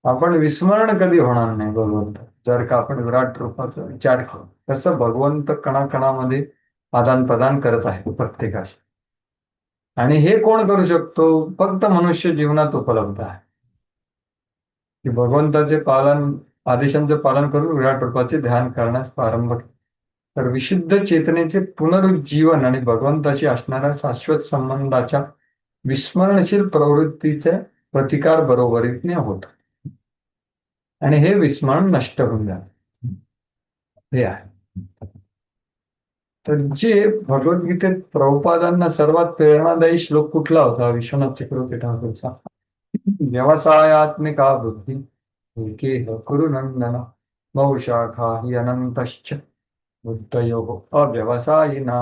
आपण विस्मरण कधी होणार नाही भगवंत, जर का आपण विराट रूपाचा विचार करू. तसं भगवंत कणाकणामध्ये आदान प्रदान करत आहे प्रत्येकाशी. आणि हे कोण करू शकतो? फक्त मनुष्य जीवनात उपलब्ध आहे की भगवंताचे आदेशांचे पालन करून विराट रूपाचे ध्यान करण्यास प्रारंभ केला. तर विशुद्ध चेतनेचे पुनरुज्जीवन आणि भगवंताशी असणाऱ्या शाश्वत संबंधाच्या विस्मरणशील प्रवृत्तीचे प्रतिकार बरोबरीने होत आणि हे विस्मरण नष्ट होऊन जाते. हे आहे. तर जे भगवद्गीतेत प्रभुपादांना सर्वात प्रेरणादायी श्लोक कुठला होता? विश्वनाथ चक्रवर्ती ठाकूरचा, व्यवसायात्मिका बुद्धी एकेह कुरु नंदन बहुशाखा हि अनंतश्च बुद्धयो अव्यवसायिना.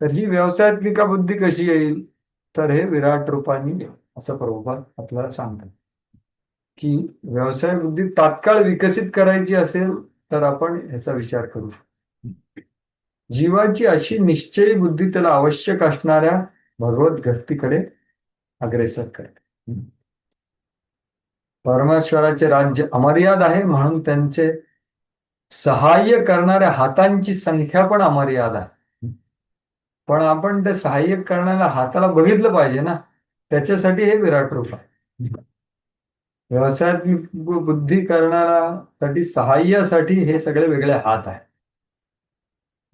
तर ही व्यवसायात्मिका बुद्धी कशी येईल? तर हे विराट रूपाने, असं प्रभुपाद आपल्याला सांगतात की व्यवसाय बुद्धी तात्काळ विकसित करायची असेल तर आपण ह्याचा विचार करू शकतो. जीवाची अशी निश्चयी बुद्धी त्याला आवश्यक असणाऱ्या भगवत भक्तीकडे अग्रेसर करते. परमेश्वराचे राज्य अमर्याद आहे म्हणून त्यांचे सहाय्य करणाऱ्या हातांची संख्या पण अमर्याद आहे. पण आपण ते सहाय्य करणाऱ्या हाताला बघितलं पाहिजे ना, त्याच्यासाठी हे विराट रूप आहे. व्यवसायात्मिक बुद्धी करणाऱ्यासाठी सहाय्यासाठी हे सगळे वेगळे हात आहेत.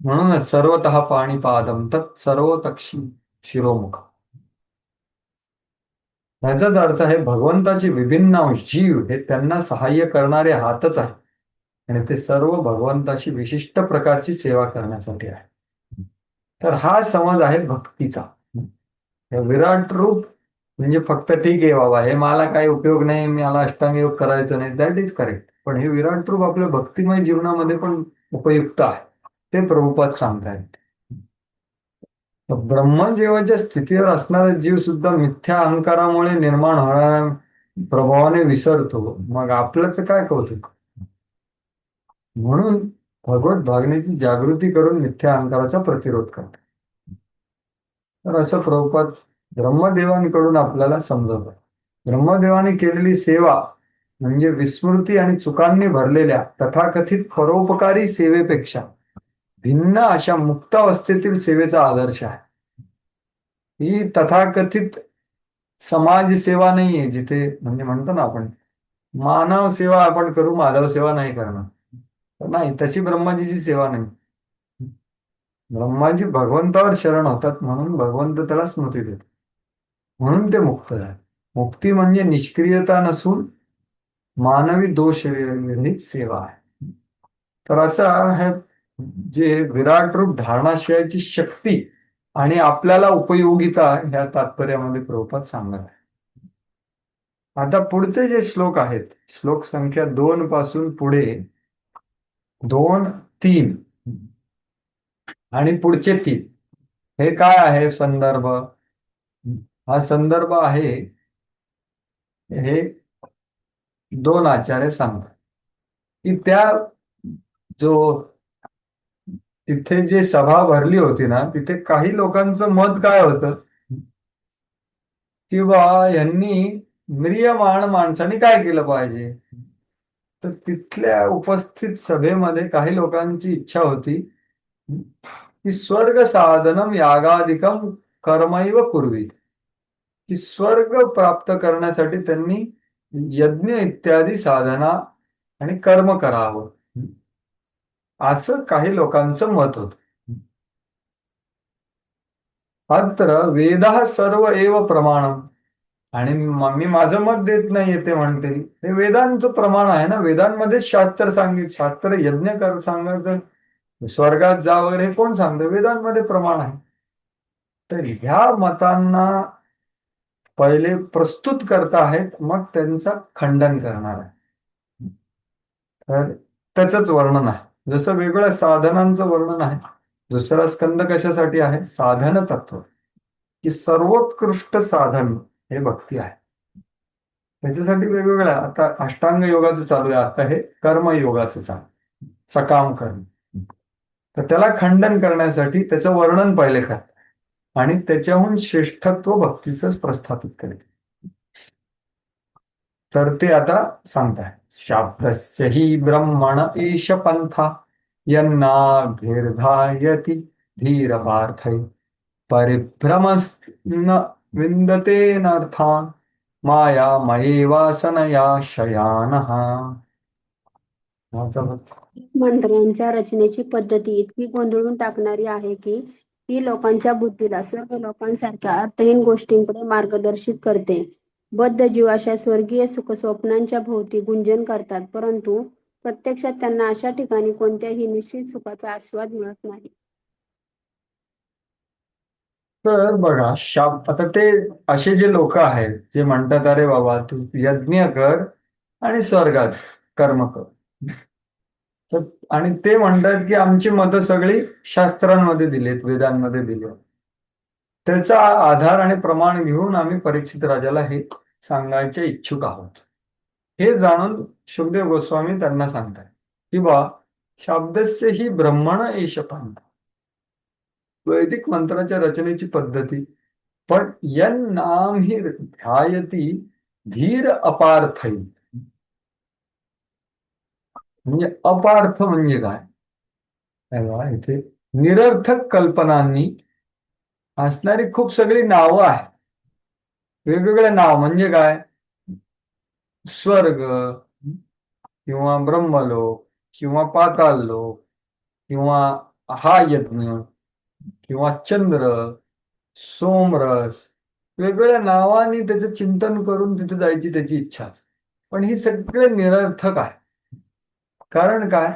म्हणूनच सर्वतः पाणीपादम तत् सर्वतक्षी शिरोमुख. याचाच अर्थ आहे भगवंताचे विभिन्न अंश जीव हे त्यांना सहाय्य करणारे हातच आहे आणि ते सर्व भगवंताशी विशिष्ट प्रकारची सेवा करण्यासाठी आहे. तर हा समज आहे भक्तीचा. विराट रूप म्हणजे फक्त ठीक आहे बाबा, हे मला काही उपयोग नाही, मला अष्टांग योग करायचं नाही, दॅट इज करेक्ट. पण हे विराट रूप आपल्या भक्तिमय जीवनामध्ये पण उपयुक्त आहे, ते प्रभुपाद सांगतायत. ब्रह्मजीवाच्या स्थितीवर असणारा जीव सुद्धा मिथ्या अहंकारामुळे निर्माण होणाऱ्या प्रभावाने विसरतो. मग आपल्याच काय कौतुक? म्हणून भगवत भावनेची जागृती करून मिथ्या अहंकाराचा प्रतिरोध करतात. तर असं प्रभुपाद ब्रह्मदेवांकडून आपल्याला समजवतं. ब्रह्मदेवाने केलेली सेवा म्हणजे विस्मृती आणि चुकांनी भरलेल्या तथाकथित परोपकारी सेवेपेक्षा भिन्न अशा मुक्तावस्थेतील सेवेचा आदर्श आहे. ही तथाकथित समाजसेवा नाहीये, जिथे म्हणजे म्हणतो ना आपण मानव सेवा आपण करू, माधव सेवा नाही करणार. नाही, तशी ब्रह्माजीची सेवा नाही. ब्रह्माजी भगवंतावर शरण होतात म्हणून भगवंत त्याला स्मृती देतात, म्हणून ते मुक्त झाले. मुक्ती म्हणजे निष्क्रियता नसून मानवी दोष रहित सेवा आहे. तर असं हे जे विराट रूप धारणाशिवायची शक्ती आणि आपल्याला उपयोगिता ह्या तात्पर्यामध्ये प्रभुपाद सांगत आहे. आता पुढचे जे श्लोक आहेत, श्लोक संख्या 2 पासून पुढे 2, 3 आणि पुढचे 3, हे काय आहे संदर्भ? हा संदर्भ आहे, हे 2 आचार्य सांगतात की त्या जो तिथे जे सभा भरली होती ना, तिथे काही लोकांचं मत काय होतं की बा यांनी म्रियमाण माणसाने काय केलं पाहिजे. तर तिथल्या उपस्थित सभेमध्ये काही लोकांची इच्छा होती की स्वर्ग साधनम यागादिकम कर्मैव कुर्वीत, की स्वर्ग प्राप्त करण्यासाठी त्यांनी यज्ञ इत्यादी साधना आणि कर्म करावं, असं काही लोकांचं मत होतं. अत्र वेदः सर्व एव प्रमाणम, आणि मी माझं मत देत नाहीये ते म्हणते, हे वेदांचं प्रमाण आहे ना, वेदांमध्ये शास्त्र शास्त्र यज्ञ कर सांगत, स्वर्गात जा वगैरे हे कोण सांगतं? वेदांमध्ये प्रमाण आहे. तर ह्या मतांना पहिले प्रस्तुत करता आहेत, मग त्यांचं खंडन करणार आहे. तर त्याचंच वर्णन आहे. जसं वेगवेगळ्या साधनांचं वर्णन आहे. दुसरा स्कंद कशासाठी आहे? साधन तत्व, की सर्वोत्कृष्ट साधन हे भक्ती आहे. त्याच्यासाठी वेगवेगळ्या, आता अष्टांग योगाचं चालू आहे, आता हे कर्मयोगाचं चालू, सकाम कर्म. तर त्याला खंडन करण्यासाठी त्याचं वर्णन पहिले करतात आणि त्याच्याहून श्रेष्ठत्व भक्तीचं प्रस्थापित करते. तर ते आता सांगताय. शाब्दस्य हि ब्रह्मण एष पंथा यन्नाभिर्धायति धीर पार्थै परिभ्रमन् विन्दते नर्थान् मायामये वासनया शयानः. मंत्र्यांच्या रचनेची पद्धती इतकी गोंधळून टाकणारी आहे की ती लोकांच्या बुद्धीला सर्व लोकांसारख्या अर्थहीन गोष्टींकडे मार्गदर्शित करते. बद्ध जीव अशा स्वर्गीय सुखस्वप्नांच्या भोवती गुंजन करतात, परंतु प्रत्यक्षात त्यांना अशा ठिकाणी कोणत्याही निश्चित सुखाचा आस्वाद मिळत नाही. तर बघा, आता ते असे जे लोक आहेत जे म्हणतात, अरे बाबा तू यज्ञ कर आणि स्वर्गात कर्म कर. तर आणि ते म्हणतात की आमची मतं सगळी शास्त्रांमध्ये दिलीत, वेदांमध्ये दिली. त्याचा आधार आणि प्रमाण घेऊन आम्ही परीक्षित राजाला हे सांगायचे इच्छुक आहोत. हे जाणून शुकदेव गोस्वामी त्यांना सांगतात की बा शाब्दस्य ही ब्रह्मण एष पंथ. वैदिक मंत्राच्या रचनेची पद्धती. पण यन नाम ही ध्यायती धीर अपार्थई. म्हणजे अपार्थ म्हणजे काय, इथे निरर्थक कल्पनांनी असणारी खूप सगळी नावं आहेत. वेगवेगळे नाव म्हणजे काय, स्वर्ग किंवा ब्रह्मलोक किंवा पाताळलोक किंवा हा यज्ञ किंवा चंद्र, सोमरस, वेगवेगळ्या नावाने त्याचं चिंतन करून तिथे जायची त्याची इच्छा असते. पण ही सगळे निरर्थक आहे. कारण काय,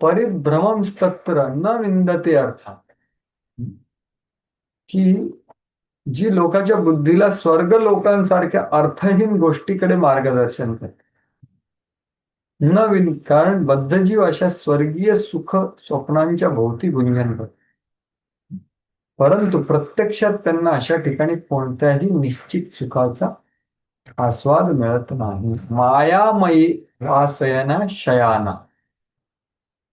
परिभ्रमं तत्र न विंदते अर्थात. की जी लोकांच्या बुद्धीला स्वर्ग लोकांसारख्या अर्थहीन गोष्टीकडे मार्गदर्शन करते. कारण बद्धजीव अशा स्वर्गीय सुख स्वप्नांच्या भोवती गुंजन करते, परंतु प्रत्यक्षात त्यांना अशा ठिकाणी कोणत्याही निश्चित सुखाचा आस्वाद मिळत नाही. मायामयी वासयना शयाना.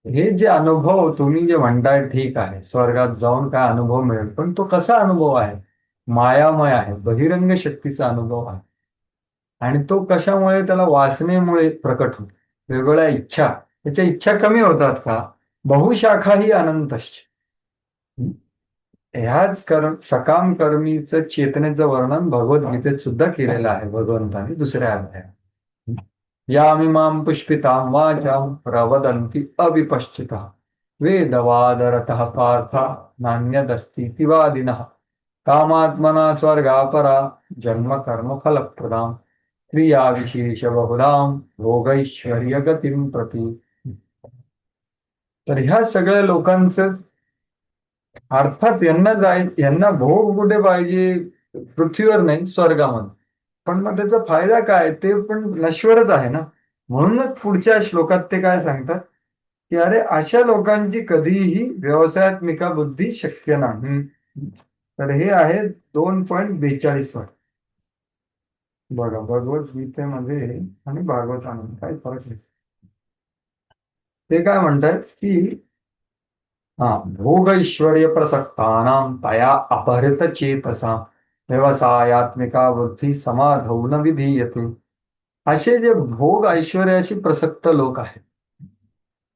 हे जे अनुभव तुम्ही जे म्हणताय ठीक आहे, स्वर्गात जाऊन काय अनुभव मिळेल, पण तो कसा अनुभव आहे, मायामय आहे, बहिरंग शक्तीचा अनुभव आहे. आणि तो कशामुळे, त्याला वासनेमुळे प्रकट होतो. वेगवेगळ्या इच्छा, त्याच्या इच्छा कमी होतात का, बहुशाखाही अनंतश्च. ह्याच सकाम कर्मीचं चेतनेचं वर्णन भगवद्गीतेत सुद्धा केलेलं आहे भगवंताने दुसऱ्या अध्यायात. यामिमां पुष्पितां वाचां प्रवदन्ति अविपश्चितः वेदवादरतः पार्थ नान्यदस्तीति वादिनः कामात्मना स्वर्गापरा जन्म कर्म फलप्रदां क्रिया विशेष बहुलां भोगैश्वर्य गतिं प्रति. तर ह्या सगळ्या लोकांचं अर्थात यांना भोग कुठे पाहिजे, पृथ्वीवर नाही, स्वर्गामध्ये. पण मग त्याचा फायदा काय, ते पण नश्वरच आहे ना. म्हणूनच पुढच्या श्लोकात ते काय सांगतात की अरे अशा लोकांची कधीही व्यवसायात्मिका बुद्धी शक्य नाही. तर हे आहे 2.42 वर. बघा, भगवद्गीतेमध्ये आणि भागवतामध्ये काय फरक आहे. ते काय म्हणतात की भोग ऐश्वर्य प्रसक्तानां तया अपहृत चेतसा व्यवसायात्मिका बुद्धी समाधौ न विधीयते. असे जे भोग ऐश्वर्याशी प्रसक्त लोक आहेत,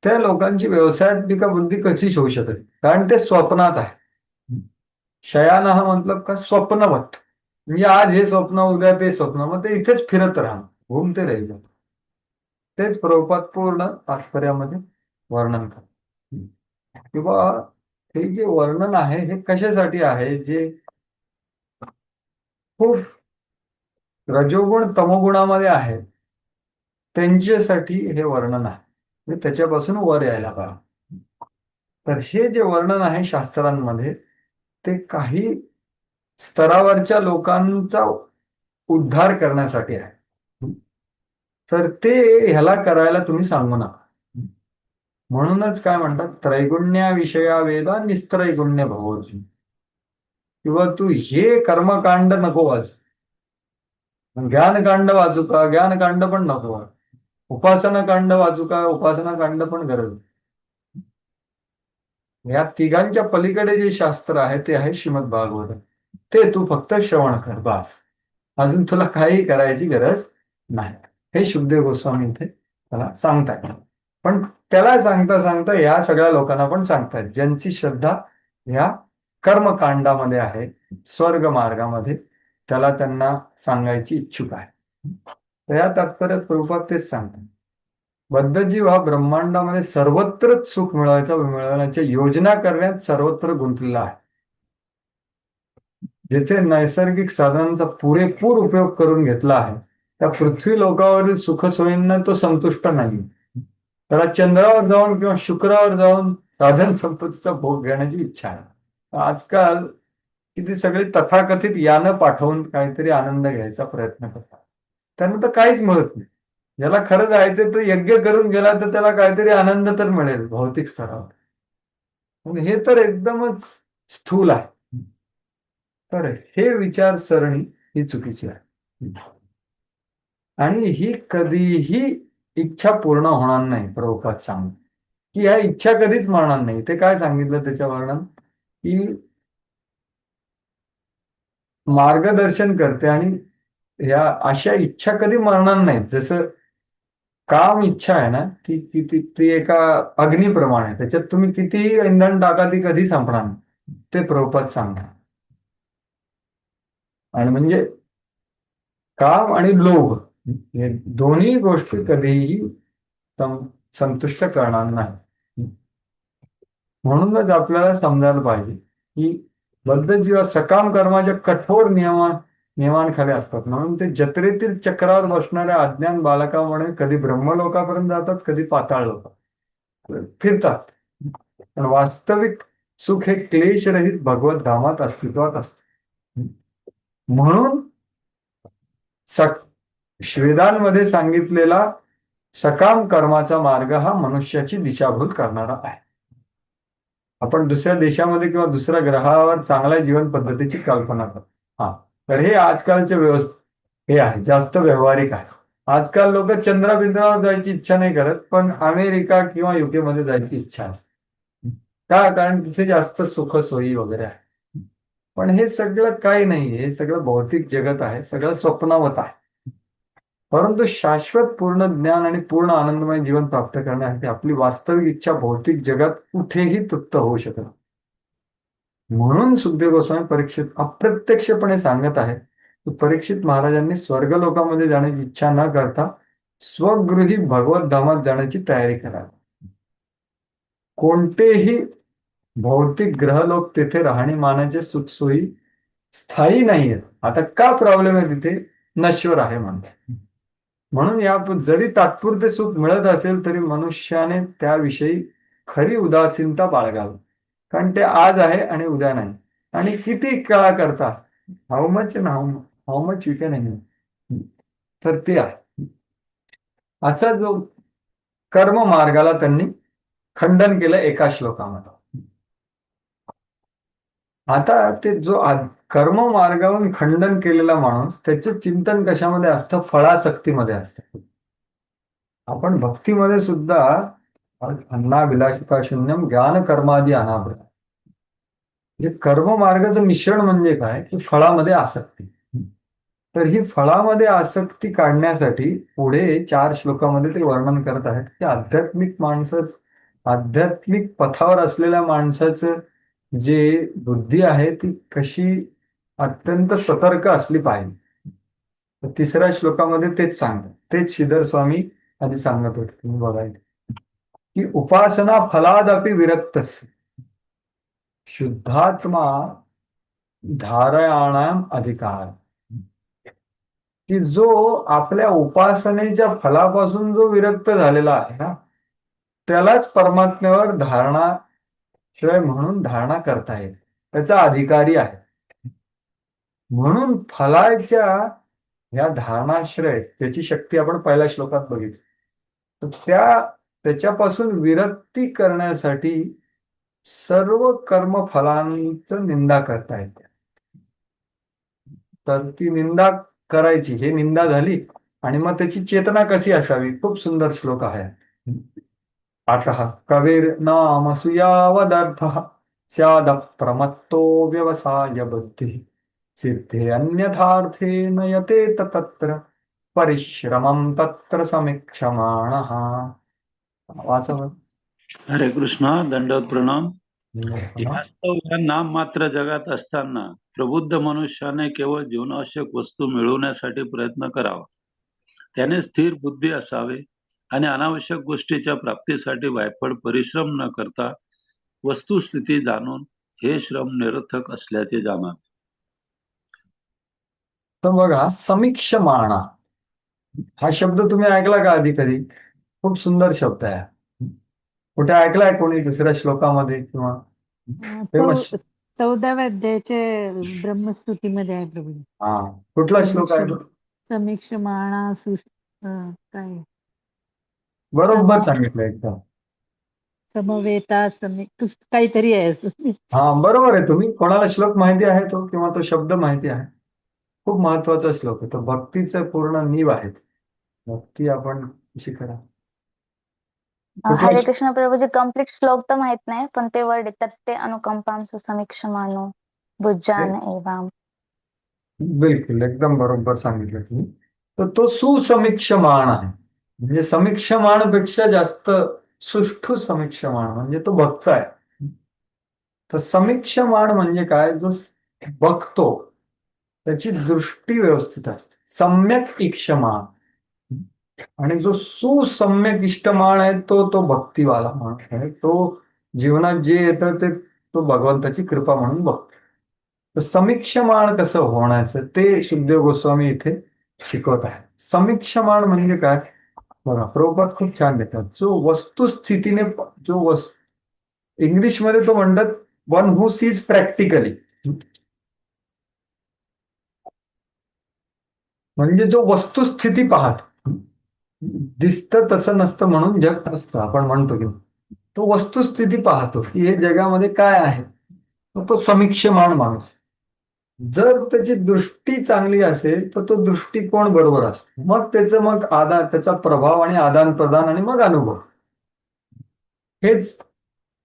त्या लोकांची व्यवसायात्मिका बुद्धी कशीच होऊ शकते, कारण ते स्वप्नात आहे. शयान हा मतलब का, स्वप्नवत. म्हणजे आज हे स्वप्न, उद्या ते स्वप्न, मग ते इथेच फिरत राहणं, घुमते राहील. तेच प्रभुपाद पूर्ण तात्पर्यामध्ये वर्णन करतात. किंवा हे जे वर्णन आहे हे कशासाठी आहे, जे खूप रजोगुण तमोगुणामध्ये आहे त्यांच्यासाठी हे वर्णन आहे. म्हणजे त्याच्यापासून वर यायला पाहिजे. तर हे जे वर्णन आहे शास्त्रांमध्ये, ते काही स्तरावरच्या लोकांचा उद्धार करण्यासाठी आहे. तर ते ह्याला करायला तुम्ही सांगू नका. म्हणूनच काय म्हणतात, त्रैगुण्या वेदा निस्त्रैगुण्य भवोर्जुन. किंवा तू हे कर्मकांड नको वाच, ज्ञानकांड वाचू का, ज्ञानकांड पण नको, उपासना कांड वाचू का, उपासना कांड पण गरज. या तिघांच्या पलीकडे जे शास्त्र आहे ते आहे श्रीमद भागवत. ते तू फक्त श्रवण कर, बस. अजून तुला काही करायची गरज नाही. हे शुकदेव गोस्वामी इथे त्याला सांगतात. पण त्याला सांगता सांगता या सगळ्या लोकांना पण सांगतात ज्यांची श्रद्धा या कर्मकांडामध्ये आहे, स्वर्ग मार्गामध्ये, त्याला त्यांना सांगायची इच्छुक आहे. तर या तात्पर्यात प्रभुपाद तेच सांगतात, बद्धजीव हा ब्रह्मांडामध्ये सर्वत्रच सुख मिळवण्याच्या योजना करण्यात सर्वत्र गुंतलेला आहे. जिथे नैसर्गिक साधनांचा पुरेपूर उपयोग करून घेतला आहे, त्या पृथ्वी लोकावरील सुखसोयींना तो संतुष्ट नाही. त्याला चंद्रावर जाऊन किंवा शुक्रावर जाऊन साधन संपत्तीचा भोग घेण्याची इच्छा आहे. आजकाल किती सगळे तथाकथित यानं पाठवून काहीतरी आनंद घ्यायचा प्रयत्न करतात. त्यांना तर काहीच मिळत नाही. ज्याला खरं जायचं तर यज्ञ करून गेला तर त्याला काहीतरी आनंद तर मिळेल भौतिक स्तरावर. पण हे तर एकदमच स्थूल आहे. तर हे विचारसरणी ही चुकीची आहे आणि ही कधीही इच्छा पूर्ण होणार नाही. प्रभुपाद सांगतो की ह्या इच्छा कधीच मरणार नाही. ते काय सांगितलं त्याच्या वर्णन, की मार्गदर्शन करते आणि ह्या अशा इच्छा कधी मरणार नाहीत. जसं काम इच्छा आहे ना, ती ती ती एका अग्नीप्रमाणे, त्याच्यात तुम्ही कितीही इंधन टाका ती कधी संपणार नाही. ते प्रभुपाद सांगतात. आणि म्हणजे काम आणि लोभ हे दोन्ही गोष्टी कधीही संतुष्ट करणार नाही. म्हणूनच आपल्याला समजायला पाहिजे की बद्धजीव सकाम कर्माच्या कठोर नियमांखाली असतात. म्हणून ते जत्रेतील चक्रावर बसणाऱ्या अज्ञान बालकामुळे कधी ब्रह्मलोकापर्यंत जातात, कधी पाताळ लोकात फिरतात. पण वास्तविक सुख हे क्लेशरहित भगवत धामात अस्तित्वात असते. म्हणून वेदांमध्ये सांगितलेला सकाम कर्माचा मार्ग हा मनुष्याची दिशाभूल करणारा आहे. आपण दुसऱ्या देशामध्ये किंवा दुसऱ्या ग्रहावर चांगल्या जीवन पद्धतीची कल्पना करतो. तर हे आजकालचे हे आहे, जास्त व्यावहारिक आहे. आजकाल लोक चंद्रबिंद्रावर जायची इच्छा नाही करत, पण अमेरिका किंवा युके मध्ये जायची इच्छा असते. का? कारण तिथे जास्त सुख सोयी वगैरे आहे. पण हे सगळं काही नाही, हे सगळं भौतिक जगत आहे, सगळं स्वप्नावत आहे. परंतु शाश्वत पूर्ण ज्ञान आणि पूर्ण आनंदमय जीवन प्राप्त करण्यासाठी आपली वास्तविक इच्छा भौतिक जगात कुठेही तृप्त होऊ शकत. म्हणून सुखदेव गोस्वामी परीक्षित अप्रत्यक्षपणे सांगत आहे की परीक्षित महाराजांनी स्वर्गलोकामध्ये जाण्याची इच्छा न करता स्वगृही भगवत धामात जाण्याची तयारी करावी. कोणतेही भौतिक ग्रहलोक तिथे राहणीमानाचे सुखसोयी स्थायी नाही आहेत. आता का प्रॉब्लेम आहे? तिथे नश्वर आहे म्हणून या जरी तात्पुरते सुख मिळत असेल तरी मनुष्याने त्याविषयी खरी उदासीनता बाळगावी. कारण ते आज आहे आणि उद्या नाही. आणि किती काळा करता, how much you can enjoy, तर ते आहे. असा जो कर्म मार्गाला त्यांनी खंडन केलं एका श्लोकामध्ये. आता ते जो कर्म मार्गावरून खंडन केलेला माणूस त्याचं चिंतन कशामध्ये असतं? फळासक्तीमध्ये असतं. आपण भक्तीमध्ये सुद्धा अन्नाभिलाषिता शून्यम ज्ञान कर्मादी अनाभृत, म्हणजे कर्म मार्गाचं मिश्रण म्हणजे काय की फळामध्ये आसक्ती. तर ही फळामध्ये आसक्ती काढण्यासाठी पुढे 4 श्लोकामध्ये ते वर्णन करत आहेत की आध्यात्मिक पथावर असलेल्या माणसाचं जे बुद्धी आहे ती कशी अत्यंत सतर्क असली पाहिजे. तर 3ऱ्या श्लोकामध्ये तेच सांगतात. तेच श्रीधर स्वामी आधी सांगत होते, तुम्ही बघायचे की उपासना फलादपि विरक्तस्य शुद्धात्मा धारयाणाम अधिकार, की जो आपल्या उपासनेच्या फलापासून जो विरक्त झालेला आहे ना, त्यालाच परमात्म्यावर धारणाश्रय म्हणून धारणा करता येते, त्याचा अधिकारी आहे. म्हणून फलाच्या ह्या धारणाश्रय त्याची शक्ती आपण पहिल्या श्लोकात बघितली. तर त्याच्यापासून विरक्ती करण्यासाठी सर्व कर्मफलांचं निंदा करता येते. तर ती निंदा करायची, हे निंदा झाली. आणि मग त्याची चेतना कशी असावी? खूप सुंदर श्लोक आहे. अतः कवीर नाम सुयावदर्थ स्याद प्रमत्तो व्यवसाय बुद्धी सिद्धे अन्यथार्थे नयते तत्र परिश्रमम तत्र समीक्षमाणः. वाचा. हरे कृष्ण, दंडवत प्रणाम. वास्तव या नाम मात्र जगात असताना प्रबुद्ध मनुष्याने केवळ जीवनावश्यक वस्तू मिळवण्यासाठी प्रयत्न करावा. त्याने स्थिर बुद्धी असावे आणि अनावश्यक गोष्टीच्या प्राप्तीसाठी वायफळ परिश्रम न करता वस्तुस्थिती जाणून हे श्रम निरर्थक असल्याचे जाणावे. तर बघा, समीक्षमाणा हा शब्द तुम्ही ऐकला का आधी कधी? खूप सुंदर शब्द आहे. कुठे ऐकलाय कोणी दुसऱ्या श्लोकामध्ये किंवा फेमस? 14व्या अध्यायाचे ब्रह्मस्तुतीमध्ये आहे प्रभू. हा, कुठला श्लोक आहे तो? समीक्षमाणा काय बरोबर सांगितलं एकदम. समवेता काहीतरी आहे असं. हा, बरोबर आहे. तुम्ही कोणाला श्लोक माहिती आहे तो किंवा तो शब्द माहिती आहे? खूप महत्वाचा श्लोक आहे तो. भक्तीचं पूर्ण नीव आहे. भक्ती आपण कशी करा. हरे कृष्ण प्रभूजी, कम्प्लीट श्लोक तर माहित नाही, पण ते वर्ड येतात ते अनुकंपांस समीक्षमानो बुज्जान एवं. बिलकुल, एकदम बरोबर सांगितलं तुम्ही. तर तो सुसमीक्षमाण आहे. म्हणजे समीक्षमाणपेक्षा जास्त सुष्ठू समीक्षमाण म्हणजे तो भक्त आहे. तर समीक्षमाण म्हणजे काय? जो बघतो त्याची दृष्टी व्यवस्थित असते. सम्यक इक्षमाण. आणि जो सुसम्यक इष्टमाण आहे तो भक्तिवाला माणूस आहे. तो जीवनात जे येतं ते तो भगवंताची कृपा म्हणून बघतो. तर समीक्षमाण कसं होण्याचं ते शुद्धदेव गोस्वामी इथे शिकवत आहे. समीक्षमाण म्हणजे काय? बघा, प्रभुपाद खूप छान देतात. जो वस्तुस्थितीने इंग्लिशमध्ये तो म्हणतात वन हू सीज प्रॅक्टिकली. म्हणजे जो वस्तुस्थिती पाहतो. दिसतं तसं नसतं म्हणून जग असतं आपण म्हणतो की तो वस्तुस्थिती पाहतो की हे जगामध्ये काय आहे. तो समीक्षमाण माणूस. जर त्याची दृष्टी चांगली असेल तर तो दृष्टिकोन बरोबर असतो. मग त्याचा प्रभाव आणि आदान प्रदान आणि मग अनुभव. हेच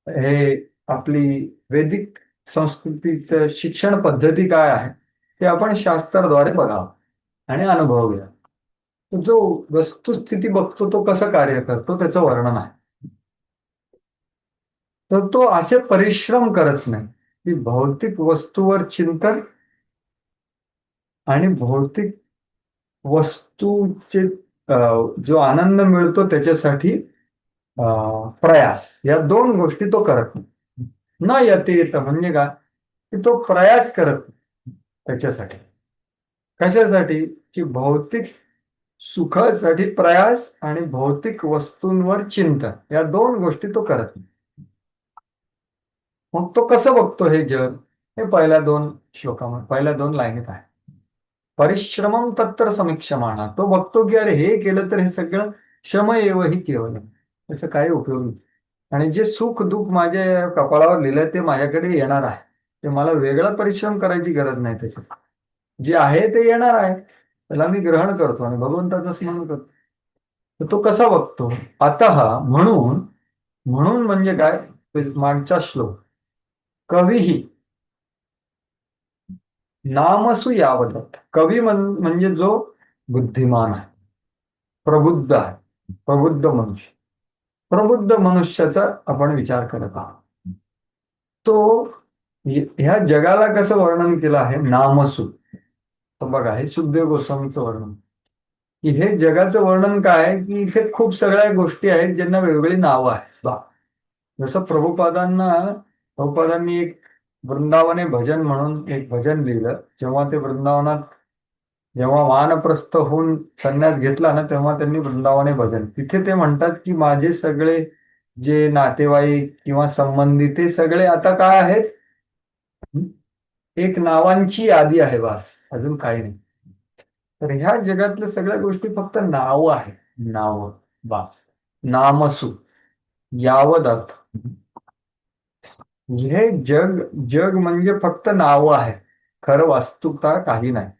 हे आपली वैदिक संस्कृतीचं शिक्षण पद्धती काय आहे ते आपण शास्त्राद्वारे बघावं आणि अनुभव घ्या. जो वस्तुस्थिती बघतो तो कसं कार्य करतो त्याचं वर्णन आहे. तर तो असे परिश्रम करत नाही की भौतिक वस्तूवर चिंतन आणि भौतिक वस्तूचे जो आनंद मिळतो त्याच्यासाठी प्रयास, या दोन गोष्टी तो करत नाही. न यतेत म्हणजे काय? की तो प्रयास करत नाही त्याच्यासाठी. कशासाठी? की भौतिक सुखासाठी प्रयास आणि भौतिक वस्तूंवर चिंतन या दोन गोष्टी तो करत नाही. मग तो कसं बघतो हे जग? हे पहिल्या दोन लाईनीत आहे. परिश्रमम तत्र समीक्षमाणा. तो बघतो की अरे हे केलं तर हे सगळं श्रम एव ही केवळ, त्याचा काही उपयोग नाही. आणि जे सुख दुःख माझ्या कपाळावर लिहिलंय ते माझ्याकडे येणार आहे. ते मला वेगळा परिश्रम करायची गरज नाही. त्याच्यात जे आहे ते येणार आहे, त्याला मी ग्रहण करतो आणि भगवंताचं स्मरण करतो. तर तो कसा बघतो? आता म्हणून म्हणजे काय? मागचा श्लोक, कवीही नामसु यावदत्त. कवी म्हणजे जो बुद्धिमान आहे, प्रबुद्ध आहे, प्रबुद्ध मनुष्य. प्रबुद्ध मनुष्याचा आपण विचार करत आहोत. तो ह्या जगाला कसं वर्णन केलं आहे? नामसु. तर बघा, हे शुद्धदेव गोस्वामीचं वर्णन की हे जगाचं वर्णन काय आहे की इथे खूप सगळ्या गोष्टी आहेत ज्यांना वेगवेगळी नावं आहेत. जसं प्रभुपादांनी एक वृंदावने भजन म्हणून एक भजन लिहिलं. जेव्हा ते जेव्हा वानप्रस्थ होऊन संन्यास घेतला ना, तेव्हा त्यांनी वृंदावने भजन. तिथे ते म्हणतात की माझे सगळे जे नातेवाईक किंवा संबंधी ते सगळे आता काय आहेत? एक नावांची यादी आहे, बास, अजून काही नाही. तर ह्या जगातल्या सगळ्या गोष्टी फक्त नाव आहे. नाव, बास. नामसु यावद अर्थ. हे जग म्हणजे फक्त नाव आहे, खरं वास्तुता काही नाही,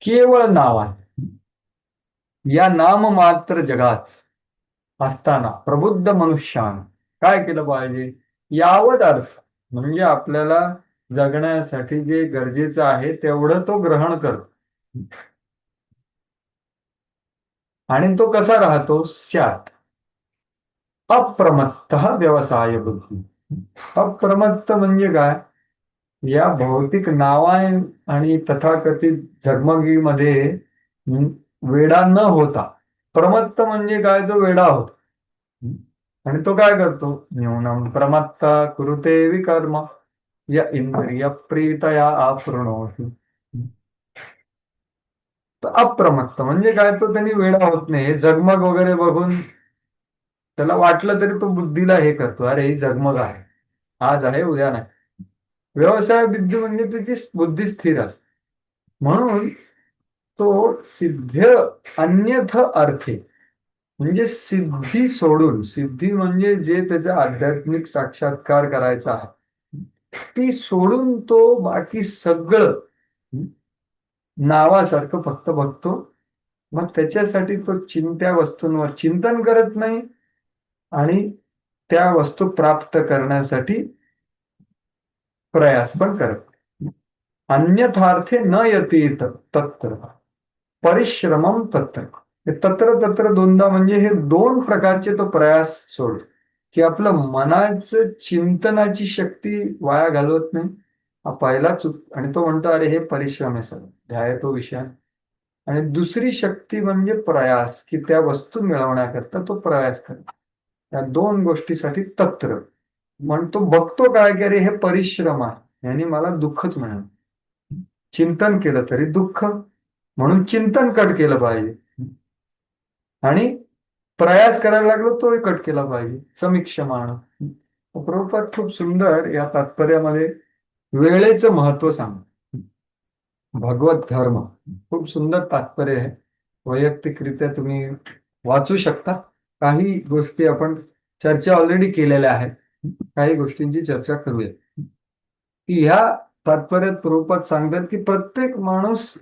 केवळ नाव आहे. या नाम मात्र जगात असताना प्रबुद्ध मनुष्यानं काय केलं पाहिजे? यावद अर्थ म्हणजे आपल्याला जगण्यासाठी जे गरजेचं आहे तेवढं तो ग्रहण करतो. आणि तो कसा राहतो? स्यात. अप्रमत्त व्यवसाय बुद्धी. अप्रमत्त म्हणजे काय? या भौतिक नावा आणि तथाकथित झगमगीमध्ये वेडा न होता. प्रमत्त म्हणजे काय? तो वेडा होतो. आणि तो काय करतो? न्यूनम प्रमत्ता कुरुते विकर्म या इंद्रिय प्रीतया आपृणोति. तर अप्रमत्त म्हणजे काय? तो त्यांनी वेडा होत नाही. हे झगमग वगैरे बघून त्याला वाटलं तरी तो बुद्धीला हे करतो, अरे ही झगमग आहे, आज आहे उद्या नाही. व्यवसाय बुद्धी म्हणजे त्याची बुद्धी स्थिर असते. म्हणून तो सिद्ध अन्यथ अर्थे म्हणजे सिद्धी सोडून, सिद्धी म्हणजे जे त्याचा आध्यात्मिक साक्षात्कार करायचा आहे ती सोडून तो बाकी सगळं नावासारखं फक्त बघतो. मग त्याच्यासाठी तो त्या वस्तूंवर चिंतन करत नाही आणि त्या वस्तू प्राप्त करण्यासाठी प्रयास पण करत नाही. अन्यथार्थे न यती तत्र परिश्रमम तत्र. तत्र तत्र दोनदा म्हणजे हे दोन प्रकारचे तो प्रयास सोड की आपलं मनाचं चिंतनाची शक्ती वाया घालवत नाही. हा पहिला चूक. आणि तो म्हणतो अरे हे परिश्रम आहे सर, ध्याय तो विषय. आणि दुसरी शक्ती म्हणजे प्रयास, की त्या वस्तू मिळवण्याकरता तो प्रयास करतो. या दोन गोष्टीसाठी तत्र म्हणतो. बघतो काय की अरे हे परिश्रम आहे, यांनी मला दुःखच मिळालं. चिंतन केलं तरी दुःख, म्हणून चिंतन कट केलं पाहिजे. आणि प्रयास करायला लागलो तोही कट केला पाहिजे. समीक्षमाण. प्रभुपाद खूप सुंदर या तात्पर्यामध्ये वेळेचं महत्व सांग. भगवत धर्म खूप सुंदर तात्पर्य आहे. वैयक्तिकरित्या तुम्ही वाचू शकता. काही गोष्टी आपण चर्चा ऑलरेडी केलेल्या आहेत, काही गोष्टींची चर्चा करूया. की ह्या तात्पर्यात प्रभुपाद सांगतात की प्रत्येक माणूस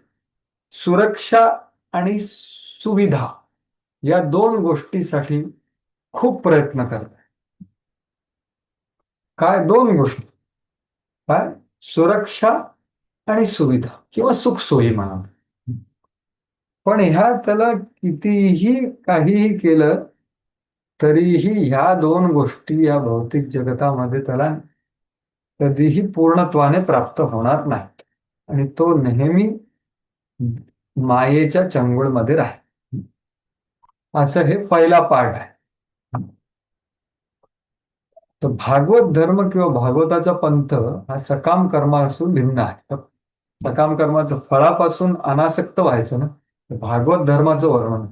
सुरक्षा आणि सुविधा या दोन गोष्टीसाठी खूप प्रयत्न करतात. काय? दोन गोष्टी. काय? सुरक्षा आणि सुविधा किंवा सुखसोयी म्हणा. पण ह्या त्याला कितीही काहीही केलं तरीही ह्या दोन गोष्टी या भौतिक जगतामध्ये त्याला कधीही पूर्णत्वाने प्राप्त होणार नाहीत. आणि तो नेहमी मायेच्या चंगुलमध्ये राहील. असं हे पहिला पाठ आहे. तर भागवत धर्म किंवा भागवताचा पंथ हा सकाम कर्मापासून भिन्न आहे. सकाम कर्माचं फळापासून अनासक्त व्हायचं ना, भागवत धर्माचं वर्णन.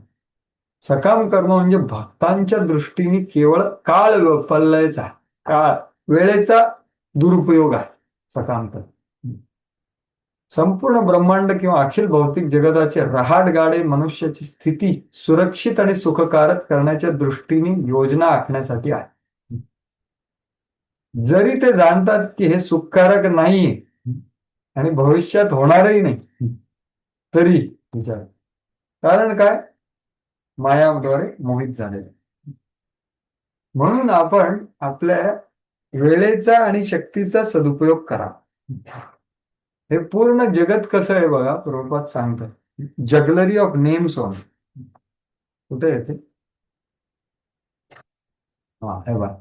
सकाम कर्म म्हणजे भक्तांच्या दृष्टीने केवळ काळ पल्लयचा, काळ वेळेचा दुरुपयोग आहे सकाम कर्म. संपूर्ण ब्रह्मांड किंवा अखिल भौतिक जगताचे रहाटगाडे मनुष्याची स्थिती सुरक्षित आणि सुखकारक करण्याच्या दृष्टीने योजना आखण्यासाठी आहे. जरी ते जाणतात की हे सुखकारक नाहीये आणि भविष्यात होणारही नाही, तरी विचार. कारण काय? मायाद्वारे मोहित झालेले. म्हणून आपण आपल्या वेळेचा आणि शक्तीचा सदुपयोग करा. हे पूर्ण जगत कसं आहे बघा. प्रभुपाद सांगतात जगलरी ऑफ नेम्स ऑन. कुठे येते? हा, हे बघा.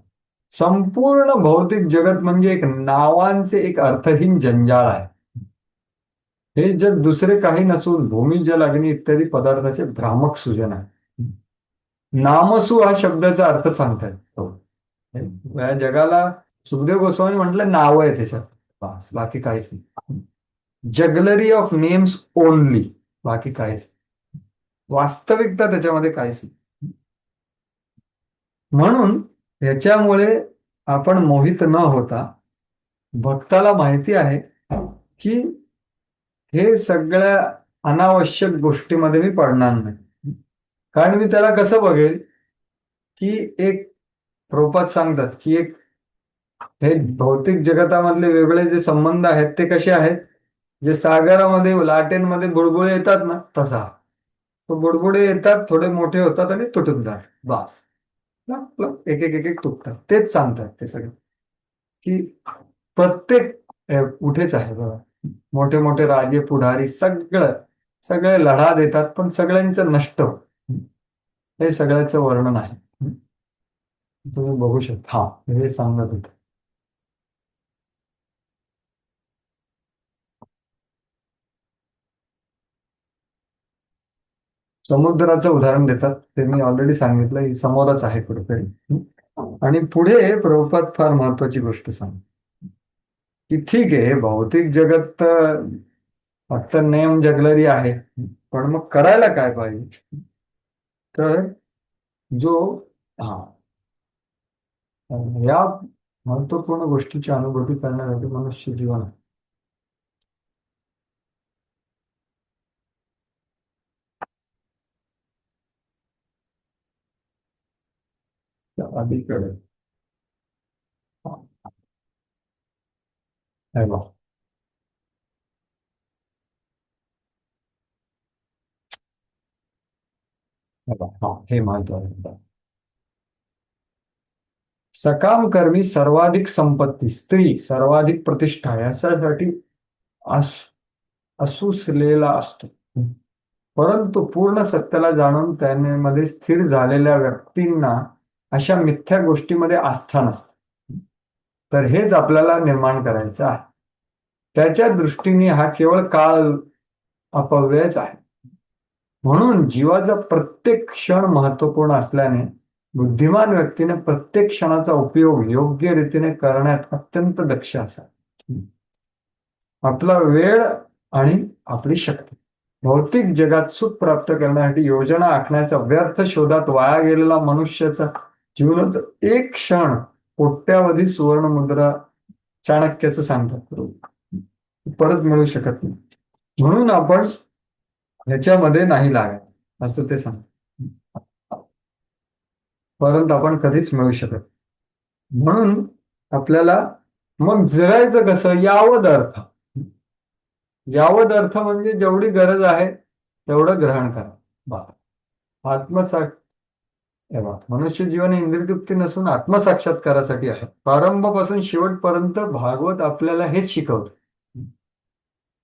संपूर्ण भौतिक जगत म्हणजे एक नावांचे एक अर्थहीन जंजाळ आहे. हे जग दुसरे काही नसून भूमी जल अग्नी इत्यादी पदार्थाचे भ्रामक सूजन आहे. नामसू हा शब्दाचा अर्थ सांगतात. या जगाला सुखदेव गोस्वामी म्हटलं नाव आहे त्याच्यात, बस बाकी काहीच नाही. जगलरी ऑफ नेम्स ओनली, बाकी काहीच. वास्तविकता त्याच्यामध्ये काहीच नाही. म्हणून याच्यामुळे आपण मोहित न होता, भक्ताला माहिती आहे की हे सगळ्या अनावश्यक गोष्टीमध्ये मी पडणार नाही. कारण मी त्याला कसं बघेल की एक प्रभुपाद सांगतात की एक हे भौतिक जगतामधले वेगळे जे संबंध आहेत ते कसे आहेत, जे सागरामध्ये लाटेंमध्ये बुडबुडे येतात ना, तसा तो बुडबुडे येतात, थोडे मोठे होतात आणि तुटून जातात. बस एक एक एक एक तुटतात. तेच सांगतात ते सगळे की प्रत्येक कुठेच आहे बघा. मोठे मोठे राजे पुढारी सगळे लढा देतात, पण सगळ्यांचं नष्ट होत. हे सगळ्याचं वर्णन आहे. तुम्ही बघू शकता. हा, हे सांगत होते. समुद्राचं उदाहरण देतात, ते मी ऑलरेडी सांगितलं, ही समोरच आहे कुठेतरी. आणि पुढे प्रभुपाद फार महत्वाची गोष्ट सांग की ठीक आहे, हे भौतिक जगत तर फक्त नेम जगलरी आहे, पण मग करायला काय पाहिजे? तर जो हा या महत्वपूर्ण गोष्टीची अनुभूती करण्यासाठी मनुष्य जीवन आहे. त्या अलीकडे हा, हे बघ. हे बघ, हा, हे महत्वाचं. सकाम कर्मी सर्वाधिक संपत्ती, स्त्री सर्वाधिक प्रतिष्ठा याच्यासाठी अस असूसलेला असतो. परंतु पूर्ण सत्याला जाणून त्यामध्ये स्थिर झालेल्या व्यक्तींना अशा मिथ्या गोष्टीमध्ये आस्था नसते. तर हेच आपल्याला निर्माण करायचं आहे. त्याच्या दृष्टीने हा केवळ काळ अपव्ययच आहे. म्हणून जीवाचा प्रत्येक क्षण महत्वपूर्ण असल्याने बुद्धिमान व्यक्तीने प्रत्येक क्षणाचा उपयोग योग्य रीतीने करण्यात अत्यंत दक्ष असावा. आपला वेळ आणि आपली शक्ती भौतिक जगात सुख प्राप्त करण्यासाठी योजना आखण्याच्या व्यर्थ शोधात वाया गेलेला मनुष्याचा जीवनाचा एक क्षण कोट्यावधी सुवर्ण मुद्रा चाणक्याचं सांगतात परत मिळू शकत नाही. म्हणून आपण ह्याच्यामध्ये नाही लागायचं असं ते सांगतात. परंतु आपण कधीच मिळू शकत. म्हणून आपल्याला मग जगायचं कसं? यावद अर्थ. यावद अर्थ म्हणजे जेवढी गरज आहे तेवढं ग्रहण करा. आत्मसात मनुष्य जीवन इंद्रियतृप्ती नसून आत्मसाक्षात्कारासाठी आहे. प्रारंभापासून शेवटपर्यंत भागवत आपल्याला हेच शिकवतं.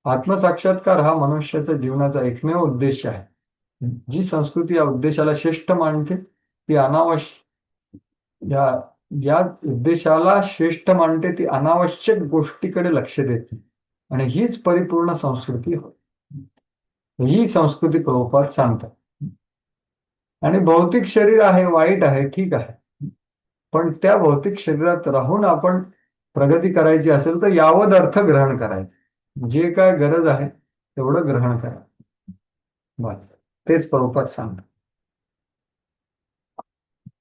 आत्मसाक्षात्कार हा मनुष्याच्या जीवनाचा एकमेव उद्देश आहे. जी संस्कृती या उद्देशाला श्रेष्ठ मानते ती या या उद्देशाला श्रेष्ठ मानते ती अनावश्यक गोष्टीकडे लक्ष देते आणि हीच परिपूर्ण संस्कृती होय. ही संस्कृती प्रभुपाद सांगतात. आणि भौतिक शरीर आहे, वाईट आहे, ठीक आहे, पण त्या भौतिक शरीरात राहून आपण प्रगती करायची असेल तर यावद अर्थ ग्रहण करायचं. जे काय गरज आहे तेवढं ग्रहण करा. बस तेच प्रभुपाद सांगतात.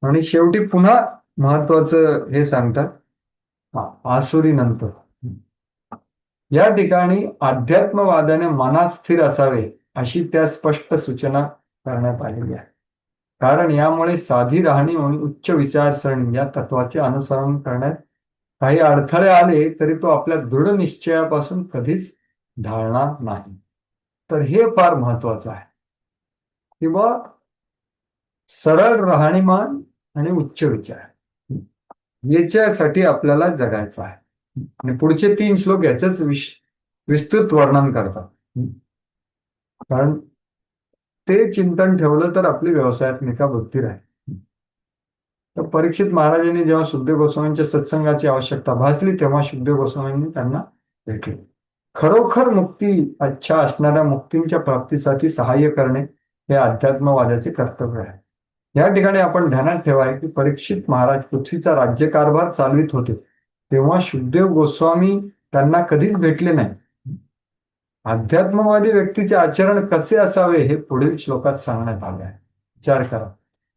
आणि शेवटी पुन्हा महत्वाचं हे सांगतात, आसुरी नंतर. या ठिकाणी अध्यात्मवादाने मनात स्थिर असावे अशी त्या स्पष्ट सूचना करण्यात आलेली आहे. कारण यामुळे साधी राहणी आणि उच्च विचारसरणी या तत्वाचे अनुसरण करण्यात काही अडथळे आले तरी तो आपल्या दृढ निश्चयापासून कधीच ढाळणार नाही. तर हे फार महत्वाचं आहे. किंवा सरळ राहणीमान आणि उच्च विचार याच्यासाठी आपल्याला जगायचं आहे. आणि पुढचे 3 श्लोक याचंच विस्तृत वर्णन करतात. कारण ते चिंतन ठेवलं तर आपली व्यवसायात्मिका बुद्धी राहील. तर परीक्षित महाराजांनी जेव्हा सुखदेव गोस्वामींच्या सत्संगाची आवश्यकता भासली तेव्हा सुखदेव गोस्वामींनी त्यांना भेटले. खरोखर मुक्ती इच्छा असणाऱ्या मुक्तींच्या प्राप्तीसाठी सहाय्य करणे हे अध्यात्मवादाचे कर्तव्य आहे. या ठिकाणी आपण ध्यानात ठेवाय की परीक्षित महाराज पृथ्वीचा राज्यकारभार चालवित होते तेव्हा सुखदेव गोस्वामी त्यांना कधीच भेटले नाही. अध्यात्मवादी व्यक्तीचे आचरण कसे असावे हे पुढील श्लोकात सांगण्यात आले आहे. विचार करा,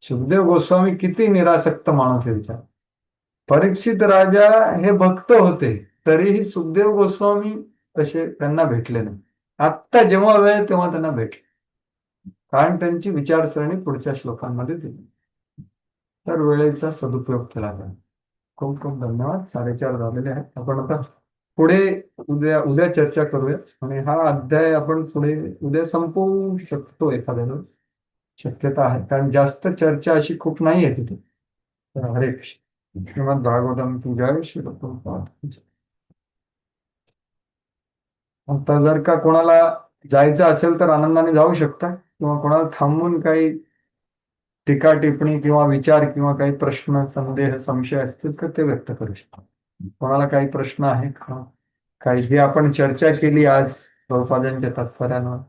सुखदेव गोस्वामी किती निरासक्त माणूस आहे. विचार, परीक्षित राजा हे भक्त होते तरीही सुखदेव गोस्वामी तसे त्यांना भेटले नाही. आत्ता जेव्हा वेळ तेव्हा त्यांना भेटले, कारण त्यांची विचारसरणी पुढच्या श्लोकांमध्ये दिली. तर वेळेचा सदुपयोग केला पाहिजे. खूप खूप धन्यवाद. 4:30 झालेले आहेत. आपण आता पुढे उद्या चर्चा करूया आणि हा अध्याय आपण पुढे उद्या संपवू शकतो एखाद्या वेळेस, शक्यता आहे, कारण जास्त चर्चा अशी खूप नाही आहे तिथे. तर हरे कृष्ण. श्रीमद भागवतम की जय. श्री प्रभुपाद की जय. आता जर का कोणाला जायचं असेल तर आनंदाने जाऊ शकता किंवा कोणाला थांबून काही टीका टिप्पणी किंवा विचार किंवा काही प्रश्न, संदेह, संशय असतील तर ते व्यक्त करू शकतात. कोणाला काही प्रश्न आहे का? काही जे आपण चर्चा केली आज प्रभुपादांच्या तात्पर्यानं,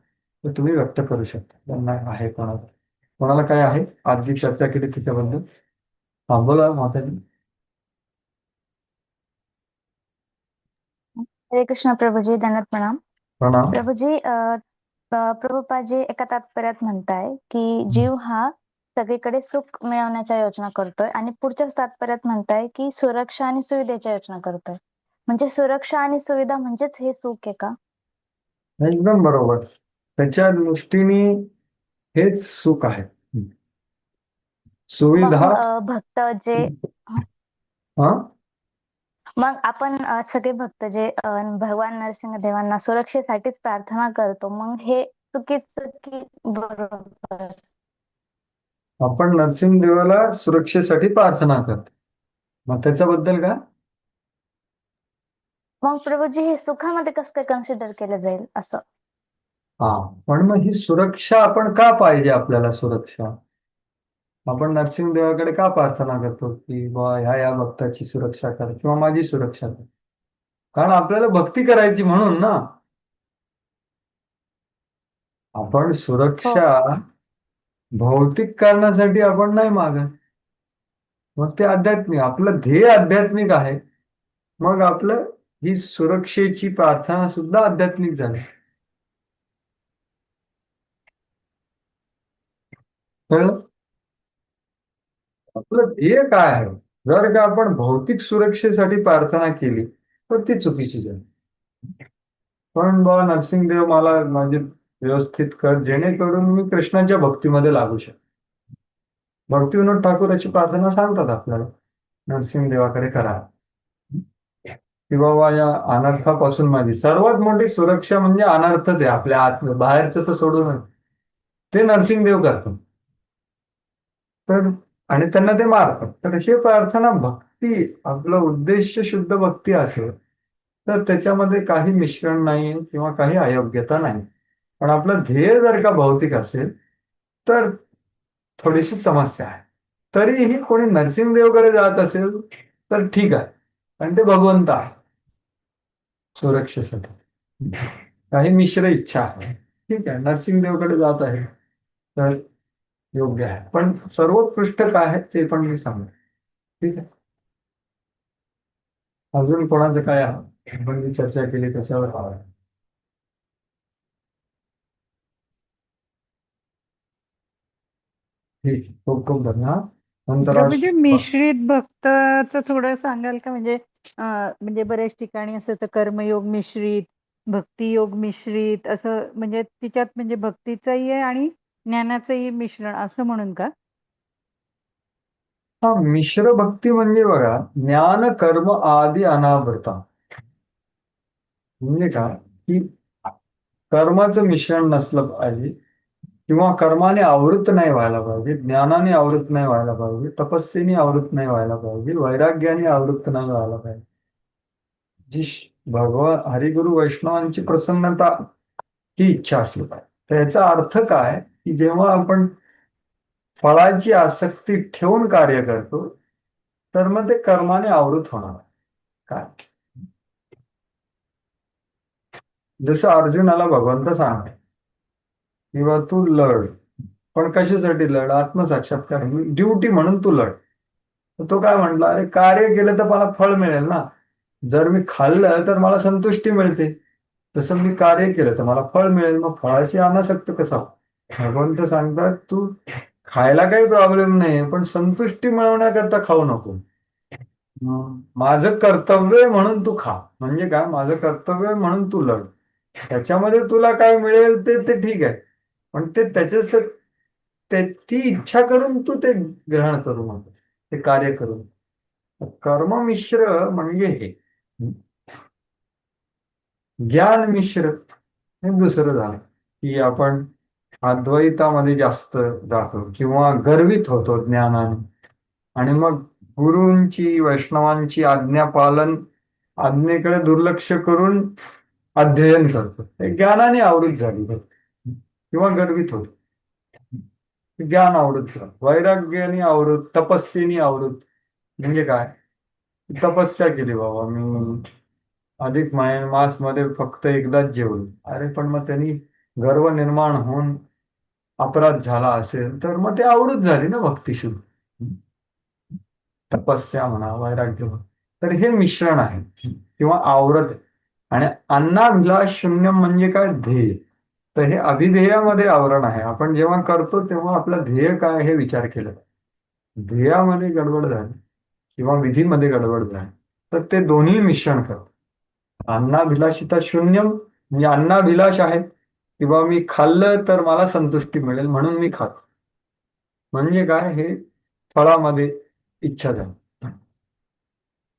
तर तुम्ही व्यक्त करू शकता. त्यांना आहे कोणाला काय आहे आज जी चर्चा केली त्याच्याबद्दल? हा बोला माताजी. हरे कृष्ण प्रभुजी, दंडवत प्रणाम. प्रणाम. प्रभुजी, प्रभुपादजी एका तात्पर्यात म्हणताय की जीव हा सगळीकडे सुख मिळवण्याच्या योजना करतोय, आणि पुढच्याच तात्पर्यात म्हणताय की सुरक्षा आणि सुविधेच्या योजना करतोय. म्हणजे सुरक्षा आणि सुविधा म्हणजेच हे सुख आहे का? एकदम बरोबर. त्याच्या दृष्टीने हेच सुख आहे. सुविधा. मग भक्त जे हा मग आपण सगळे भक्त जे भगवान नरसिंह देवांना सुरक्षेसाठीच प्रार्थना करतो, मग हे चुकीचं की बरोबर? आपण नरसिंहदेवाला सुरक्षेसाठी प्रार्थना करतो, मग त्याच्याबद्दल काय? मग प्रभूजी हे सुखामध्ये कसं काय कन्सिडर केलं जाईल असं? हा, पण मग ही सुरक्षा आपण का पाहिजे? आपल्याला सुरक्षा आपण नरसिंहदेवाकडे का प्रार्थना करतो की बा ह्या भक्ताची सुरक्षा कर किंवा माझी सुरक्षा कर? कारण आपल्याला भक्ती करायची म्हणून ना. आपण सुरक्षा भौतिक कारणासाठी आपण नाही मागत. मग ते आध्यात्मिक, आपलं ध्येय आध्यात्मिक आहे, मग आपलं ही सुरक्षेची प्रार्थना सुद्धा आध्यात्मिक झाली. कळलं? आपलं ध्येय काय आहे? जर का आपण भौतिक सुरक्षेसाठी प्रार्थना केली तर ती चुकीची झाली. पण बा नरसिंहदेव मला माझे व्यवस्थित कर, जेणेकरून मी कृष्णाच्या भक्तीमध्ये लागू शकतो. भक्तिविनोद ठाकूर अशी प्रार्थना सांगतात आपल्याला, नरसिंहदेवाकडे करा की बाबा या अनर्थापासून माझी सर्वात मोठी सुरक्षा म्हणजे अनर्थच आहे आपल्या आत, बाहेरचं तर सोडून ते नरसिंहदेव करतात. तर आणि त्यांना ते मारतात. तर ही प्रार्थना भक्ती, आपलं उद्देश शुद्ध भक्ती असेल तर त्याच्यामध्ये काही मिश्रण नाही किंवा काही अयोग्यता नाही. पण आपलं ध्येय जर का भौतिक असेल तर थोडीशी समस्या आहे. तरीही कोणी नरसिंहदेवकडे जात असेल तर ठीक आहे, आणि ते भगवंत आहे सुरक्षेसाठी. काही मिश्र इच्छा आहे, ठीक आहे, नरसिंहदेवकडे जात आहे तर योग्य आहे. पण सर्वोत्कृष्ट काय आहे ते पण मी सांगतो. ठीक आहे. अजून कोणाचं काय आपण जी चर्चा केली त्याच्यावर ठीक आहे. खूप खूप धन्यवाद. नंतर प्रभूजी, मिश्रित भक्तचं थोडं सांगाल का? म्हणजे बऱ्याच ठिकाणी असं तर कर्मयोग मिश्रित, भक्तियोग मिश्रित असं, म्हणजे तिच्यात म्हणजे भक्तीचंही आहे आणि ज्ञानाचंही मिश्रण असं म्हणून का? हा, मिश्र भक्ती म्हणजे बघा, ज्ञान कर्म आदि अनावृता. म्हणजे काय की कर्माचं मिश्रण नसलं पाहिजे, किंवा कर्माने आवृत नाही व्हायला पाहिजे, ज्ञानाने आवृत नाही व्हायला पाहिजे, तपस्येने आवृत नाही व्हायला पाहिजे, वैराग्याने आवृत नाही व्हायला पाहिजे. जी भगवान हरिगुरु वैष्णवांची प्रसन्नता ही इच्छा असली पाहिजे. तर याचा अर्थ काय की जेव्हा आपण फळाची आसक्ती ठेवून कार्य करतो तर मग ते कर्माने आवृत होणार. काय जसं अर्जुनाला भगवंत सांगते किंवा तू लढ, पण कशासाठी लढ? आत्मसाक्षात्कार, ड्युटी म्हणून तू लढ. तर तो काय म्हटला, अरे कार्य केलं तर मला फळ मिळेल ना. जर मी खाल्लं तर मला संतुष्टी मिळते, तसं मी कार्य केलं तर मला फळ मिळेल. मग फळाशी अनासक्त कसा? भगवंत सांगतात तू खायला काही प्रॉब्लेम नाही, पण संतुष्टी मिळवण्याकरता खाऊ नको. माझं कर्तव्य म्हणून तू खा. म्हणजे काय? माझं कर्तव्य म्हणून तू लढ. त्याच्यामध्ये तुला काय मिळेल ते ते ठीक आहे, पण ते ती इच्छा करून तू ते ग्रहण करू नको, ते कार्य करू. कर्म मिश्र म्हणजे हे. ज्ञान मिश्र हे दुसरं झालं की आपण अद्वैतामध्ये जास्त जातो किंवा गर्वित होतो ज्ञानाने, आणि मग गुरूंची, वैष्णवांची आज्ञेकडे दुर्लक्ष करून अध्ययन करतो. हे ज्ञानाने आवृत झाली किंवा गर्वित होतो. ज्ञान आवृत्त, वैराग्याने आवृत्त, तपस्येने आवृत्त. म्हणजे काय? तपस्या केली बाबा मी, अधिक मास मध्ये फक्त एकदाच जेवलो. अरे पण मग त्यांनी गर्व निर्माण होऊन अपराध झाला असेल तर मग ते आवृत्त झाली ना भक्तिशुद्ध. तपस्या म्हणा, वैराग्य म्हणा. तर हे मिश्रण आहे किंवा आवरत आहे. आणि अन्नाभिलाष शून्य म्हणजे काय? ध्येय. तर हे अभिध्येयामध्ये आवरण आहे. आपण जेव्हा करतो तेव्हा आपलं ध्येय काय हे विचार केला. ध्येयामध्ये गडबड झाली किंवा विधीमध्ये गडबड झाली तर ते दोन्ही मिश्रण करतात. अन्नाभिलाषिता शून्यम म्हणजे अन्नाभिलाष आहे किंवा मी खाल्लं तर मला संतुष्टी मिळेल म्हणून मी खातो. म्हणजे काय? हे फळामध्ये इच्छा झाली.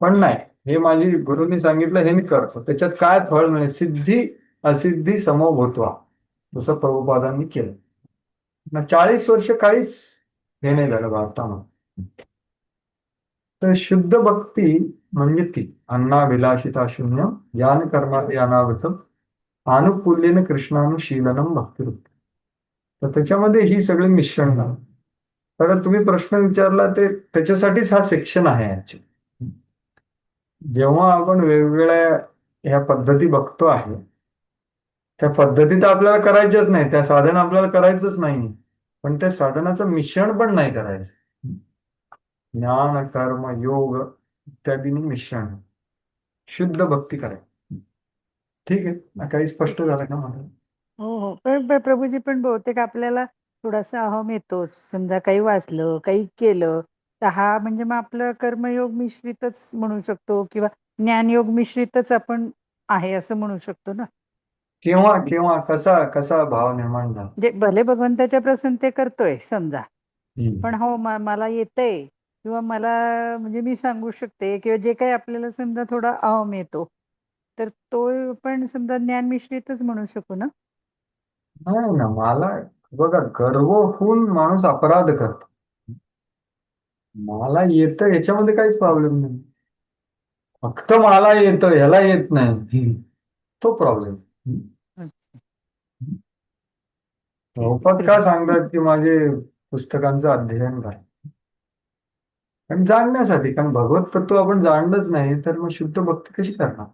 पण नाही, हे माझी गुरुनी सांगितलं, हे मी करतो, त्याच्यात काय फळ मिळेल? सिद्धी असिद्धी समभूत्वा, जसं प्रभुपादांनी केलं. 40 वर्ष काहीच हे नाही झालं भारतामध्ये. तर शुद्ध भक्ती म्हणजे ती अन्नाभिलाषिता शून्य ज्ञान कर्मादि अनावृतम अनुकूल्येन कृष्णानुशीलनम भक्तिरूप. तर त्याच्यामध्ये ही सगळी मिश्रण झालं. तर तुम्ही प्रश्न विचारला ते त्याच्यासाठीच हा सेक्शन आहे ऍक्च्युली. जेव्हा आपण वेगवेगळ्या ह्या पद्धती बघतो आहे, त्या पद्धती तर आपल्याला करायच्याच नाही, त्या साधन आपल्याला करायचंच नाही, पण त्या साधनाचं मिश्रण पण नाही करायचं. ज्ञान कर्म योग इत्यादींनी मिश्रण शुद्ध भक्ती करायची. ठीक आहे, काही स्पष्ट झालं का मला? हो हो, पण प्रभूजी पण बहुतेक आपल्याला थोडासा अहम येतो. समजा काही वाचलं, काही केलं, तर हा म्हणजे मग आपलं कर्मयोग मिश्रितच म्हणू शकतो किंवा ज्ञानयोग मिश्रितच आपण आहे असं म्हणू शकतो ना. केव्हा केव्हा कसा कसा भाव निर्माण झाला? म्हणजे भले भगवंताच्या प्रसन्नते करतोय समजा, हम्म. पण हो मला येतंय किंवा मला म्हणजे मी सांगू शकते किंवा जे काही आपल्याला समजा थोडा अहम येतो, तर तो पण समजा ज्ञान मिश्रितच म्हणू शकू ना. नाही ना, मला बघा, गर्व होऊन माणूस अपराध करतो. मला येतं याच्यामध्ये काहीच प्रॉब्लेम नाही. फक्त मला येतं ह्याला येत नाही, तो प्रॉब्लेम. प्रभुपाद का सांगतात की माझे पुस्तकांचं अध्ययन करा? कारण जाणण्यासाठी, कारण भगवत तत्व आपण जाणलंच नाही तर मग शुद्ध भक्ती कशी करणार?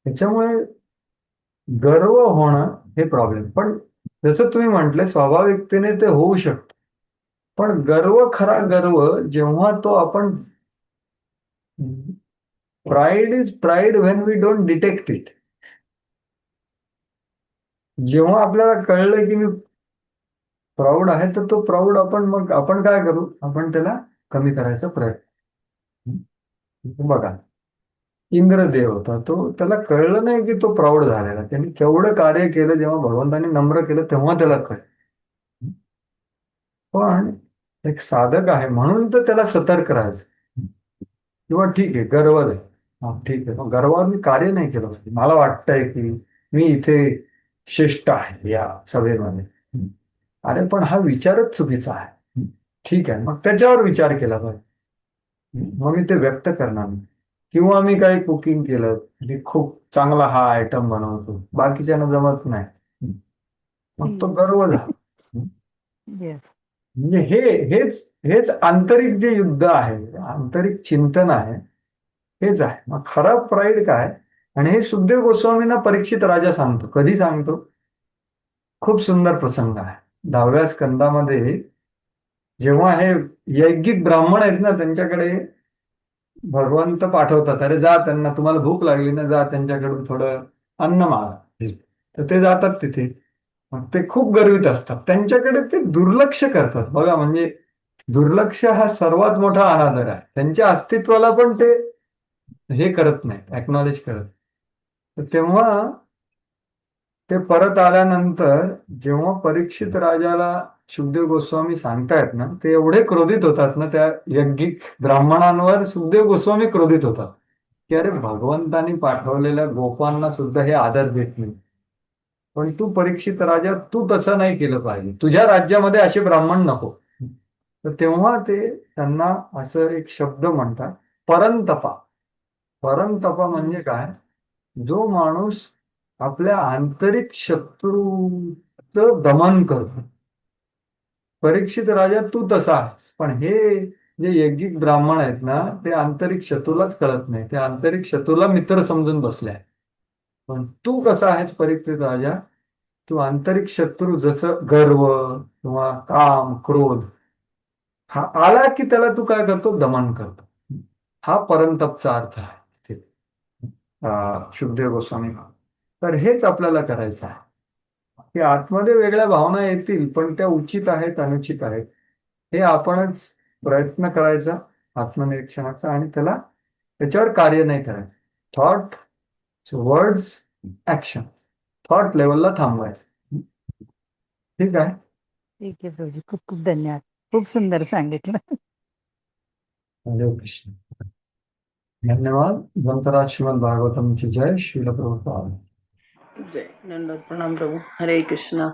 त्याच्यामुळे गर्व होणं हे प्रॉब्लेम. पण जसं तुम्ही म्हटले स्वाभाविकतेने ते होऊ शकतं. पण गर्व, खरा गर्व जेव्हा तो आपण, pride is pride when we don't detect it. जेव्हा आपल्याला कळलं की मी प्राऊड आहे तर तो प्राऊड मग आपण काय करू? आपण त्याला कमी करायचा प्रयत्न. बघा, इंद्रदेव होता, तो त्याला कळलं नाही की तो प्राऊड झालेला. त्यांनी केवढं कार्य केलं, जेव्हा भगवंतांनी नम्र केलं तेव्हा त्याला कळलं. पण एक साधक आहे म्हणून तर त्याला सतर्क राहायचं. किंवा ठीक आहे, गर्व आहे, ठीक आहे, गर्वावर मी कार्य नाही केलं. मला वाटतंय की मी इथे श्रेष्ठ आहे या सभेमध्ये. अरे पण हा विचारच चुकीचा आहे. ठीक आहे, मग त्याच्यावर विचार केला पाहिजे. मग मी ते व्यक्त करणार नाही. किंवा मी काही कुकिंग केलं, मी खूप चांगला हा आयटम बनवतो, बाकीच्यांना जमत नाही, मग तो गर्व झाला. म्हणजे हेच हेच आंतरिक जे युद्ध आहे, आंतरिक चिंतन आहे, हेच आहे. मग खरा प्राईड काय? आणि हे सुखदेव गोस्वामींना परीक्षित राजा सांगतो. कधी सांगतो? खूप सुंदर प्रसंग आहे 10व्या स्कंदामध्ये. जेव्हा हे यैगिक ब्राह्मण आहेत ना, त्यांच्याकडे भगवंत पाठवतात, अरे जा, त्यांना तुम्हाला भूक लागली ना, जा त्यांच्याकडून थोडं अन्न मागा. तर ते जातात तिथे. मग ते खूप गर्वित असतात, त्यांच्याकडे ते दुर्लक्ष करतात. बघा, म्हणजे दुर्लक्ष हा सर्वात मोठा अनादर आहे. त्यांच्या अस्तित्वाला पण ते हे करत नाही, एक्नॉलेज करत. तर तेव्हा ते परत आल्यानंतर जेव्हा परीक्षित राजाला सुखदेव गोस्वामी सांगतायत ना, ते एवढे क्रोधित होतात ना, त्या यज्ञिक ब्राह्मणांवर सुखदेव गोस्वामी क्रोधित होतात की अरे भगवंतांनी पाठवलेल्या गोपांना सुद्धा हे आदर देत नाही. पण तू परीक्षित राजा, तू तसं नाही केलं पाहिजे, तुझ्या राज्यामध्ये असे ब्राह्मण नको. तर तेव्हा ते त्यांना असं एक शब्द म्हणतात, परंतपा. परंतपा म्हणजे काय? जो माणूस आपल्या आंतरिक शत्रूचं दमन करतो, परीक्षित राजा तू तसा आहेस, पण हे जे यज्ञिक ब्राह्मण आहेत ना, ते आंतरिक शत्रूलाच कळत नाही, ते आंतरिक शत्रूला मित्र समजून बसले आहे. पण तू कसा आहेस परीक्षित राजा, तू आंतरिक शत्रू जसं गर्व किंवा काम क्रोध हा आला की त्याला तू काय करतो, दमन करतो. हा परंतपचा अर्थ आहे शुकदेव गोस्वामी. तर हेच आपल्याला करायचं आहे की आतमध्ये वेगळ्या भावना येतील, पण त्या उचित आहेत अनुचित आहेत हे आपणच प्रयत्न करायचा आत्मनिरीक्षणाचा, आणि त्याच्यावर कार्य नाही करायचं. थॉट वर्ड्स ऍक्शन, थॉट लेवलला थांबवायचं. ठीक आहे. ठीक आहे प्रभूजी, खूप खूप धन्यवाद. खूप सुंदर सांगितलं. हरे कृष्ण. धन्यवाद. ग्रंथराज श्रीमद भागवतम की जय. श्रील प्रभुपाद. जय. दंडवत प्रणाम प्रभू. हरे कृष्णा.